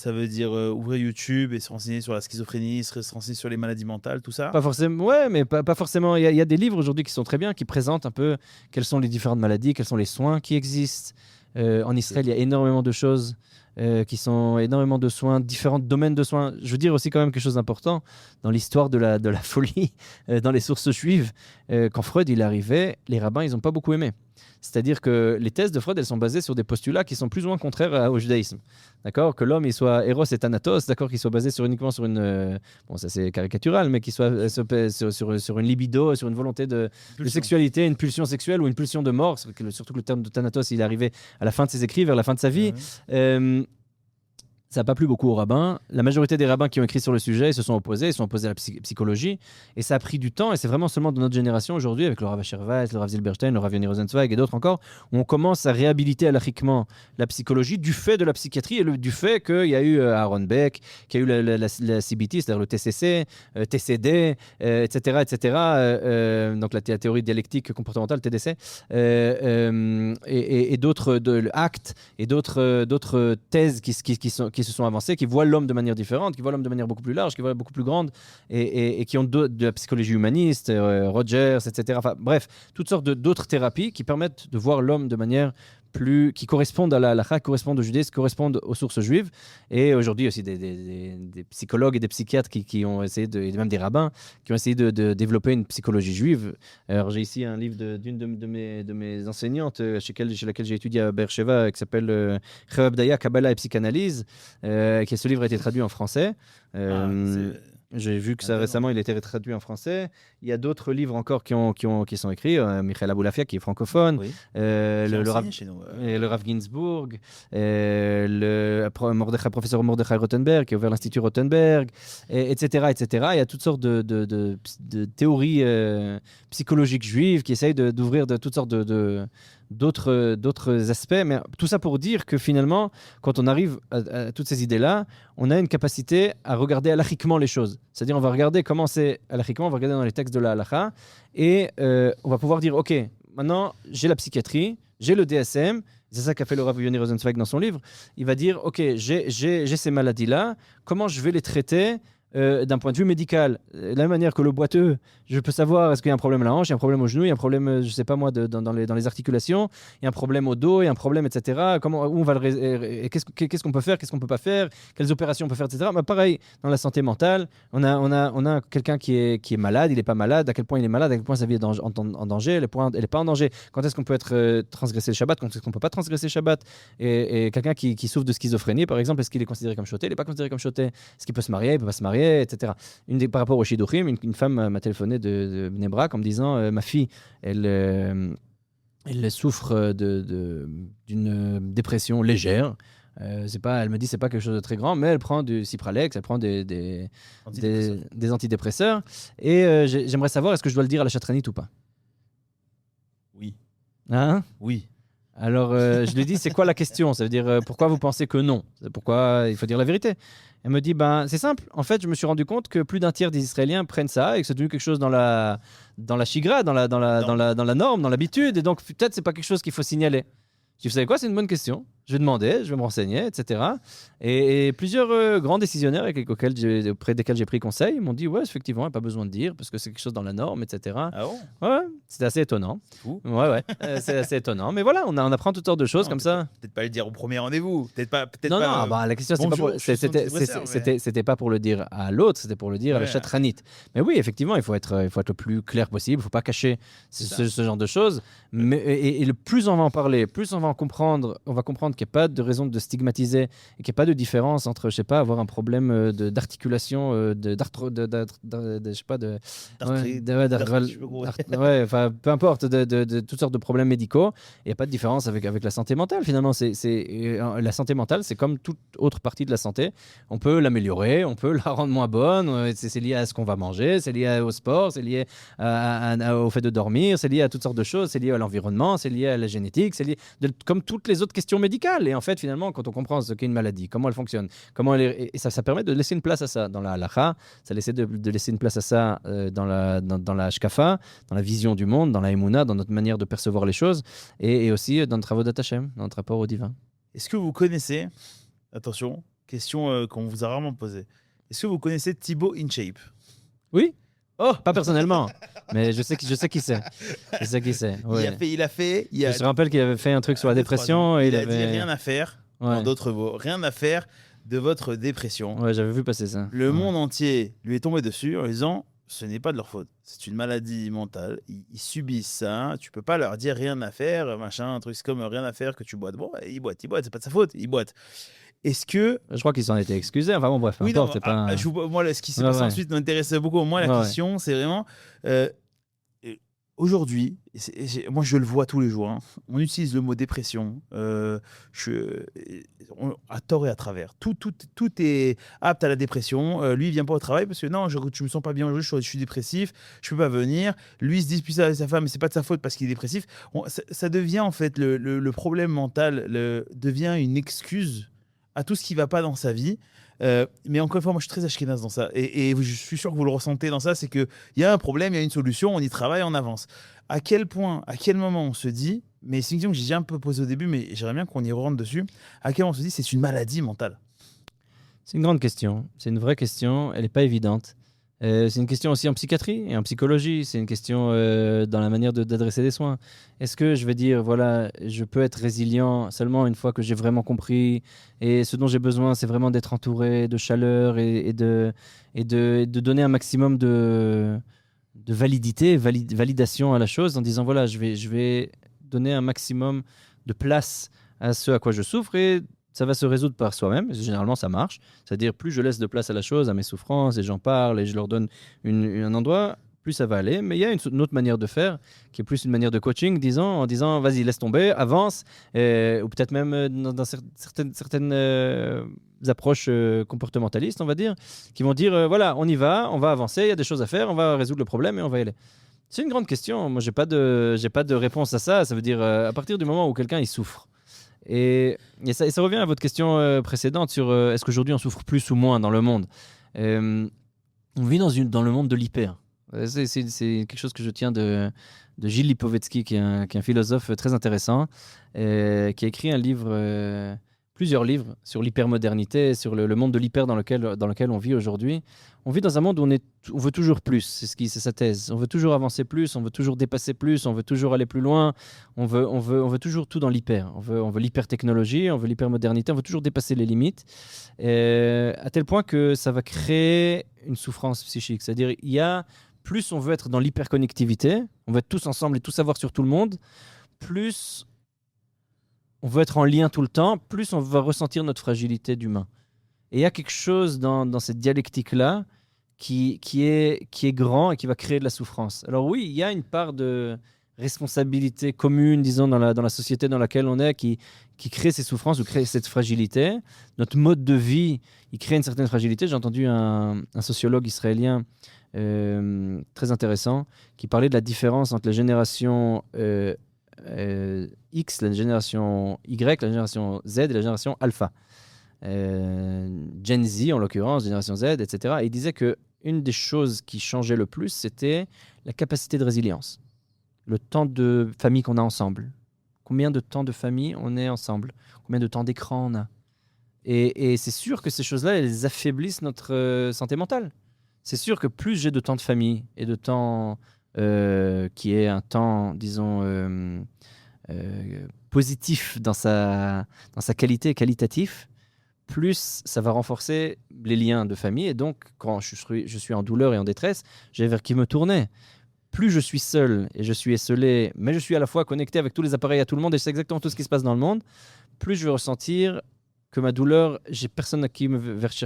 Ça veut dire ouvrir YouTube et se renseigner sur la schizophrénie, se renseigner sur les maladies mentales, tout ça? Pas forcément, ouais, mais pas forcément. Il y a des livres aujourd'hui qui sont très bien, qui présentent un peu quelles sont les différentes maladies, quels sont les soins qui existent. En Israël, il y a énormément de choses qui sont énormément de soins, différents domaines de soins. Je veux dire aussi quand même quelque chose d'important dans l'histoire de la folie, dans les sources juives. Quand Freud il arrivait, les rabbins ils n'ont pas beaucoup aimé. C'est-à-dire que les thèses de Freud, elles sont basées sur des postulats qui sont plus ou moins contraires au judaïsme. D'accord? Que l'homme, il soit Eros et Thanatos, d'accord? Qu'il soit basé uniquement sur une... bon, ça c'est caricatural, mais qu'il soit sur une libido, sur une volonté de sexualité, une pulsion sexuelle ou une pulsion de mort. Surtout que le terme de Thanatos, il est arrivé à la fin de ses écrits, vers la fin de sa vie. Ça n'a pas plu beaucoup aux rabbins. La majorité des rabbins qui ont écrit sur le sujet se sont opposés, à la psychologie. Et ça a pris du temps. Et c'est vraiment seulement de notre génération aujourd'hui, avec le Rav Asher Weiss, le Rav Zilberstein, le Rav Yoni Rosenzweig et d'autres encore, où on commence à réhabiliter halachiquement la psychologie du fait de la psychiatrie et du fait qu'il y a eu Aaron Beck, qu'il y a eu la CBT, c'est-à-dire le TCC, TCD, etc. Donc la théorie dialectique comportementale, TDC, et d'autres, le ACT, et d'autres thèses qui se sont avancés, qui voient l'homme de manière différente, qui voient l'homme de manière beaucoup plus large, qui voient beaucoup plus grande, et qui ont de la psychologie humaniste, Rogers, etc. Enfin, bref, toutes sortes d'autres thérapies qui permettent de voir l'homme de manière qui correspondent à la halakha, correspondent au judaïsme, correspondent aux sources juives. Et aujourd'hui aussi des psychologues et des psychiatres qui ont essayé, et même des rabbins, qui ont essayé de développer une psychologie juive. Alors j'ai ici un livre d'une de mes enseignantes chez laquelle j'ai étudié à Beersheva, qui s'appelle Cheva Abdaya, Kabbalah et Psychanalyse. Ce livre a été traduit en français. J'ai vu que ça récemment, il a été traduit en français. Il y a d'autres livres encore qui sont écrits. Michael Aboulafia, qui est francophone. Oui. Le Rav Ginsburg. Le professeur Mordechai Rothenberg, qui a ouvert l'Institut Rothenberg, etc. Il y a toutes sortes de théories psychologiques juives qui essayent d'ouvrir de toutes sortes d'autres aspects, mais tout ça pour dire que finalement, quand on arrive à toutes ces idées-là, on a une capacité à regarder halachiquement les choses. C'est-à-dire, on va regarder comment c'est halachiquement, on va regarder dans les textes de la halakha, et on va pouvoir dire, ok, maintenant, j'ai la psychiatrie, j'ai le DSM, c'est ça qu'a fait le Rav Yoni Rosenzweig dans son livre, il va dire, ok, j'ai ces maladies-là, comment je vais les traiter d'un point de vue médical. De la même manière que le boiteux, je peux savoir est-ce qu'il y a un problème à la hanche, il y a un problème au genou, il y a un problème, je sais pas moi, dans les articulations, il y a un problème au dos, il y a un problème, etc. Où on va qu'est-ce qu'on peut faire, qu'est-ce qu'on peut pas faire, quelles opérations on peut faire, etc. Mais pareil, dans la santé mentale, on a quelqu'un qui est malade, il n'est pas malade, à quel point il est malade, à quel point sa vie est en danger, elle n'est pas en danger. Quand est-ce qu'on peut être transgressé le Shabbat, quand est-ce qu'on peut pas transgresser le Shabbat, et quelqu'un qui souffre de schizophrénie, par exemple, est-ce qu'il est considéré comme choté, il n'est pas considéré comme choté, est-ce qu'il peut se marier, il peut pas se marier, etc. Par rapport au Shidduchim, une femme m'a téléphoné de Bnei Brak en me disant ma fille, elle souffre d'une dépression légère. Elle me dit c'est pas quelque chose de très grand, mais elle prend du Cipralex, elle prend des antidépresseurs. Et j'aimerais savoir, est-ce que je dois le dire à la chatranite ou pas? Oui. Hein? Oui. Alors, je lui dis, c'est quoi la question? Ça veut dire, pourquoi vous pensez que non? Pourquoi il faut dire la vérité? Elle me dit, c'est simple. En fait, je me suis rendu compte que plus d'un tiers des Israéliens prennent ça et que c'est devenu quelque chose dans la shigra, dans la norme, dans l'habitude. Et donc, peut-être, c'est pas quelque chose qu'il faut signaler. Je dis, vous savez quoi? C'est une bonne question. Je vais demander, je vais me renseigner, etc. Et plusieurs grands décisionnaires auprès desquels j'ai pris conseil m'ont dit, ouais, effectivement, il n'y a pas besoin de dire parce que c'est quelque chose dans la norme, etc. Ah bon? Ouais, c'était assez étonnant. Fou. Ouais, c'est assez étonnant. Mais voilà, on apprend toutes sortes de choses comme ça. Peut-être pas le dire au premier rendez-vous. Non, la question, c'était pas pour le dire à l'autre, c'était pour le dire à la chatranite. Mais oui, effectivement, il faut être le plus clair possible. Il ne faut pas cacher ce genre de choses. Et le plus on va en parler, plus on va comprendre qu'il n'y a pas de raison de stigmatiser et qu'il n'y a pas de différence entre, je sais pas, avoir un problème d'articulation, peu importe, de toutes sortes de problèmes médicaux. Il n'y a pas de différence avec la santé mentale, finalement. La santé mentale, c'est comme toute autre partie de la santé. On peut l'améliorer, on peut la rendre moins bonne. C'est lié à ce qu'on va manger, c'est lié au sport, c'est lié au fait de dormir, c'est lié à toutes sortes de choses, c'est lié à l'environnement, c'est lié à la génétique, c'est lié comme toutes les autres questions médicales. Et en fait, finalement, quand on comprend ce qu'est une maladie, comment elle fonctionne, et ça permet de laisser une place à ça dans la halakha, ça laisse de laisser une place à ça dans la shkafa, dans la vision du monde, dans la emuna, dans notre manière de percevoir les choses, et aussi dans notre travaux d'Hashem, dans notre rapport au divin. Est-ce que vous connaissez, attention, question qu'on vous a rarement posée. Est-ce que vous connaissez Thibaut InShape? Oui, Oh, pas personnellement, mais je sais qui c'est. Je sais qui c'est. il Ouais. a fait, il y a Je me rappelle qu'il avait fait un truc sur la 2-3 dépression ans, et il a dit avait. rien à faire, Ouais. en d'autres mots, rien à faire de votre dépression. Ouais, j'avais vu passer ça. Le Ouais. monde entier lui est tombé dessus en disant ce n'est pas de leur faute, c'est une maladie mentale, ils subissent ça, tu peux pas leur dire rien à faire, machin, un truc c'est comme rien à faire que tu boites. Bon, il boite, c'est pas de sa faute, il boite. Est-ce que Je crois qu'ils s'en étaient excusés. Enfin bon, bref, peu oui, non, importe, c'est pas. moi, ce qui s'est Ouais, passé ouais. ensuite m'intéresse beaucoup. Moi, la Ouais, ouais. question, c'est vraiment aujourd'hui, moi je le vois tous les jours, hein, on utilise le mot dépression à tort et à travers. Tout est apte à la dépression. Lui, il vient pas au travail parce que non, je me sens pas bien aujourd'hui, je suis dépressif, je peux pas venir. Lui, il se dispute avec sa femme, mais c'est pas de sa faute parce qu'il est dépressif. Ça devient en fait le problème mental devient une excuse à tout ce qui va pas dans sa vie. Mais encore une fois, moi je suis très ashkénaze dans ça. Et je suis sûr que vous le ressentez dans ça, c'est qu'il y a un problème, il y a une solution, on y travaille, on avance. À quel point, à quel moment on se dit, mais c'est une question que j'ai déjà un peu posée au début, mais j'aimerais bien qu'on y rentre dessus, à quel moment on se dit c'est une maladie mentale? C'est une grande question. C'est une vraie question. Elle n'est pas évidente. C'est une question aussi en psychiatrie et en psychologie. C'est une question dans la manière d'adresser des soins. Est-ce que je vais dire, voilà, je peux être résilient seulement une fois que j'ai vraiment compris et ce dont j'ai besoin, c'est vraiment d'être entouré de chaleur et de donner un maximum de validation à la chose en disant, voilà, je vais donner un maximum de place à ce à quoi je souffre et ça va se résoudre par soi-même. Généralement, ça marche. C'est-à-dire, plus je laisse de place à la chose, à mes souffrances, et j'en parle, et je leur donne un endroit, plus ça va aller. Mais il y a une autre manière de faire, qui est plus une manière de coaching, en disant, vas-y, laisse tomber, avance, ou peut-être même dans certaines approches comportementalistes, on va dire, qui vont dire, voilà, on y va, on va avancer, il y a des choses à faire, on va résoudre le problème et on va y aller. C'est une grande question. Moi, j'ai pas de réponse à ça. Ça veut dire, à partir du moment où quelqu'un il souffre, et ça revient à votre question précédente sur est-ce qu'aujourd'hui on souffre plus ou moins dans le monde. On vit dans le monde de l'hyper. C'est quelque chose que je tiens de Gilles Lipovetsky, qui est un philosophe très intéressant, qui a écrit plusieurs livres sur l'hypermodernité, sur le monde de l'hyper dans lequel on vit aujourd'hui. On vit dans un monde où on veut toujours plus, c'est sa thèse. On veut toujours avancer plus, on veut toujours dépasser plus, on veut toujours aller plus loin, on veut toujours tout dans l'hyper. On veut l'hyper-technologie, on veut l'hyper-modernité, on veut toujours dépasser les limites, à tel point que ça va créer une souffrance psychique. C'est-à-dire, plus on veut être dans l'hyper-connectivité, on veut être tous ensemble et tout savoir sur tout le monde, plus on veut être en lien tout le temps, plus on va ressentir notre fragilité d'humain. Et il y a quelque chose dans cette dialectique-là qui est grand et qui va créer de la souffrance. Alors oui, il y a une part de responsabilité commune, disons, dans la société dans laquelle on est, qui crée ces souffrances ou crée cette fragilité. Notre mode de vie, il crée une certaine fragilité. J'ai entendu un sociologue israélien très intéressant qui parlait de la différence entre la génération X, la génération Y, la génération Z et la génération Alpha. Gen Z en l'occurrence, génération Z, etc. Et il disait qu'une des choses qui changeait le plus, c'était la capacité de résilience. Le temps de famille qu'on a ensemble. Combien de temps de famille on est ensemble? Combien de temps d'écran on a? Et c'est sûr que ces choses-là, elles affaiblissent notre santé mentale. C'est sûr que plus j'ai de temps de famille et de temps qui est un temps, disons, positif dans sa qualité, qualitatif, plus ça va renforcer les liens de famille. Et donc, quand je suis en douleur et en détresse, j'ai vers qui me tourner. Plus je suis seul et je suis esseulé, mais je suis à la fois connecté avec tous les appareils à tout le monde et je sais exactement tout ce qui se passe dans le monde, plus je vais ressentir que ma douleur, j'ai personne vers qui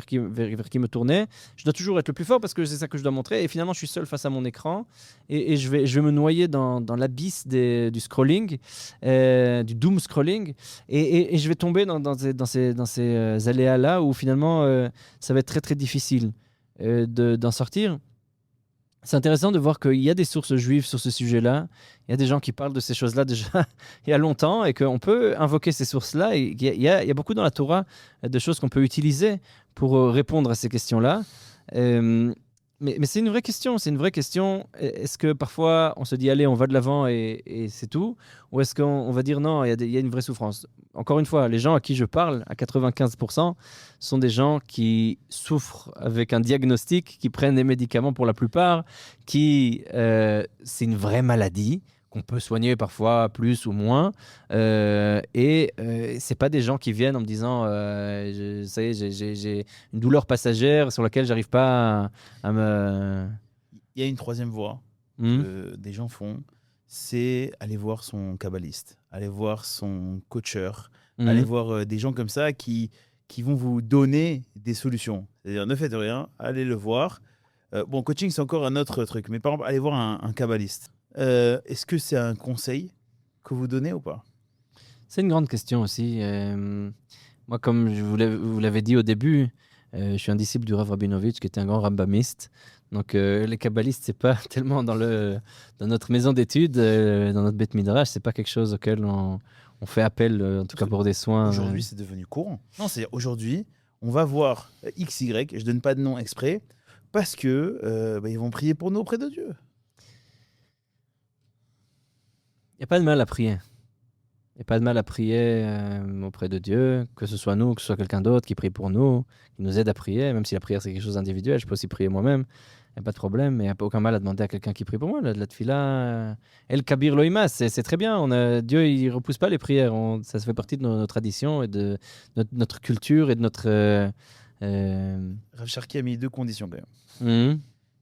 me tourner. Je dois toujours être le plus fort parce que c'est ça que je dois montrer. Et finalement, je suis seul face à mon écran et je vais me noyer dans l'abysse du scrolling, du doom scrolling. Et je vais tomber dans ces aléas-là où finalement, ça va être très, très difficile d'en sortir. C'est intéressant de voir qu'il y a des sources juives sur ce sujet-là. Il y a des gens qui parlent de ces choses-là déjà il y a longtemps et qu'on peut invoquer ces sources-là. Et il y a beaucoup dans la Torah de choses qu'on peut utiliser pour répondre à ces questions-là. Mais c'est une vraie question. C'est une vraie question. Est-ce que parfois on se dit allez, on va de l'avant et c'est tout, ou est-ce qu'on va dire non, il y a une vraie souffrance. Encore une fois, les gens à qui je parle, à 95%, sont des gens qui souffrent avec un diagnostic, qui prennent des médicaments pour la plupart, c'est une vraie maladie qu'on peut soigner parfois plus ou moins. C'est pas des gens qui viennent en me disant ça y est, j'ai une douleur passagère sur laquelle j'arrive pas à me. Il y a une troisième voie Hmm. que des gens font, c'est aller voir son kabbaliste, aller voir son coacheur, aller Mhm. voir des gens comme ça qui vont vous donner des solutions. C'est-à-dire, ne faites rien, allez le voir. Bon, coaching, c'est encore un autre truc, mais par exemple, allez voir un kabbaliste. Est-ce que c'est un conseil que vous donnez ou pas? C'est une grande question aussi. Moi, comme vous l'avez dit au début, je suis un disciple du Rav Rabinovitch, qui était un grand rambamiste. Donc, les kabbalistes, c'est pas tellement dans notre maison d'études, dans notre Beth Midrash, c'est pas quelque chose auquel on fait appel, en tout cas pour des soins. Aujourd'hui, c'est devenu courant. Non, c'est aujourd'hui, on va voir XY, je donne pas de nom exprès, parce que ils vont prier pour nous auprès de Dieu. Il n'y a pas de mal à prier. Il n'y a pas de mal à prier auprès de Dieu, que ce soit nous, que ce soit quelqu'un d'autre qui prie pour nous, qui nous aide à prier, même si la prière c'est quelque chose d'individuel, je peux aussi prier moi-même, il n'y a pas de problème, mais il n'y a aucun mal à demander à quelqu'un qui prie pour moi. La tfila, El Kabir Loïma, c'est très bien. Dieu, il ne repousse pas les prières, ça fait partie de nos traditions et de notre culture et de notre. Rav Cherki a mis deux conditions quand même. Mhm.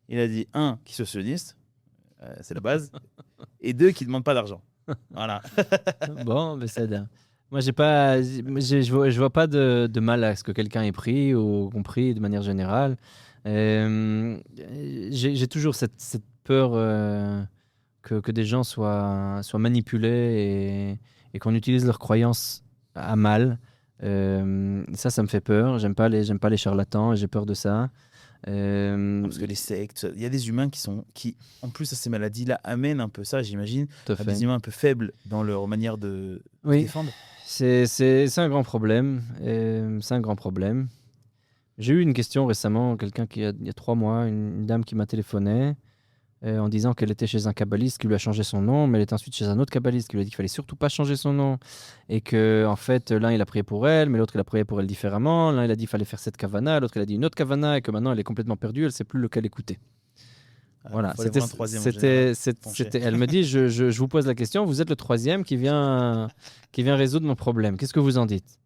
Il a dit un, qui soit sioniste, c'est la base, et deux, qui ne demande pas d'argent. Voilà. Bon, mais c'est bien. Moi, je vois pas de mal à ce que quelqu'un ait pris ou qu'on prie de manière générale. J'ai toujours cette peur que des gens soient manipulés et qu'on utilise leurs croyances à mal. Ça me fait peur. J'aime pas les charlatans et j'ai peur de ça. Parce que les sectes, il y a des humains qui, en plus à ces maladies-là, amènent un peu ça, j'imagine, Tout à à fait. des humains un peu faibles dans leur manière de se Oui, défendre. c'est un grand problème. C'est un grand problème. J'ai eu une question récemment, il y a 3 mois, une dame qui m'a téléphoné en disant qu'elle était chez un kabbaliste qui lui a changé son nom, mais elle était ensuite chez un autre kabbaliste qui lui a dit qu'il fallait surtout pas changer son nom et que en fait l'un il a prié pour elle, mais l'autre il a prié pour elle différemment. L'un il a dit qu'il fallait faire cette kavana, l'autre il a dit une autre kavana et que maintenant elle est complètement perdue, elle sait plus lequel écouter. Voilà, Faut aller voir un troisième en général, penché. elle me dit, je vous pose la question, vous êtes le troisième qui vient résoudre mon problème. Qu'est-ce que vous en dites?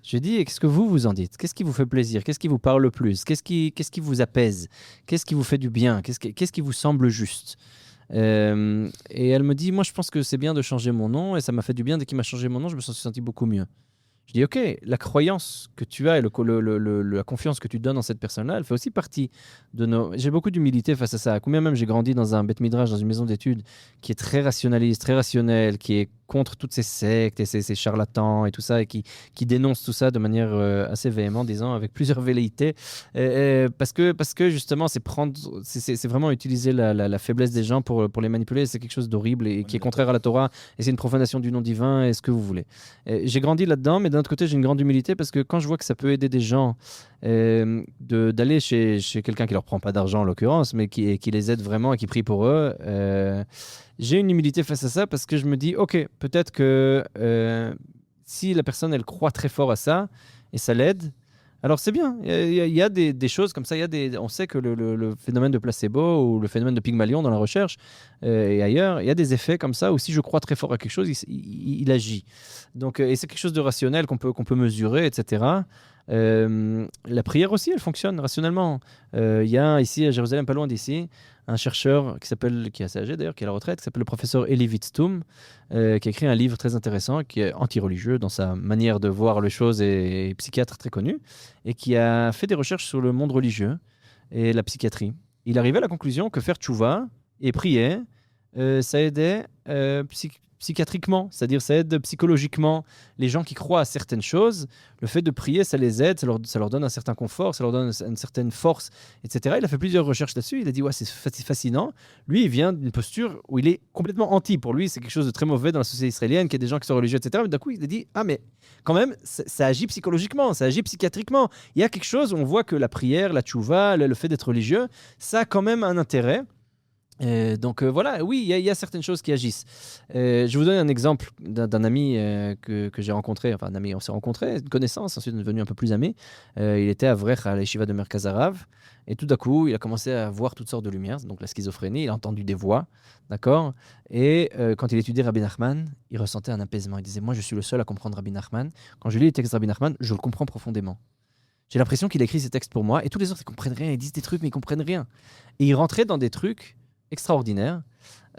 Je lui dis, et qu'est-ce que vous en dites? Qu'est-ce qui vous fait plaisir? Qu'est-ce qui vous parle le plus? Qu'est-ce qui vous apaise? Qu'est-ce qui vous fait du bien? Qu'est-ce qui vous semble juste? Et elle me dit, moi je pense que c'est bien de changer mon nom et ça m'a fait du bien dès qu'il m'a changé mon nom, je me suis senti beaucoup mieux. Je dis, ok, la croyance que tu as et la confiance que tu donnes dans cette personne-là, elle fait aussi partie de nos. J'ai beaucoup d'humilité face à ça. Combien même j'ai grandi dans un Beth Midrash, dans une maison d'études qui est très rationaliste, très rationnelle, qui est contre toutes ces sectes et ces charlatans et tout ça, et qui dénonce tout ça de manière assez véhémente, disons, avec plusieurs velléités. Parce que justement, c'est vraiment utiliser la faiblesse des gens pour les manipuler. C'est quelque chose d'horrible et qui est contraire à la Torah. Et c'est une profanation du nom divin et ce que vous voulez. J'ai grandi là-dedans, mais d'un autre côté, j'ai une grande humilité parce que quand je vois que ça peut aider des gens d'aller chez quelqu'un qui leur prend pas d'argent en l'occurrence, mais qui les aide vraiment et qui prie pour eux, j'ai une humilité face à ça parce que je me dis, ok, peut-être que si la personne elle croit très fort à ça et ça l'aide, alors c'est bien. Il y a des choses comme ça. On sait que le phénomène de placebo ou le phénomène de Pygmalion dans la recherche et ailleurs, il y a des effets comme ça où si je crois très fort à quelque chose, il agit. Donc, et c'est quelque chose de rationnel qu'on peut mesurer, etc. La prière aussi, elle fonctionne rationnellement. Il y a ici à Jérusalem, pas loin d'ici, un chercheur qui est assez âgé d'ailleurs, qui est à la retraite, qui s'appelle le professeur Eli Witztum, qui a écrit un livre très intéressant, qui est anti-religieux dans sa manière de voir les choses et psychiatre très connu, et qui a fait des recherches sur le monde religieux et la psychiatrie. Il arrivait à la conclusion que faire tchouva et prier, ça aidait psychiatriquement, c'est-à-dire ça aide psychologiquement les gens qui croient à certaines choses. Le fait de prier, ça les aide, ça leur donne un certain confort, ça leur donne une certaine force, etc. Il a fait plusieurs recherches là-dessus. Il a dit ouais, c'est fascinant. Lui, il vient d'une posture où il est complètement anti. Pour lui, c'est quelque chose de très mauvais dans la société israélienne, qu'il y a des gens qui sont religieux, etc. Mais d'un coup, il a dit ah mais quand même, ça agit psychologiquement, ça agit psychiatriquement. Il y a quelque chose, on voit que la prière, la tchouva, le fait d'être religieux, ça a quand même un intérêt. Donc voilà, oui, il y a certaines choses qui agissent. Je vous donne un exemple d'un ami que j'ai rencontré, enfin un ami, on s'est rencontré, une connaissance, ensuite on est devenu un peu plus amis. Il était à Vrech, à l'Yeshiva de Merkaz Harav, et tout d'un coup, il a commencé à voir toutes sortes de lumières, donc la schizophrénie, il a entendu des voix, d'accord. Et quand il étudiait Rabbi Nachman, il ressentait un apaisement. Il disait, moi je suis le seul à comprendre Rabbi Nachman. Quand je lis les textes de Rabbi Nachman, je le comprends profondément. J'ai l'impression qu'il a écrit ces textes pour moi, et tous les autres, ils comprennent rien, ils disent des trucs, mais ils comprennent rien. Et il rentrait dans des trucs extraordinaire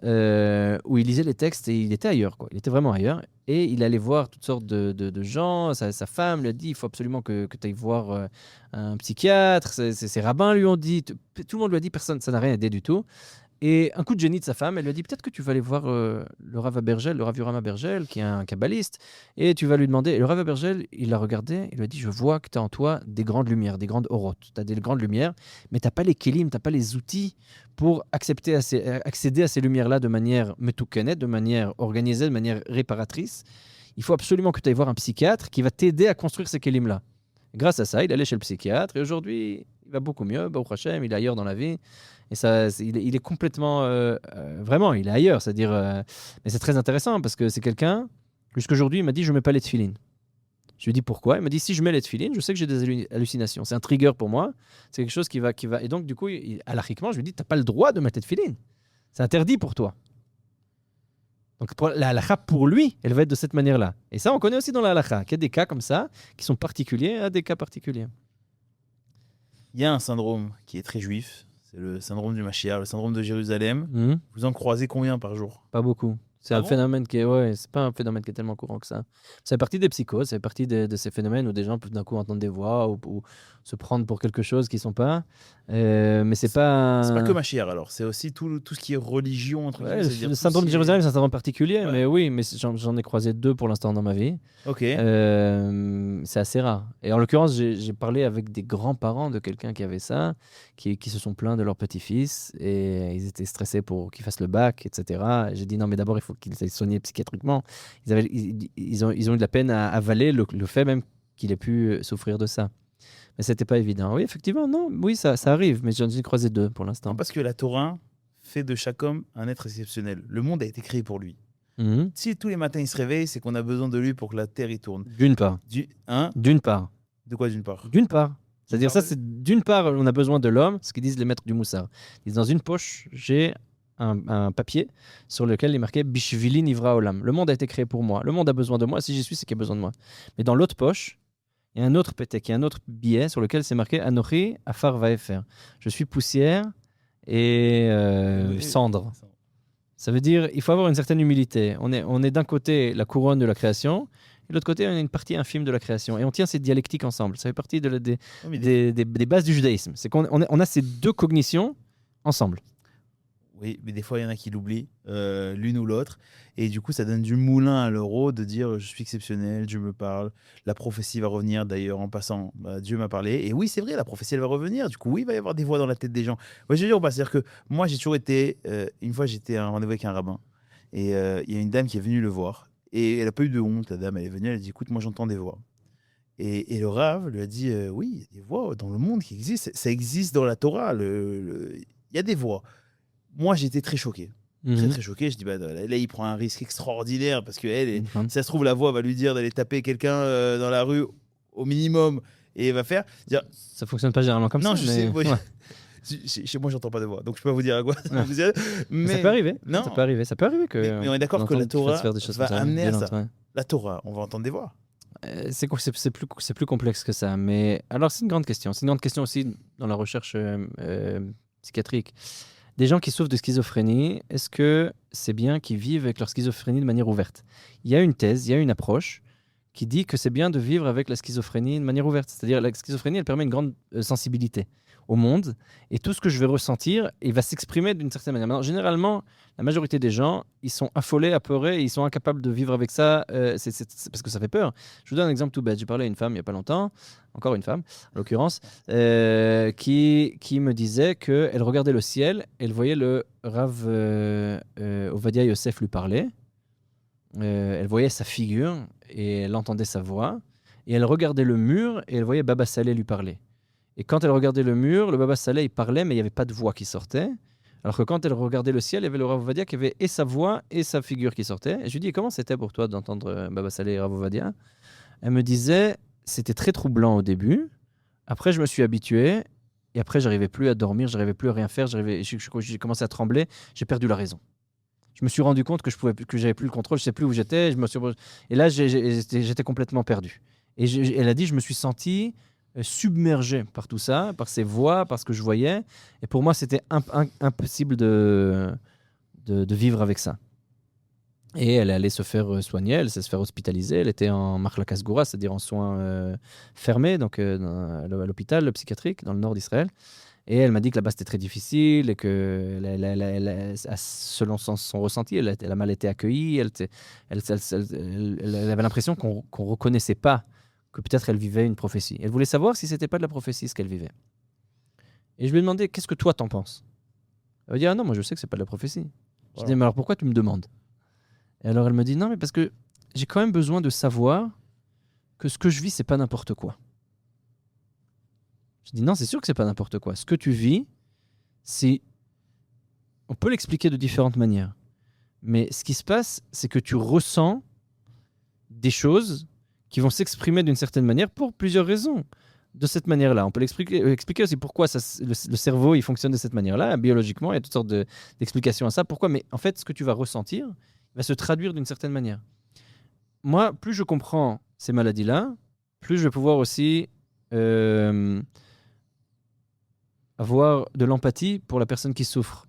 où il lisait les textes et il était ailleurs, quoi. Il était vraiment ailleurs et il allait voir toutes sortes de gens. Sa femme lui a dit il faut absolument que tu ailles voir un psychiatre. Ses rabbins lui ont dit, tout le monde lui a dit, personne, ça n'a rien aidé du tout. Et un coup de génie de sa femme, elle lui a dit peut-être que tu vas aller voir le Rav Abergel, le Rav Yoram Abergel, qui est un kabbaliste, et tu vas lui demander. Et le Rav Abergel, il l'a regardé, il lui a dit je vois que tu as en toi des grandes lumières, des grandes orotes. Tu as des grandes lumières, mais tu n'as pas les kélim, tu n'as pas les outils pour accéder à ces lumières-là de manière metoukenet, de manière organisée, de manière réparatrice. Il faut absolument que tu ailles voir un psychiatre qui va t'aider à construire ces kélim-là. Grâce à ça, il allait chez le psychiatre et aujourd'hui, il va beaucoup mieux. Baruch Hashem, il est ailleurs dans la vie. Et ça, il est complètement... vraiment, il est ailleurs. C'est-à-dire, mais c'est très intéressant parce que c'est quelqu'un, jusqu'aujourd'hui, il m'a dit je ne mets pas les tefilines. Je lui ai dit pourquoi. Il m'a dit si je mets les tefilines, je sais que j'ai des hallucinations. C'est un trigger pour moi. C'est quelque chose qui va... Et donc, du coup, halachiquement, je lui ai dit tu n'as pas le droit de mettre les tefilines. C'est interdit pour toi. Donc, la halakha, pour lui, elle va être de cette manière-là. Et ça, on connaît aussi dans la halakha, qu'il y a des cas comme ça, qui sont particuliers à des cas particuliers. Il y a un syndrome qui est très juif, c'est le syndrome du Mashiach, le syndrome de Jérusalem. Vous en croisez combien par jour? Pas beaucoup. C'est un phénomène qui est, c'est pas un phénomène qui est tellement courant que ça. Ça fait partie des psychoses, ça fait partie de ces phénomènes où des gens peuvent d'un coup entendre des voix ou se prendre pour quelque chose qu'ils sont pas. Mais c'est pas. C'est pas que Mashiach alors, c'est aussi tout ce qui est religion entre guillemets. Le syndrome de Jérusalem, c'est un syndrome particulier, mais oui, mais j'en ai croisé 2 pour l'instant dans ma vie. Ok. C'est assez rare. Et en l'occurrence, j'ai parlé avec des grands-parents de quelqu'un qui avait ça, qui se sont plaints de leur petit-fils et ils étaient stressés pour qu'il fasse le bac, etc. Et j'ai dit non, mais d'abord il faut qu'ils aient soigné psychiatriquement. Ils ont eu de la peine à avaler le fait même qu'il ait pu souffrir de ça. Mais c'était pas évident. Oui, effectivement, non, oui, ça arrive, mais j'en ai croisé 2 pour l'instant. Non, parce que la Torah fait de chaque homme un être exceptionnel. Le monde a été créé pour lui. Si tous les matins il se réveille, c'est qu'on a besoin de lui pour que la terre y tourne. D'une part. D'une part. De quoi d'une part? D'une part. C'est-à-dire ça, c'est d'une part, on a besoin de l'homme, ce qu'ils disent les maîtres du Moussar. Ils disent dans une poche, j'ai un papier sur lequel il est marqué Bishvili Nivra Olam. Le monde a été créé pour moi. Le monde a besoin de moi. Si j'y suis, c'est qu'il a besoin de moi. Mais dans l'autre poche, il y a un autre pétek, il y a un autre billet sur lequel c'est marqué Anochi Afar Vaefer. Je suis poussière et cendre. Ça veut dire il faut avoir une certaine humilité. On est d'un côté la couronne de la création, et de l'autre côté on est une partie infime de la création. Et on tient ces dialectiques ensemble. Ça fait partie des bases du judaïsme. C'est qu'on a ces 2 cognitions ensemble. Oui, mais des fois, il y en a qui l'oublient, l'une ou l'autre. Et du coup, ça donne du moulin à l'euro de dire je suis exceptionnel, Dieu me parle. La prophétie va revenir d'ailleurs en passant. Dieu m'a parlé. Et oui, c'est vrai, la prophétie, elle va revenir. Du coup, oui, il va y avoir des voix dans la tête des gens. Ouais, je veux dire, c'est-à-dire que moi, j'ai toujours été. Une fois, j'étais à un rendez-vous avec un rabbin. Et il y a une dame qui est venue le voir. Et elle n'a pas eu de honte. La dame, elle est venue, elle a dit écoute, moi, j'entends des voix. Et le Rav lui a dit oui, il y a des voix dans le monde qui existent. Ça existe dans la Torah. Il y a des voix. Moi, j'étais très choqué. Très, très choqué. Je dis, là, il prend un risque extraordinaire parce que si ça se trouve, la voix va lui dire d'aller taper quelqu'un dans la rue au minimum et il va faire. Ça fonctionne pas généralement comme ça. Non, je sais. Ouais. Chez moi, j'entends pas de voix. Donc, je peux pas vous dire à quoi. Mais ça peut arriver. Non. Ça peut arriver que. Mais on est d'accord que la Torah va amener à ça. Ouais. La Torah, on va entendre des voix. C'est plus complexe que ça. Mais alors, c'est une grande question. C'est une grande question aussi dans la recherche psychiatrique. Des gens qui souffrent de schizophrénie, est-ce que c'est bien qu'ils vivent avec leur schizophrénie de manière ouverte? Il y a une thèse, il y a une approche qui dit que c'est bien de vivre avec la schizophrénie de manière ouverte. C'est-à-dire la schizophrénie, elle permet une grande sensibilité. au monde, et tout ce que je vais ressentir, il va s'exprimer d'une certaine manière. Maintenant, généralement, la majorité des gens, ils sont affolés, apeurés, ils sont incapables de vivre avec ça, c'est parce que ça fait peur. Je vous donne un exemple tout bête. J'ai parlé à une femme il n'y a pas longtemps, encore une femme, en l'occurrence, qui me disait qu'elle regardait le ciel, elle voyait le Rav Ovadia Yosef lui parler, elle voyait sa figure, et elle entendait sa voix, et elle regardait le mur, et elle voyait Baba Saleh lui parler. Et quand elle regardait le mur, le Baba Saleh, il parlait, mais il n'y avait pas de voix qui sortait. Alors que quand elle regardait le ciel, il y avait le Rav Ovadia qui avait et sa voix et sa figure qui sortait. Et je lui dis, comment c'était pour toi d'entendre Baba Saleh et Rav Ovadia? Elle me disait, c'était très troublant au début. Après, je me suis habitué. Et après, j'arrivais plus à dormir, j'arrivais plus à rien faire. J'ai commencé à trembler. J'ai perdu la raison. Je me suis rendu compte que j'avais plus le contrôle. Je sais plus où j'étais. Et là, j'étais complètement perdu. Et elle a dit, je me suis senti submergé par tout ça, par ces voix, par ce que je voyais. Et pour moi, c'était impossible de vivre avec ça. Et elle allait se faire soigner, elle allait se faire hospitaliser. Elle était en Marlakas Goura, c'est-à-dire en soins fermés, donc à l'hôpital psychiatrique dans le nord d'Israël. Et elle m'a dit que là-bas, c'était très difficile et que, selon son ressenti, elle a mal été accueillie. Elle avait l'impression qu'on ne reconnaissait pas que peut-être elle vivait une prophétie. Elle voulait savoir si c'était pas de la prophétie ce qu'elle vivait. Et je lui ai demandé, qu'est-ce que toi t'en penses? Elle m'a dit, ah non, moi je sais que c'est pas de la prophétie. Wow. Je lui ai dit, mais alors pourquoi tu me demandes? Et alors elle me dit, non, mais parce que j'ai quand même besoin de savoir que ce que je vis, c'est pas n'importe quoi. Je dis, non, c'est sûr que c'est pas n'importe quoi. Ce que tu vis, on peut l'expliquer de différentes manières. Mais ce qui se passe, c'est que tu ressens des choses qui vont s'exprimer d'une certaine manière pour plusieurs raisons. De cette manière-là, on peut expliquer aussi pourquoi le cerveau il fonctionne de cette manière-là. Biologiquement, il y a toutes sortes d'explications à ça. Pourquoi? Mais en fait, ce que tu vas ressentir va se traduire d'une certaine manière. Moi, plus je comprends ces maladies-là, plus je vais pouvoir aussi avoir de l'empathie pour la personne qui souffre.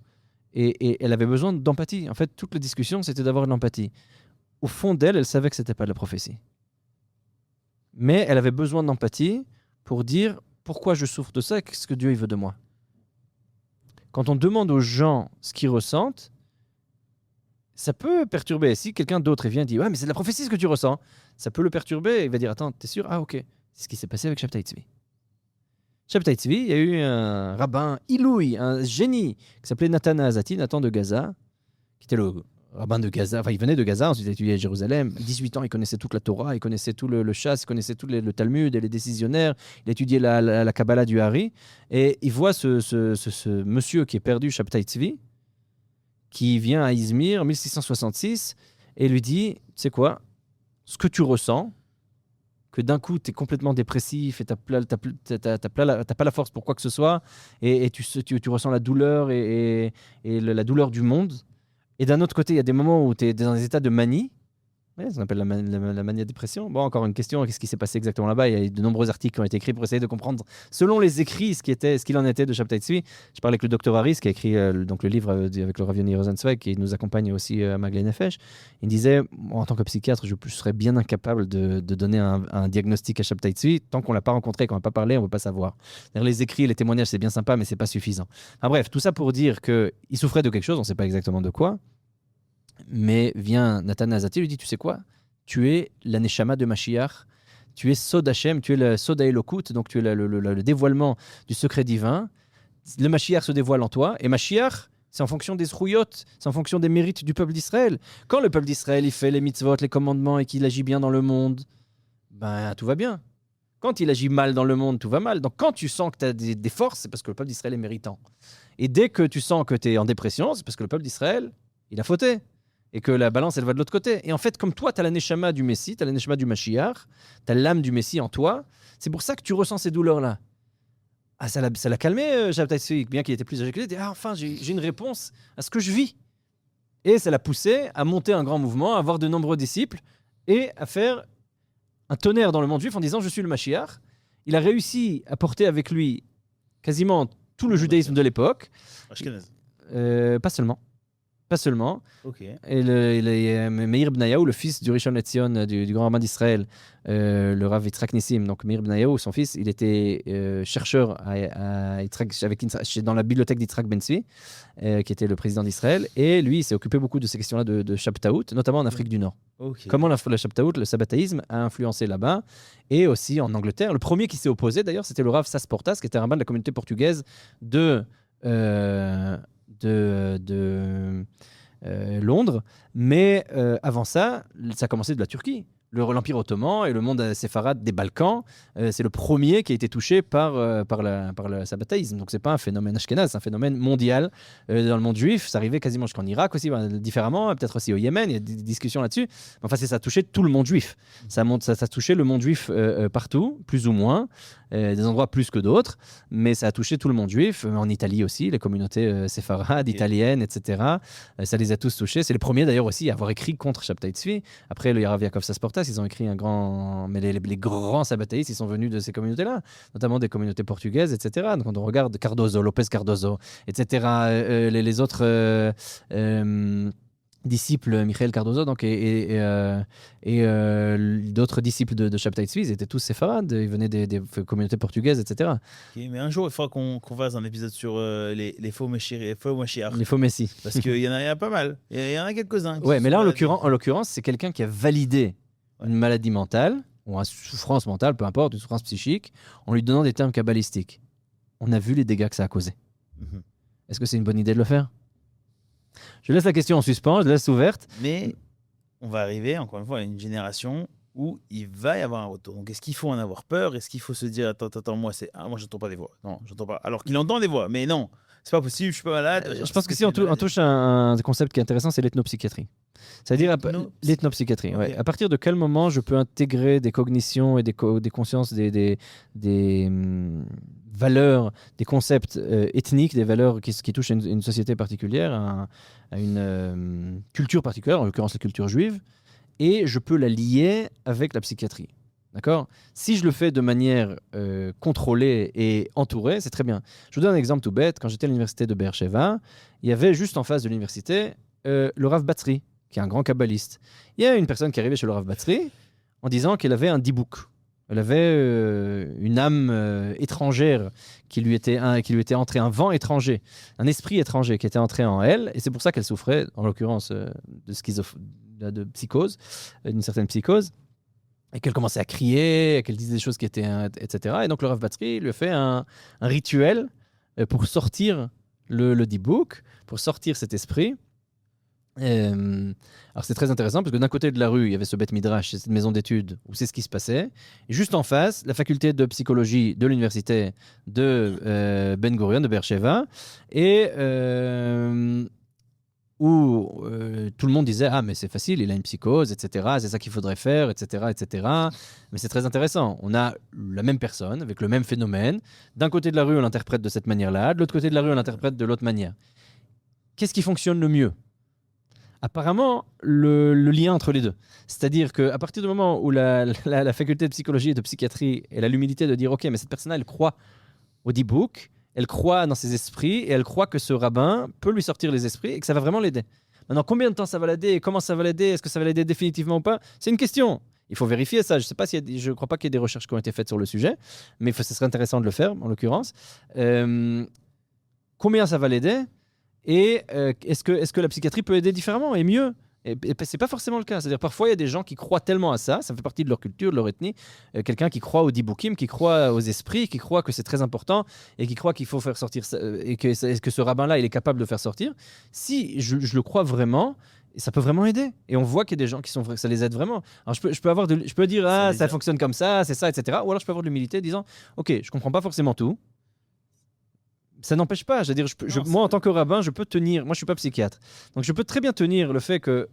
Et elle avait besoin d'empathie. En fait, toute la discussion, c'était d'avoir de l'empathie. Au fond d'elle, elle savait que ce n'était pas de la prophétie. Mais elle avait besoin d'empathie pour dire pourquoi je souffre de ça et qu'est-ce que Dieu il veut de moi. Quand on demande aux gens ce qu'ils ressentent, ça peut perturber. Si quelqu'un d'autre vient et dit « Ouais, mais c'est de la prophétie ce que tu ressens », ça peut le perturber. Il va dire « Attends, t'es sûr? Ah, ok. » C'est ce qui s'est passé avec Shabtai Tzvi. Shabtai Tzvi, il y a eu un rabbin Iloui, un génie, qui s'appelait Nathan Azati, Nathan de Gaza, qui était le rabbin de Gaza. Enfin, il venait de Gaza, ensuite il a étudié à Jérusalem. À 18 ans, il connaissait toute la Torah, il connaissait tout le chasse, il connaissait tout le Talmud et les décisionnaires. Il a étudié la Kabbalah du Hari. Et il voit ce monsieur qui est perdu, Shabtai Tzvi, qui vient à Izmir en 1666 et lui dit, tu sais quoi, ce que tu ressens, que d'un coup tu es complètement dépressif et tu n'as pas la force pour quoi que ce soit, et tu ressens la douleur et la douleur du monde. Et d'un autre côté, il y a des moments où tu es dans des états de manie. Ouais, ça s'appelle la mania-dépression. Bon, encore une question, qu'est-ce qui s'est passé exactement là-bas? Il y a de nombreux articles qui ont été écrits pour essayer de comprendre, selon les écrits, ce qu'il en était de Shabtai Tzvi. Je parlais avec le docteur Harris, qui a écrit donc le livre avec le Rav Yoni Rosenzweig, qui nous accompagne aussi à Maglé Nefesh. Il disait, moi, en tant que psychiatre, je serais bien incapable de donner un diagnostic à Shabtai Tzvi. Tant qu'on ne l'a pas rencontré, qu'on n'a pas parlé, on ne peut pas savoir. Les écrits et les témoignages, c'est bien sympa, mais ce n'est pas suffisant. Enfin, bref, tout ça pour dire qu'il souffrait de quelque chose, on ne sait pas exactement de quoi. Mais vient Nathan Azati, lui dit, tu sais quoi? Tu es la Neshama de Mashiach, tu es Sod Hashem, tu es le Sod Elokut, donc tu es le dévoilement du secret divin. Le Mashiach se dévoile en toi, et Mashiach, c'est en fonction des zruyot, c'est en fonction des mérites du peuple d'Israël. Quand le peuple d'Israël il fait les mitzvot, les commandements, et qu'il agit bien dans le monde, ben tout va bien. Quand il agit mal dans le monde, tout va mal. Donc quand tu sens que tu as des forces, c'est parce que le peuple d'Israël est méritant. Et dès que tu sens que tu es en dépression, c'est parce que le peuple d'Israël, il a fauté. Et que la balance, elle va de l'autre côté. Et en fait, comme toi, tu as la Neshama du Messie, tu as la Neshama du Mashiach, tu as l'âme du Messie en toi, c'est pour ça que tu ressens ces douleurs-là. Ah, ça l'a calmé, Shabtai Tzvi, bien qu'il était plus âgé que lui. Il dit, ah, enfin, j'ai une réponse à ce que je vis. Et ça l'a poussé à monter un grand mouvement, à avoir de nombreux disciples et à faire un tonnerre dans le monde juif en disant, je suis le Mashiach. Il a réussi à porter avec lui quasiment tout le judaïsme de l'époque. Ashkenaz. Pas seulement. Pas seulement. Ok. Et Meir Benayahu, le fils du Rishon LeZion, du grand rabbin d'Israël, le Rav Yitzhak Nissim, donc Meir Benayahu, son fils, il était chercheur dans la bibliothèque d'Yitzhak Ben-Tzvi, qui était le président d'Israël. Et lui, il s'est occupé beaucoup de ces questions-là de Shabtaout, notamment en Afrique du Nord. Ok. Comment le Shabtaout, le sabbatéisme, a influencé là-bas. Et aussi en Angleterre. Le premier qui s'est opposé, d'ailleurs, c'était le Rav Sas Portas, qui était un rabbin de la communauté portugaise de Londres, mais avant ça, ça a commencé de la Turquie. L'Empire ottoman et le monde séfarade des Balkans, c'est le premier qui a été touché par le sabbatéisme. Donc c'est pas un phénomène ashkénaze, c'est un phénomène mondial dans le monde juif. Ça arrivait quasiment jusqu'en Irak aussi, différemment, peut-être aussi au Yémen, il y a des discussions là-dessus. Enfin, ça a touché tout le monde juif. Ça a touché le monde juif partout, plus ou moins, des endroits plus que d'autres, mais ça a touché tout le monde juif, en Italie aussi, les communautés séfarades, italiennes, etc. Ça les a tous touchés. C'est les premiers d'ailleurs aussi à avoir écrit contre Shabtai Tzvi. Après, le Rav Yaakov Sas Portas, ils ont écrit un grand... Mais les grands sabbatéistes, ils sont venus de ces communautés-là, notamment des communautés portugaises, etc. Donc, quand on regarde Cardozo, Lopez Cardozo, etc., les autres... disciples, Michael Cardozo donc, et d'autres disciples de Shabtai Tzvi, ils étaient tous séfarades, ils venaient des communautés portugaises, etc. Ok, mais un jour, il faudra qu'on fasse un épisode sur les faux Mashiach. Les faux messies. Parce qu'il y en a pas mal. Il y en a quelques-uns. Ouais, mais là, en l'occurrence, c'est quelqu'un qui a validé une maladie mentale, ou une souffrance mentale, peu importe, une souffrance psychique, en lui donnant des termes kabbalistiques. On a vu les dégâts que ça a causé. Mhm. Est-ce que c'est une bonne idée de le faire ? Je laisse la question en suspens, je la laisse ouverte. Mais on va arriver, encore une fois, à une génération où il va y avoir un retour. Donc, est-ce qu'il faut en avoir peur ? Est-ce qu'il faut se dire, attends, moi, j'entends pas des voix. Non, j'entends pas. Alors qu'il entend des voix, mais non, c'est pas possible, je suis pas malade. Je pense que si on touche un concept qui est intéressant, c'est l'ethnopsychiatrie. C'est-à-dire l'ethnopsychiatrie. Okay. Ouais. À partir de quel moment je peux intégrer des cognitions et des consciences, des valeurs, des concepts ethniques, des valeurs qui touchent à une société particulière, à une culture particulière, en l'occurrence la culture juive, et je peux la lier avec la psychiatrie. D'accord ? Si je le fais de manière contrôlée et entourée, c'est très bien. Je vous donne un exemple tout bête. Quand j'étais à l'université de Be'er-Sheva, il y avait juste en face de l'université le Rav Batzri, qui est un grand kabbaliste. Il y a une personne qui est arrivée chez le Rav Batzri en disant qu'elle avait un dibouk. Elle avait une âme étrangère qui lui était entrée, un vent étranger, un esprit étranger qui était entré en elle, et c'est pour ça qu'elle souffrait, en l'occurrence, de psychose, d'une certaine psychose, et qu'elle commençait à crier, qu'elle disait des choses qui étaient... etc. Et donc le Rav Batzri lui a fait un rituel pour sortir le dibouk, pour sortir cet esprit. Alors c'est très intéressant parce que d'un côté de la rue il y avait ce Beth Midrash, cette maison d'études où c'est ce qui se passait, et juste en face la faculté de psychologie de l'université de Ben Gurion de Be'er-Sheva, et où tout le monde disait mais c'est facile, il a une psychose, etc., c'est ça qu'il faudrait faire, etc., etc. Mais c'est très intéressant, on a la même personne avec le même phénomène, d'un côté de la rue on l'interprète de cette manière-là, de l'autre côté de la rue on l'interprète de l'autre manière. Qu'est-ce qui fonctionne le mieux ? Apparemment, le lien entre les deux. C'est-à-dire qu'à partir du moment où la faculté de psychologie et de psychiatrie elle a l'humilité de dire « Ok, mais cette personne-là, elle croit au dibouk, elle croit dans ses esprits, et elle croit que ce rabbin peut lui sortir les esprits et que ça va vraiment l'aider. » Maintenant, combien de temps ça va l'aider et comment ça va l'aider ? Est-ce que ça va l'aider définitivement ou pas ? C'est une question. Il faut vérifier ça. Je ne crois pas qu'il y ait des recherches qui ont été faites sur le sujet, mais ce serait intéressant de le faire, en l'occurrence. Combien ça va l'aider ? Et est-ce que la psychiatrie peut aider différemment et mieux ? Et c'est pas forcément le cas. C'est-à-dire parfois il y a des gens qui croient tellement à ça, ça fait partie de leur culture, de leur ethnie. Quelqu'un qui croit au dibukim, qui croit aux esprits, qui croit que c'est très important et qui croit qu'il faut faire sortir ça, et que ce rabbin-là il est capable de faire sortir. Si je le crois vraiment, ça peut vraiment aider. Et on voit qu'il y a des gens qui sont vrais, que ça les aide vraiment. Alors je peux dire ça fonctionne comme ça, c'est ça, etc. Ou alors je peux avoir de l'humilité disant ok, je comprends pas forcément tout. Ça n'empêche pas, moi en tant que rabbin, je peux tenir, moi je suis pas psychiatre, donc je peux très bien tenir le fait que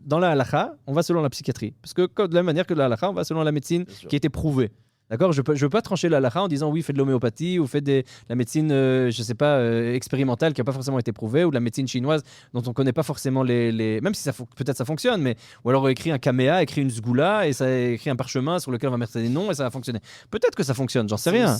dans la halakha, on va selon la psychiatrie, parce que de la même manière que la halakha, on va selon la médecine qui a été prouvée. D'accord ? Je veux pas trancher la halakha en disant oui, fais de l'homéopathie ou fais de la médecine, expérimentale qui n'a pas forcément été prouvée, ou de la médecine chinoise dont on connaît pas forcément même si peut-être ça fonctionne, mais ou alors écrit un kaméa, écrit une sgoula et ça écrit un parchemin sur lequel on va mettre des noms et ça va fonctionner. Peut-être que ça fonctionne, j'en sais rien.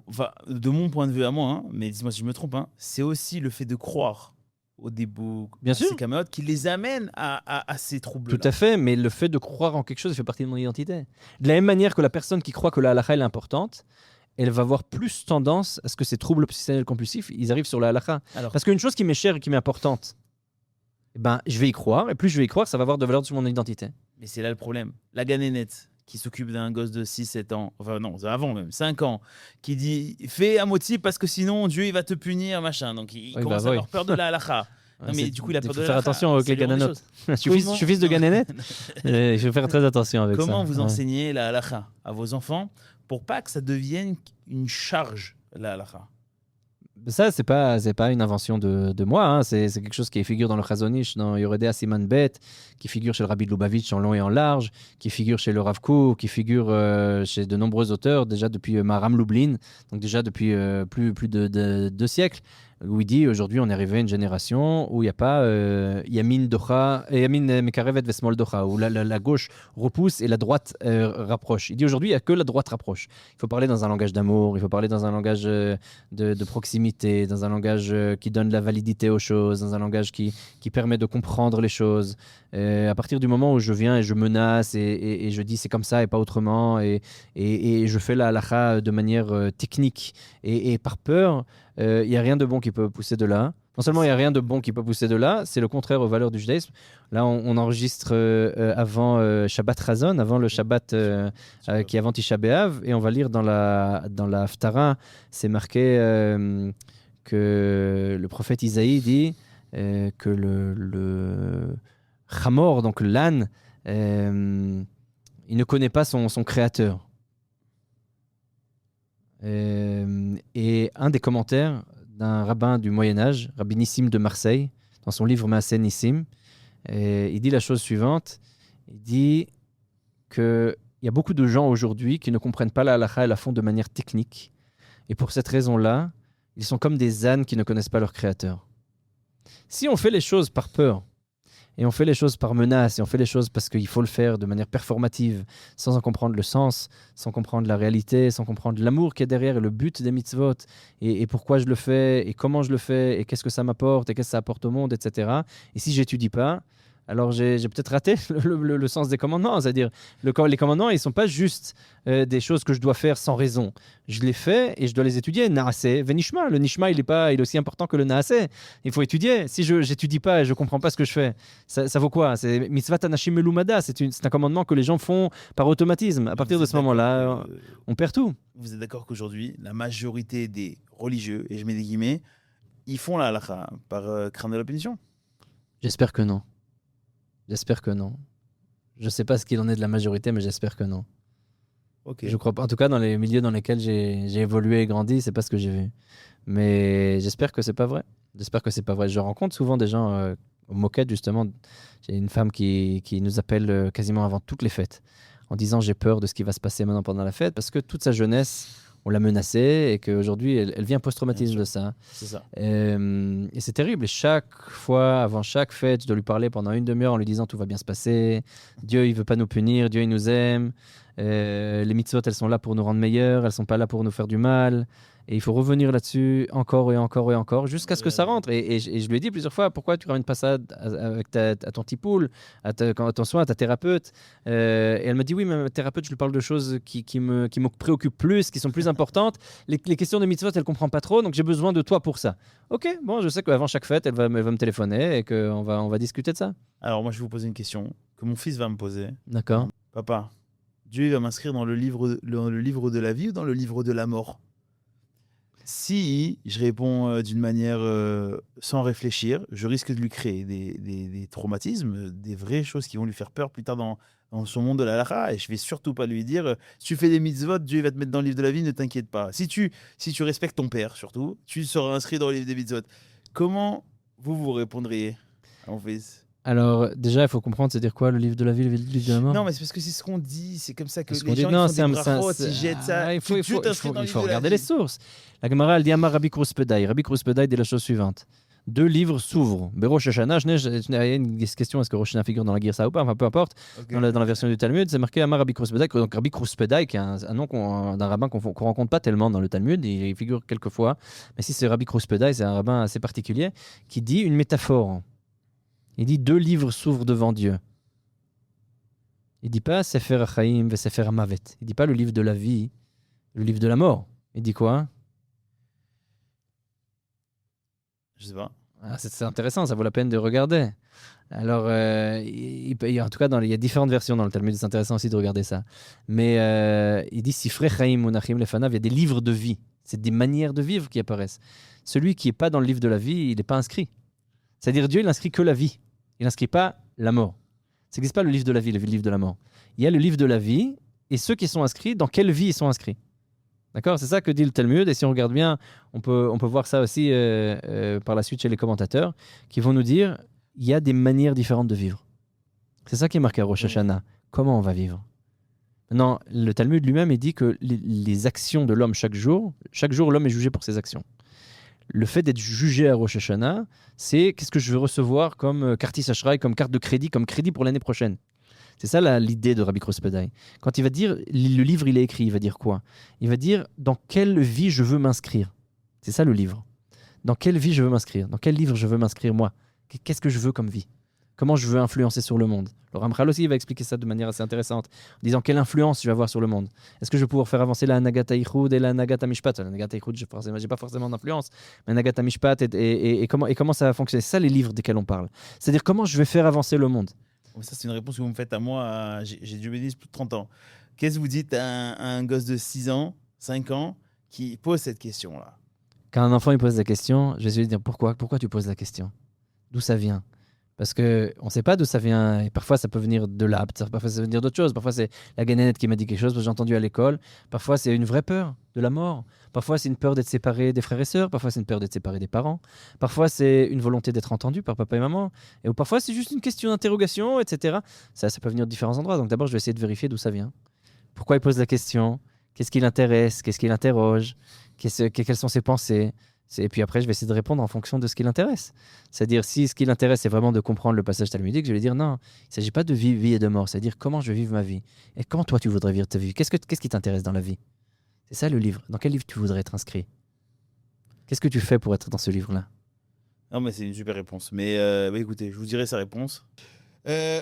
Enfin, de mon point de vue à moi, mais dis-moi si je me trompe, c'est aussi le fait de croire au début, Bien à sûr. ces caméras qui les amènent à ces troubles-là. Tout à fait, mais le fait de croire en quelque chose, il fait partie de mon identité. De la même manière que la personne qui croit que la halakha est importante, elle va avoir plus tendance à ce que ces troubles obsessionnels compulsifs, ils arrivent sur la halakha. Alors, Parce qu'une chose qui m'est chère et qui m'est importante, eh ben, je vais y croire, et plus je vais y croire, ça va avoir de valeur sur mon identité. mais c'est là le problème. La ganénette qui s'occupe d'un gosse de 6-7 ans, enfin non, avant même, 5 ans, qui dit « fais à moitié parce que sinon Dieu il va te punir, machin ». Donc il Oui, commence bah à oui. avoir peur de la halakha. Non, mais du coup, il a peur de faut la faire halakha. attention aux C'est le genre de gananot. choses. Je suis fils de Non. Gananet. Je vais faire très attention avec ça. Comment vous Ouais. enseignez la halakha à vos enfants pour pas que ça devienne une charge, la halakha? Ça, c'est pas une invention de moi. Hein. C'est quelque chose qui figure dans le Chazonish, dans Yoredea Siman Bet, qui figure chez le Rabbi de Lubavitch en long et en large, qui figure chez le Rav Kook, qui figure chez de nombreux auteurs, déjà depuis Maharam Lublin, donc déjà depuis plus de 2 siècles, où il dit aujourd'hui on est arrivé à une génération où il n'y a pas Yamin Docha, Yamin Mekarevet Vesmol Docha, où la gauche repousse et la droite rapproche. Il dit aujourd'hui il n'y a que la droite rapproche. Il faut parler dans un langage d'amour, il faut parler dans un langage de proximité, dans un langage qui donne la validité aux choses, dans un langage qui permet de comprendre les choses. À partir du moment où je viens et je menace et je dis c'est comme ça et pas autrement, et je fais la halakha de manière technique et par peur, il n'y a rien de bon qui peut pousser de là. Non seulement il n'y a rien de bon qui peut pousser de là, c'est le contraire aux valeurs du judaïsme. Là, on enregistre avant Shabbat Chazon, avant le Shabbat qui est avant Tisha B'Av, et on va lire dans la Haftara, c'est marqué que le prophète Isaïe dit que le Chamor, donc l'âne, il ne connaît pas son créateur. Et un des commentaires d'un rabbin du Moyen-Âge, Rabbi Nissim de Marseille, dans son livre Maaseh Nissim, il dit la chose suivante. Il dit qu'il y a beaucoup de gens aujourd'hui qui ne comprennent pas la halakha et la font de manière technique. Et pour cette raison-là, ils sont comme des ânes qui ne connaissent pas leur créateur. Si on fait les choses par peur, et on fait les choses par menace, et on fait les choses parce qu'il faut le faire de manière performative, sans en comprendre le sens, sans comprendre la réalité, sans comprendre l'amour qui est derrière et le but des mitzvot, et pourquoi je le fais, et comment je le fais, et qu'est-ce que ça m'apporte, et qu'est-ce que ça apporte au monde, etc. Et si j'étudie pas, alors j'ai peut-être raté le sens des commandements. C'est-à-dire, les commandements, ils ne sont pas juste des choses que je dois faire sans raison. Je les fais et je dois les étudier. Naaseh, venishma. Le nishma, il est aussi important que le naaseh. Il faut étudier. Si je n'étudie pas et je ne comprends pas ce que je fais, ça vaut quoi? C'est mitzvat anashim melumada. C'est un commandement que les gens font par automatisme. À partir de ce moment-là, on perd tout. Vous êtes d'accord qu'aujourd'hui, la majorité des religieux, et je mets des guillemets, ils font la halakha par crainte de la punition? J'espère que non. J'espère que non. Je ne sais pas ce qu'il en est de la majorité, mais j'espère que non. Ok. Je crois pas. En tout cas, dans les milieux dans lesquels j'ai évolué et grandi, c'est pas ce que j'ai vu. Mais j'espère que c'est pas vrai. J'espère que c'est pas vrai. Je rencontre souvent des gens au Moquette, justement. J'ai une femme qui nous appelle quasiment avant toutes les fêtes, en disant j'ai peur de ce qui va se passer maintenant pendant la fête, parce que toute sa jeunesse, on l'a menacée et qu'aujourd'hui, elle vit un post-traumatisme de ça. C'est ça. Et c'est terrible. Et chaque fois, avant chaque fête, je dois lui parler pendant une demi-heure en lui disant tout va bien se passer. Dieu, il veut pas nous punir. Dieu, il nous aime. Les mitzvot, elles sont là pour nous rendre meilleurs. Elles sont pas là pour nous faire du mal. Et il faut revenir là-dessus encore et encore et encore jusqu'à ce que ça rentre. Et je lui ai dit plusieurs fois, pourquoi tu ramènes pas ça avec à ton petit poule, à ton soin, à ta thérapeute. Et elle m'a dit, oui, mais ma thérapeute, je lui parle de choses qui me préoccupent plus, qui sont plus importantes. Les questions de mitzvot, elle ne comprend pas trop, donc j'ai besoin de toi pour ça. Ok, bon, je sais qu'avant chaque fête, elle va me téléphoner et qu'on va discuter de ça. Alors moi, je vais vous poser une question que mon fils va me poser. D'accord. Papa, Dieu il va m'inscrire dans le livre de la vie ou dans le livre de la mort? Si je réponds d'une manière sans réfléchir, je risque de lui créer des traumatismes, des vraies choses qui vont lui faire peur plus tard dans son monde de la halakha. Et je vais surtout pas lui dire si tu fais des mitzvot, Dieu il va te mettre dans le livre de la vie, ne t'inquiète pas. Si tu respectes ton père, surtout, tu seras inscrit dans le livre des mitzvot. Comment vous répondriez à mon fils? Alors, déjà, il faut comprendre, c'est dire quoi le livre de la vie, le livre de la mort? Non, mais c'est parce que c'est ce qu'on dit, c'est comme ça que Ce qu'on les dit, gens non, ils font des brachot, ils jettent ça. il faut Dieu t'inscrit dans le il livre faut de la regarder vie. les sources. La Gemara, elle dit Amar Rabbi Kruspedai. Rabbi Kruspedai dit la chose suivante. deux livres s'ouvrent. Rosh Hashanah, il y a une question, est-ce que Rosh Hashanah figure dans la Girsa ou pas? Enfin, peu importe. Ok. Dans la version du Talmud, c'est marqué Amar Rabbi Kruspedai. Donc Rabbi Kruspedai, qui est un nom d'un rabbin qu'on rencontre pas tellement dans le Talmud, il figure quelques fois. Mais si c'est Rabbi Kruspedai, c'est un rabbin assez particulier, qui dit une métaphore. Il dit deux livres s'ouvrent devant Dieu. Il dit pas Sefer Chaim ve Sefer Mavet. Il dit pas le livre de la vie, le livre de la mort. Il dit quoi? Je sais pas. C'est intéressant, ça vaut la peine de regarder. Alors, en tout cas, il y a différentes versions dans le Talmud, c'est intéressant aussi de regarder ça. Mais il dit Sifrei Chaim Munachim Lefanav, il y a des livres de vie. C'est des manières de vivre qui apparaissent. Celui qui n'est pas dans le livre de la vie, il n'est pas inscrit. C'est-à-dire Dieu, il n'inscrit que la vie. Il n'inscrit pas la mort. Ça n'existe pas le livre de la vie, le livre de la mort. Il y a le livre de la vie, et ceux qui sont inscrits, dans quelle vie ils sont inscrits. D'accord? C'est ça que dit le Talmud, et si on regarde bien, on peut voir ça aussi par la suite chez les commentateurs, qui vont nous dire, il y a des manières différentes de vivre. C'est ça qui est marqué à Rosh Hashanah. Comment on va vivre? Maintenant, le Talmud lui-même, il dit que les actions de l'homme chaque jour, l'homme est jugé pour ses actions. Le fait d'être jugé à Rosh Hashanah, c'est qu'est-ce que je veux recevoir comme Kartis Ashray, comme carte de crédit, comme crédit pour l'année prochaine. C'est ça l'idée de Rabbi Kruspedai. Quand il va dire, le livre il est écrit, il va dire quoi? Il va dire dans quelle vie je veux m'inscrire. C'est ça le livre. Dans quelle vie je veux m'inscrire? Dans quel livre je veux m'inscrire moi? Qu'est-ce que je veux comme vie? Comment je veux influencer sur le monde? Le Ramchal aussi il va expliquer ça de manière assez intéressante, en disant quelle influence je vais avoir sur le monde. Est-ce que je vais pouvoir faire avancer la Nagata Ichud et la Nagata Mishpat? La Nagata Ichud, je n'ai pas forcément d'influence, mais Nagata Mishpat et comment ça va fonctionner? C'est ça les livres desquels on parle. C'est-à-dire comment je vais faire avancer le monde. Ça, c'est une réponse que vous me faites à moi. J'ai Dieu bénisse plus de 30 ans. Qu'est-ce que vous dites à un gosse de 6 ans, 5 ans, qui pose cette question-là? Quand un enfant il pose la question, je vais lui dire pourquoi tu poses la question? D'où ça vient? Parce qu'on ne sait pas d'où ça vient. Et parfois, ça peut venir de là. Parfois, ça peut venir d'autre chose. Parfois, c'est la gagnette qui m'a dit quelque chose parce que j'ai entendu à l'école. Parfois, c'est une vraie peur de la mort. Parfois, c'est une peur d'être séparé des frères et sœurs. Parfois, c'est une peur d'être séparé des parents. Parfois, c'est une volonté d'être entendu par papa et maman. Et parfois, c'est juste une question d'interrogation, etc. Ça peut venir de différents endroits. Donc d'abord, je vais essayer de vérifier d'où ça vient. Pourquoi il pose la question? Qu'est-ce qui l'intéresse? Qu'est-ce qui l'interroge? Quelles sont ses pensées? Et puis après, je vais essayer de répondre en fonction de ce qui l'intéresse. C'est-à-dire, si ce qui l'intéresse, c'est vraiment de comprendre le passage talmudique, je vais lui dire non, il ne s'agit pas de vie et de mort. C'est-à-dire comment je vais vivre ma vie. Et comment toi, tu voudrais vivre ta vie? Qu'est-ce qui t'intéresse dans la vie? C'est ça le livre. Dans quel livre tu voudrais être inscrit? Qu'est-ce que tu fais pour être dans ce livre-là? Non, mais c'est une super réponse. Mais écoutez, je vous dirai sa réponse.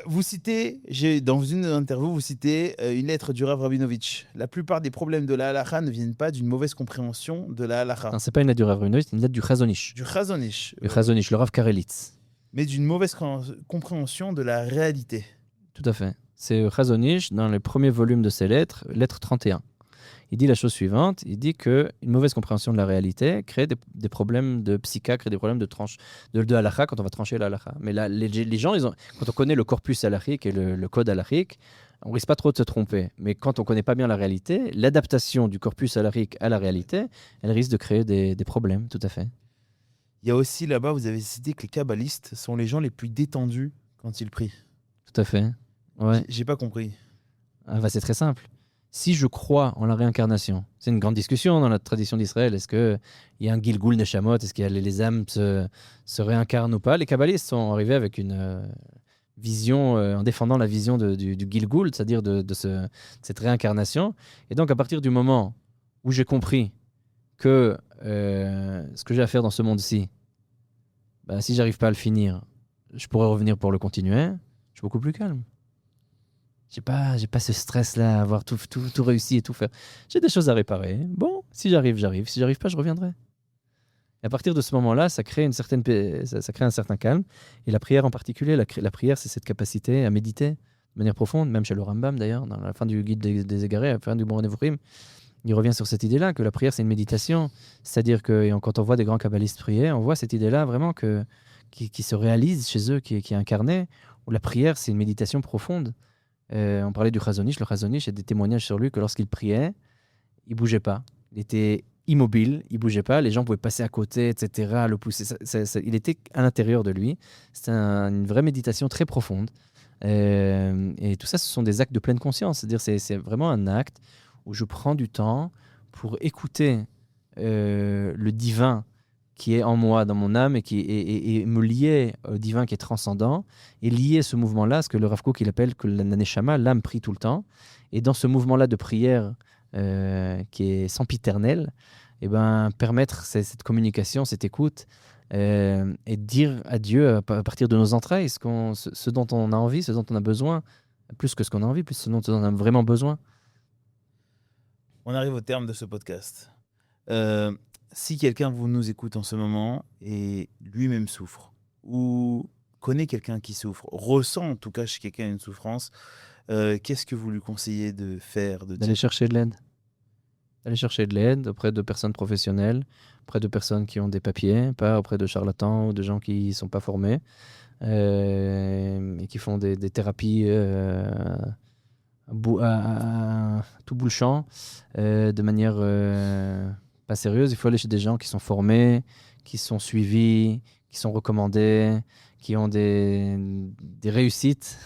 Vous citez, dans une interview, vous citez une lettre du Rav Rabinovitch. La plupart des problèmes de la halakha ne viennent pas d'une mauvaise compréhension de la halakha. Non, c'est pas une lettre du Rav Rabinovitch, c'est une lettre du Chazonish. Du Chazonish. Le Chazonish, le Rav Karelitz. Mais d'une mauvaise compréhension de la réalité. Tout à fait. C'est Chazonish, dans le premier volume de ses lettres, lettre 31. Il dit la chose suivante, il dit qu'une mauvaise compréhension de la réalité crée des problèmes de psycha, crée des problèmes de halakha quand on va trancher la halakha. Mais là, les gens, quand on connaît le corpus halachique et le code halachique, on risque pas trop de se tromper. Mais quand on connaît pas bien la réalité, l'adaptation du corpus halachique à la réalité, elle risque de créer des problèmes, tout à fait. Il y a aussi là-bas, vous avez cité que les kabbalistes sont les gens les plus détendus quand ils prient. Tout à fait. Ouais. J'ai pas compris. C'est très simple. Si je crois en la réincarnation, c'est une grande discussion dans la tradition d'Israël. Est-ce qu'il y a un Gilgul Neshamot? Est-ce que les âmes se réincarnent ou pas? Les kabbalistes sont arrivés avec une vision, en défendant la vision du Gilgul, c'est-à-dire de cette réincarnation. Et donc, à partir du moment où j'ai compris que ce que j'ai à faire dans ce monde-ci, si j'arrive pas à le finir, je pourrais revenir pour le continuer, je suis beaucoup plus calme. J'ai pas ce stress-là à avoir tout réussi et tout faire. J'ai des choses à réparer. Bon, si j'arrive, j'arrive. Si j'arrive pas, je reviendrai. Et à partir de ce moment-là, ça crée un certain calme. Et la prière en particulier, la prière, c'est cette capacité à méditer de manière profonde, même chez le Rambam d'ailleurs, dans la fin du guide des égarés, à la fin du Moreh Nevuchim, il revient sur cette idée-là, que la prière, c'est une méditation. C'est-à-dire que quand on voit des grands kabbalistes prier, on voit cette idée-là vraiment qui se réalise chez eux, qui est incarnée, où la prière, c'est une méditation profonde. On parlait du Chazonish. Le Chazonish, il y a des témoignages sur lui que lorsqu'il priait, il bougeait pas. Il était immobile, il bougeait pas. Les gens pouvaient passer à côté, etc., le pousser. Il était à l'intérieur de lui. C'était une vraie méditation très profonde. Et tout ça, ce sont des actes de pleine conscience. C'est-à-dire, c'est vraiment un acte où je prends du temps pour écouter le divin qui est en moi, dans mon âme, et me lier au divin qui est transcendant, et lier ce mouvement-là, ce que le Rav Kook il appelle que la neshama, l'âme prie tout le temps. Et dans ce mouvement-là de prière qui est sempiternel, permettre cette communication, cette écoute, et dire à Dieu, à partir de nos entrailles, ce dont on a envie, ce dont on a besoin, plus que ce qu'on a envie, plus ce dont on a vraiment besoin. On arrive au terme de ce podcast. Si quelqu'un vous nous écoute en ce moment et lui-même souffre, ou connaît quelqu'un qui souffre, ressent en tout cas chez quelqu'un une souffrance, qu'est-ce que vous lui conseillez de faire, D'aller chercher de l'aide. D'aller chercher de l'aide auprès de personnes professionnelles, auprès de personnes qui ont des papiers, pas auprès de charlatans ou de gens qui ne sont pas formés et qui font des thérapies à tout bout le champ, de manière pas sérieuse. Il faut aller chez des gens qui sont formés, qui sont suivis, qui sont recommandés, qui ont des réussites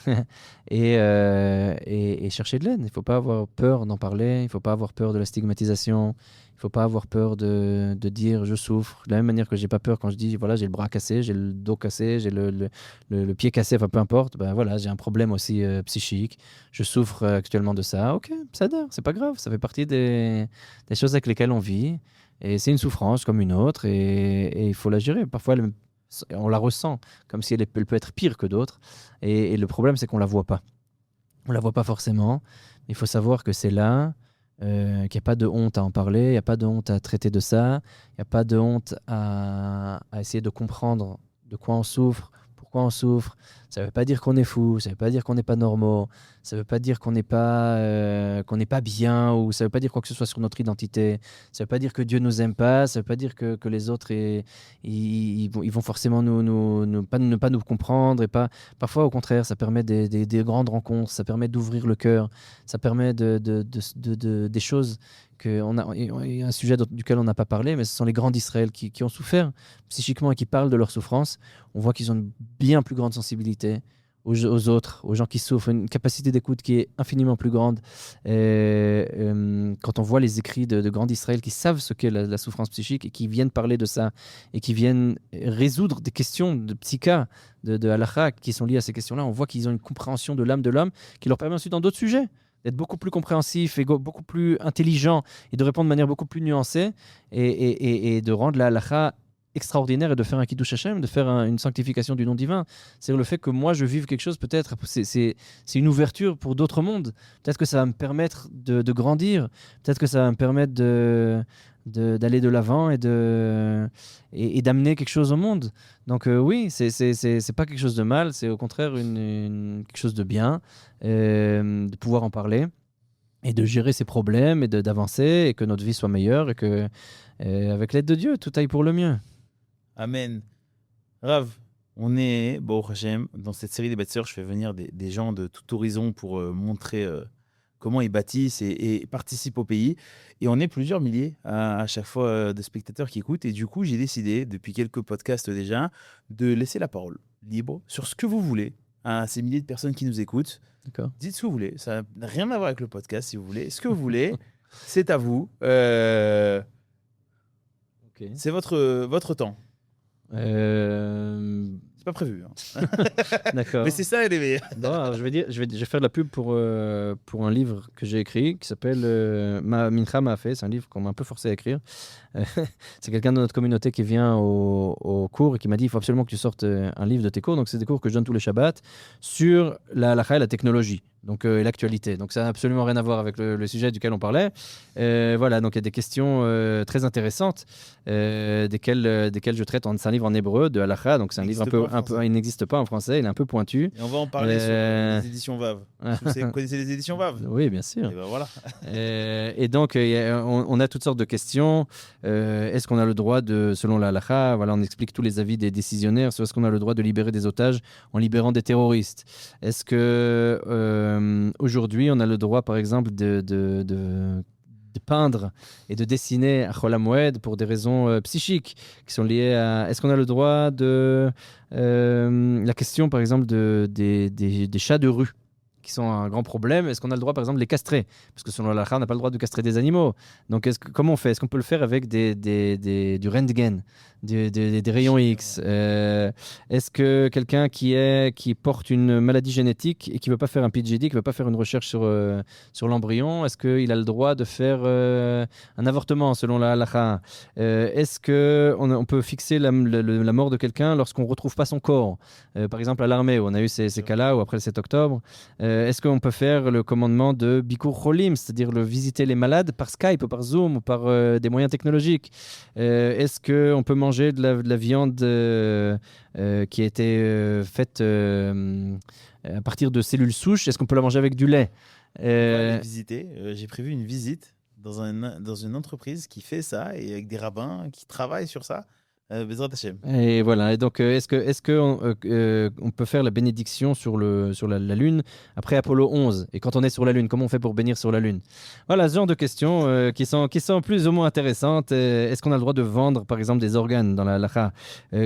et chercher de l'aide. Il ne faut pas avoir peur d'en parler, il ne faut pas avoir peur de la stigmatisation, il ne faut pas avoir peur de dire je souffre. De la même manière que je n'ai pas peur quand je dis voilà, j'ai le bras cassé, j'ai le dos cassé, j'ai le pied cassé, enfin peu importe, voilà, j'ai un problème aussi psychique, je souffre actuellement de ça. Ok, ça adhère, c'est pas grave, ça fait partie des choses avec lesquelles on vit et c'est une souffrance comme une autre et il faut la gérer. Parfois, on la ressent comme si elle peut être pire que d'autres. Et le problème, c'est qu'on ne la voit pas. On ne la voit pas forcément. Il faut savoir que c'est là, qu'il n'y a pas de honte à en parler, il n'y a pas de honte à traiter de ça, il n'y a pas de honte à essayer de comprendre de quoi on souffre, pourquoi on souffre. Ça ne veut pas dire qu'on est fou, ça ne veut pas dire qu'on n'est pas normaux, ça ne veut pas dire qu'on n'est pas bien, ou ça ne veut pas dire quoi que ce soit sur notre identité. Ça ne veut pas dire que Dieu ne nous aime pas, ça ne veut pas dire que les autres ils vont forcément ne pas nous comprendre. Et pas... Parfois, au contraire, ça permet des grandes rencontres, ça permet d'ouvrir le cœur, ça permet des choses il y a un sujet duquel on n'a pas parlé, mais ce sont les grands d'Israël qui ont souffert psychiquement et qui parlent de leur souffrance. On voit qu'ils ont une bien plus grande sensibilité aux autres, aux gens qui souffrent, une capacité d'écoute qui est infiniment plus grande. Quand on voit les écrits de grands d'Israël qui savent ce qu'est la souffrance psychique et qui viennent parler de ça et qui viennent résoudre des questions de psycha, de halakha qui sont liées à ces questions-là, on voit qu'ils ont une compréhension de l'homme qui leur permet ensuite dans d'autres sujets d'être beaucoup plus compréhensif et beaucoup plus intelligent et de répondre de manière beaucoup plus nuancée et de rendre la halakha extraordinaire et de faire un Kiddush Hashem, de faire une sanctification du nom divin. C'est le fait que moi je vive quelque chose, peut-être, c'est une ouverture pour d'autres mondes. Peut-être que ça va me permettre de grandir, peut-être que ça va me permettre d'aller de l'avant et d'amener quelque chose au monde. Donc oui, c'est pas quelque chose de mal, c'est au contraire quelque chose de bien, de pouvoir en parler et de gérer ses problèmes et d'avancer et que notre vie soit meilleure et que avec l'aide de Dieu, tout aille pour le mieux. Amen. Rav, on est, bon, Hachem, dans cette série des bâtisseurs, je fais venir des gens de tout horizon pour montrer comment ils bâtissent et participent au pays. Et on est plusieurs milliers à chaque fois de spectateurs qui écoutent. Et du coup, j'ai décidé, depuis quelques podcasts déjà, de laisser la parole libre sur ce que vous voulez à ces milliers de personnes qui nous écoutent. D'accord. Dites ce que vous voulez. Ça n'a rien à voir avec le podcast, si vous voulez. Ce que vous voulez, c'est à vous. Okay. C'est votre temps. C'est pas prévu. Hein. D'accord. Mais c'est ça, les meilleurs. Non, je vais faire de la pub pour un livre que j'ai écrit qui s'appelle Mincha m'a fait. C'est un livre qu'on m'a un peu forcé à écrire. C'est quelqu'un de notre communauté qui vient au cours et qui m'a dit il faut absolument que tu sortes un livre de tes cours. Donc, c'est des cours que je donne tous les Shabbats sur la halakha et la technologie. Donc, et l'actualité. Donc, ça n'a absolument rien à voir avec le sujet duquel on parlait. Voilà, donc il y a des questions très intéressantes desquelles je traite. C'est un livre en hébreu de halakha. Donc, c'est un livre un peu, il n'existe pas en français. Il est un peu pointu. Et on va en parler sur les éditions VAV. Vous connaissez les éditions VAV? Oui, bien sûr. Et ben voilà. Et donc, on a toutes sortes de questions. Est-ce qu'on a le droit selon la halakha, voilà, on explique tous les avis des décisionnaires, est-ce qu'on a le droit de libérer des otages en libérant des terroristes? Est-ce que aujourd'hui, on a le droit, par exemple, de peindre et de dessiner à Chol HaMoed pour des raisons psychiques qui sont liées à... Est-ce qu'on a le droit la question, par exemple, des chats de rue qui sont un grand problème, est-ce qu'on a le droit, par exemple, de les castrer? Parce que selon la halakha, on n'a pas le droit de castrer des animaux. Donc, comment on fait? Est-ce qu'on peut le faire avec du röntgen, des rayons X? Est-ce que quelqu'un qui porte une maladie génétique et qui ne veut pas faire un PGD, qui ne veut pas faire une recherche sur l'embryon, est-ce qu'il a le droit de faire un avortement selon la halakha? Est-ce qu'on peut fixer la mort de quelqu'un lorsqu'on ne retrouve pas son corps? Par exemple, à l'armée, où on a eu ces cas-là, ou après le 7 octobre, est-ce qu'on peut faire le commandement de Bikur Cholim, c'est-à-dire visiter les malades par Skype, ou par Zoom, ou par des moyens technologiques? Est-ce qu'on peut manger de la viande qui a été faite à partir de cellules souches? Est-ce qu'on peut la manger avec du lait? On va aller visiter. J'ai prévu une visite dans une entreprise qui fait ça et avec des rabbins qui travaillent sur ça. Bezrat Hashem. Et voilà. Et donc, est-ce que on peut faire la bénédiction sur la Lune après Apollo 11? Et quand on est sur la Lune, comment on fait pour bénir sur la Lune? Voilà, ce genre de questions qui sont plus ou moins intéressantes. Est-ce qu'on a le droit de vendre, par exemple, des organes dans la halakha?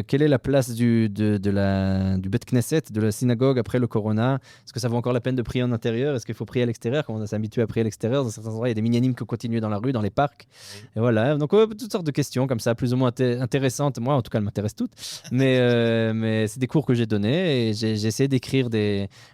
Quelle est la place du Bet Knesset, de la synagogue après le Corona? Est-ce que ça vaut encore la peine de prier en intérieur? Est-ce qu'il faut prier à l'extérieur? Comme on s'est habitué à prier à l'extérieur, dans certains endroits, il y a des minyanim qui continuent dans la rue, dans les parcs. Et voilà. Donc, toutes sortes de questions comme ça, plus ou moins intéressantes. Moi, en tout cas, elles m'intéressent toutes. Mais c'est des cours que j'ai donnés et j'ai essayé d'écrire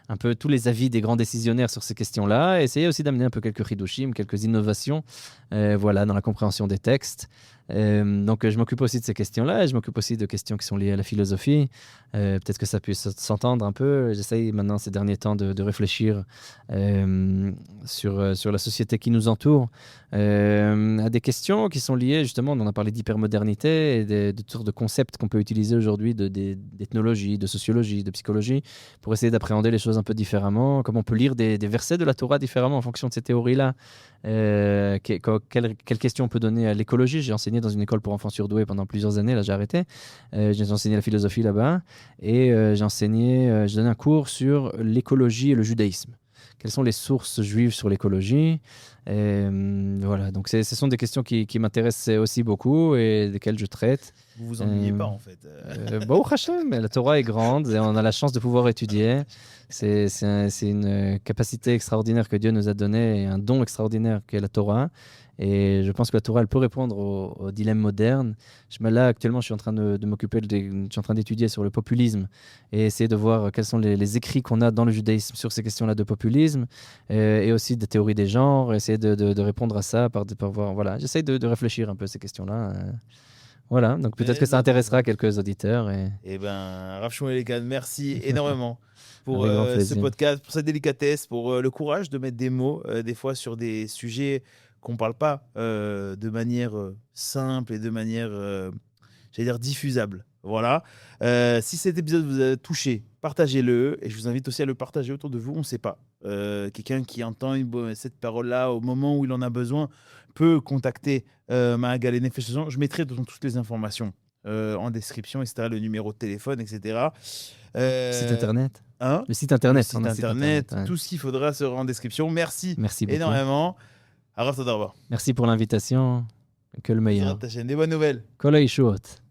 un peu tous les avis des grands décisionnaires sur ces questions-là. Et essayer aussi d'amener un peu quelques hidushim, quelques innovations voilà, dans la compréhension des textes. Donc, je m'occupe aussi de ces questions-là et je m'occupe aussi de questions qui sont liées à la philosophie. Peut-être que ça puisse s'entendre un peu. J'essaye maintenant ces derniers temps de réfléchir sur la société qui nous entoure, à des questions qui sont liées justement, on en a parlé d'hypermodernité et de toutes sortes de concepts qu'on peut utiliser aujourd'hui d'ethnologie, de sociologie, de psychologie, pour essayer d'appréhender les choses un peu différemment, comme on peut lire des versets de la Torah différemment en fonction de ces théories-là. Quelle question on peut donner à l'écologie? J'ai enseigné dans une école pour enfants surdoués pendant plusieurs années, là j'ai arrêté. J'ai enseigné la philosophie là-bas et j'ai donné un cours sur l'écologie et le judaïsme. Quelles sont les sources juives sur l'écologie? Voilà, donc ce sont des questions qui m'intéressent aussi beaucoup et desquelles je traite. Vous vous ennuyez pas en fait. Baruch Hashem, la Torah est grande et on a la chance de pouvoir étudier. C'est une capacité extraordinaire que Dieu nous a donnée et un don extraordinaire qu'est la Torah. Et je pense que la Torah, elle peut répondre aux dilemmes modernes. Là, actuellement, je suis en train je suis en train d'étudier sur le populisme et essayer de voir quels sont les écrits qu'on a dans le judaïsme sur ces questions-là de populisme et aussi des théories des genres, essayer de répondre à ça par voir. Voilà, j'essaie de réfléchir un peu à ces questions-là. Voilà, donc peut-être que ça intéressera quelques auditeurs. Eh ben, Rav Shmuel Ekan, merci énormément pour Avec grand ce plaisir. podcast, pour cette délicatesse, pour le courage de mettre des mots des fois sur des sujets qu'on parle pas de manière simple et de manière, j'allais dire, diffusable. Voilà. Si cet épisode vous a touché, partagez-le et je vous invite aussi à le partager autour de vous. On ne sait pas. Quelqu'un qui entend cette parole-là au moment où il en a besoin peut contacter Maagal et Nefesh Shazon. Je mettrai toutes les informations en description, etc. Le numéro de téléphone, etc. Site internet. Hein Le site internet. Le site internet, ouais. tout ce qu'il faudra sera en description. Merci Merci beaucoup. énormément. Arav Todarba. Merci pour l'invitation. Que le meilleur. Des bonnes nouvelles. Kol haishut.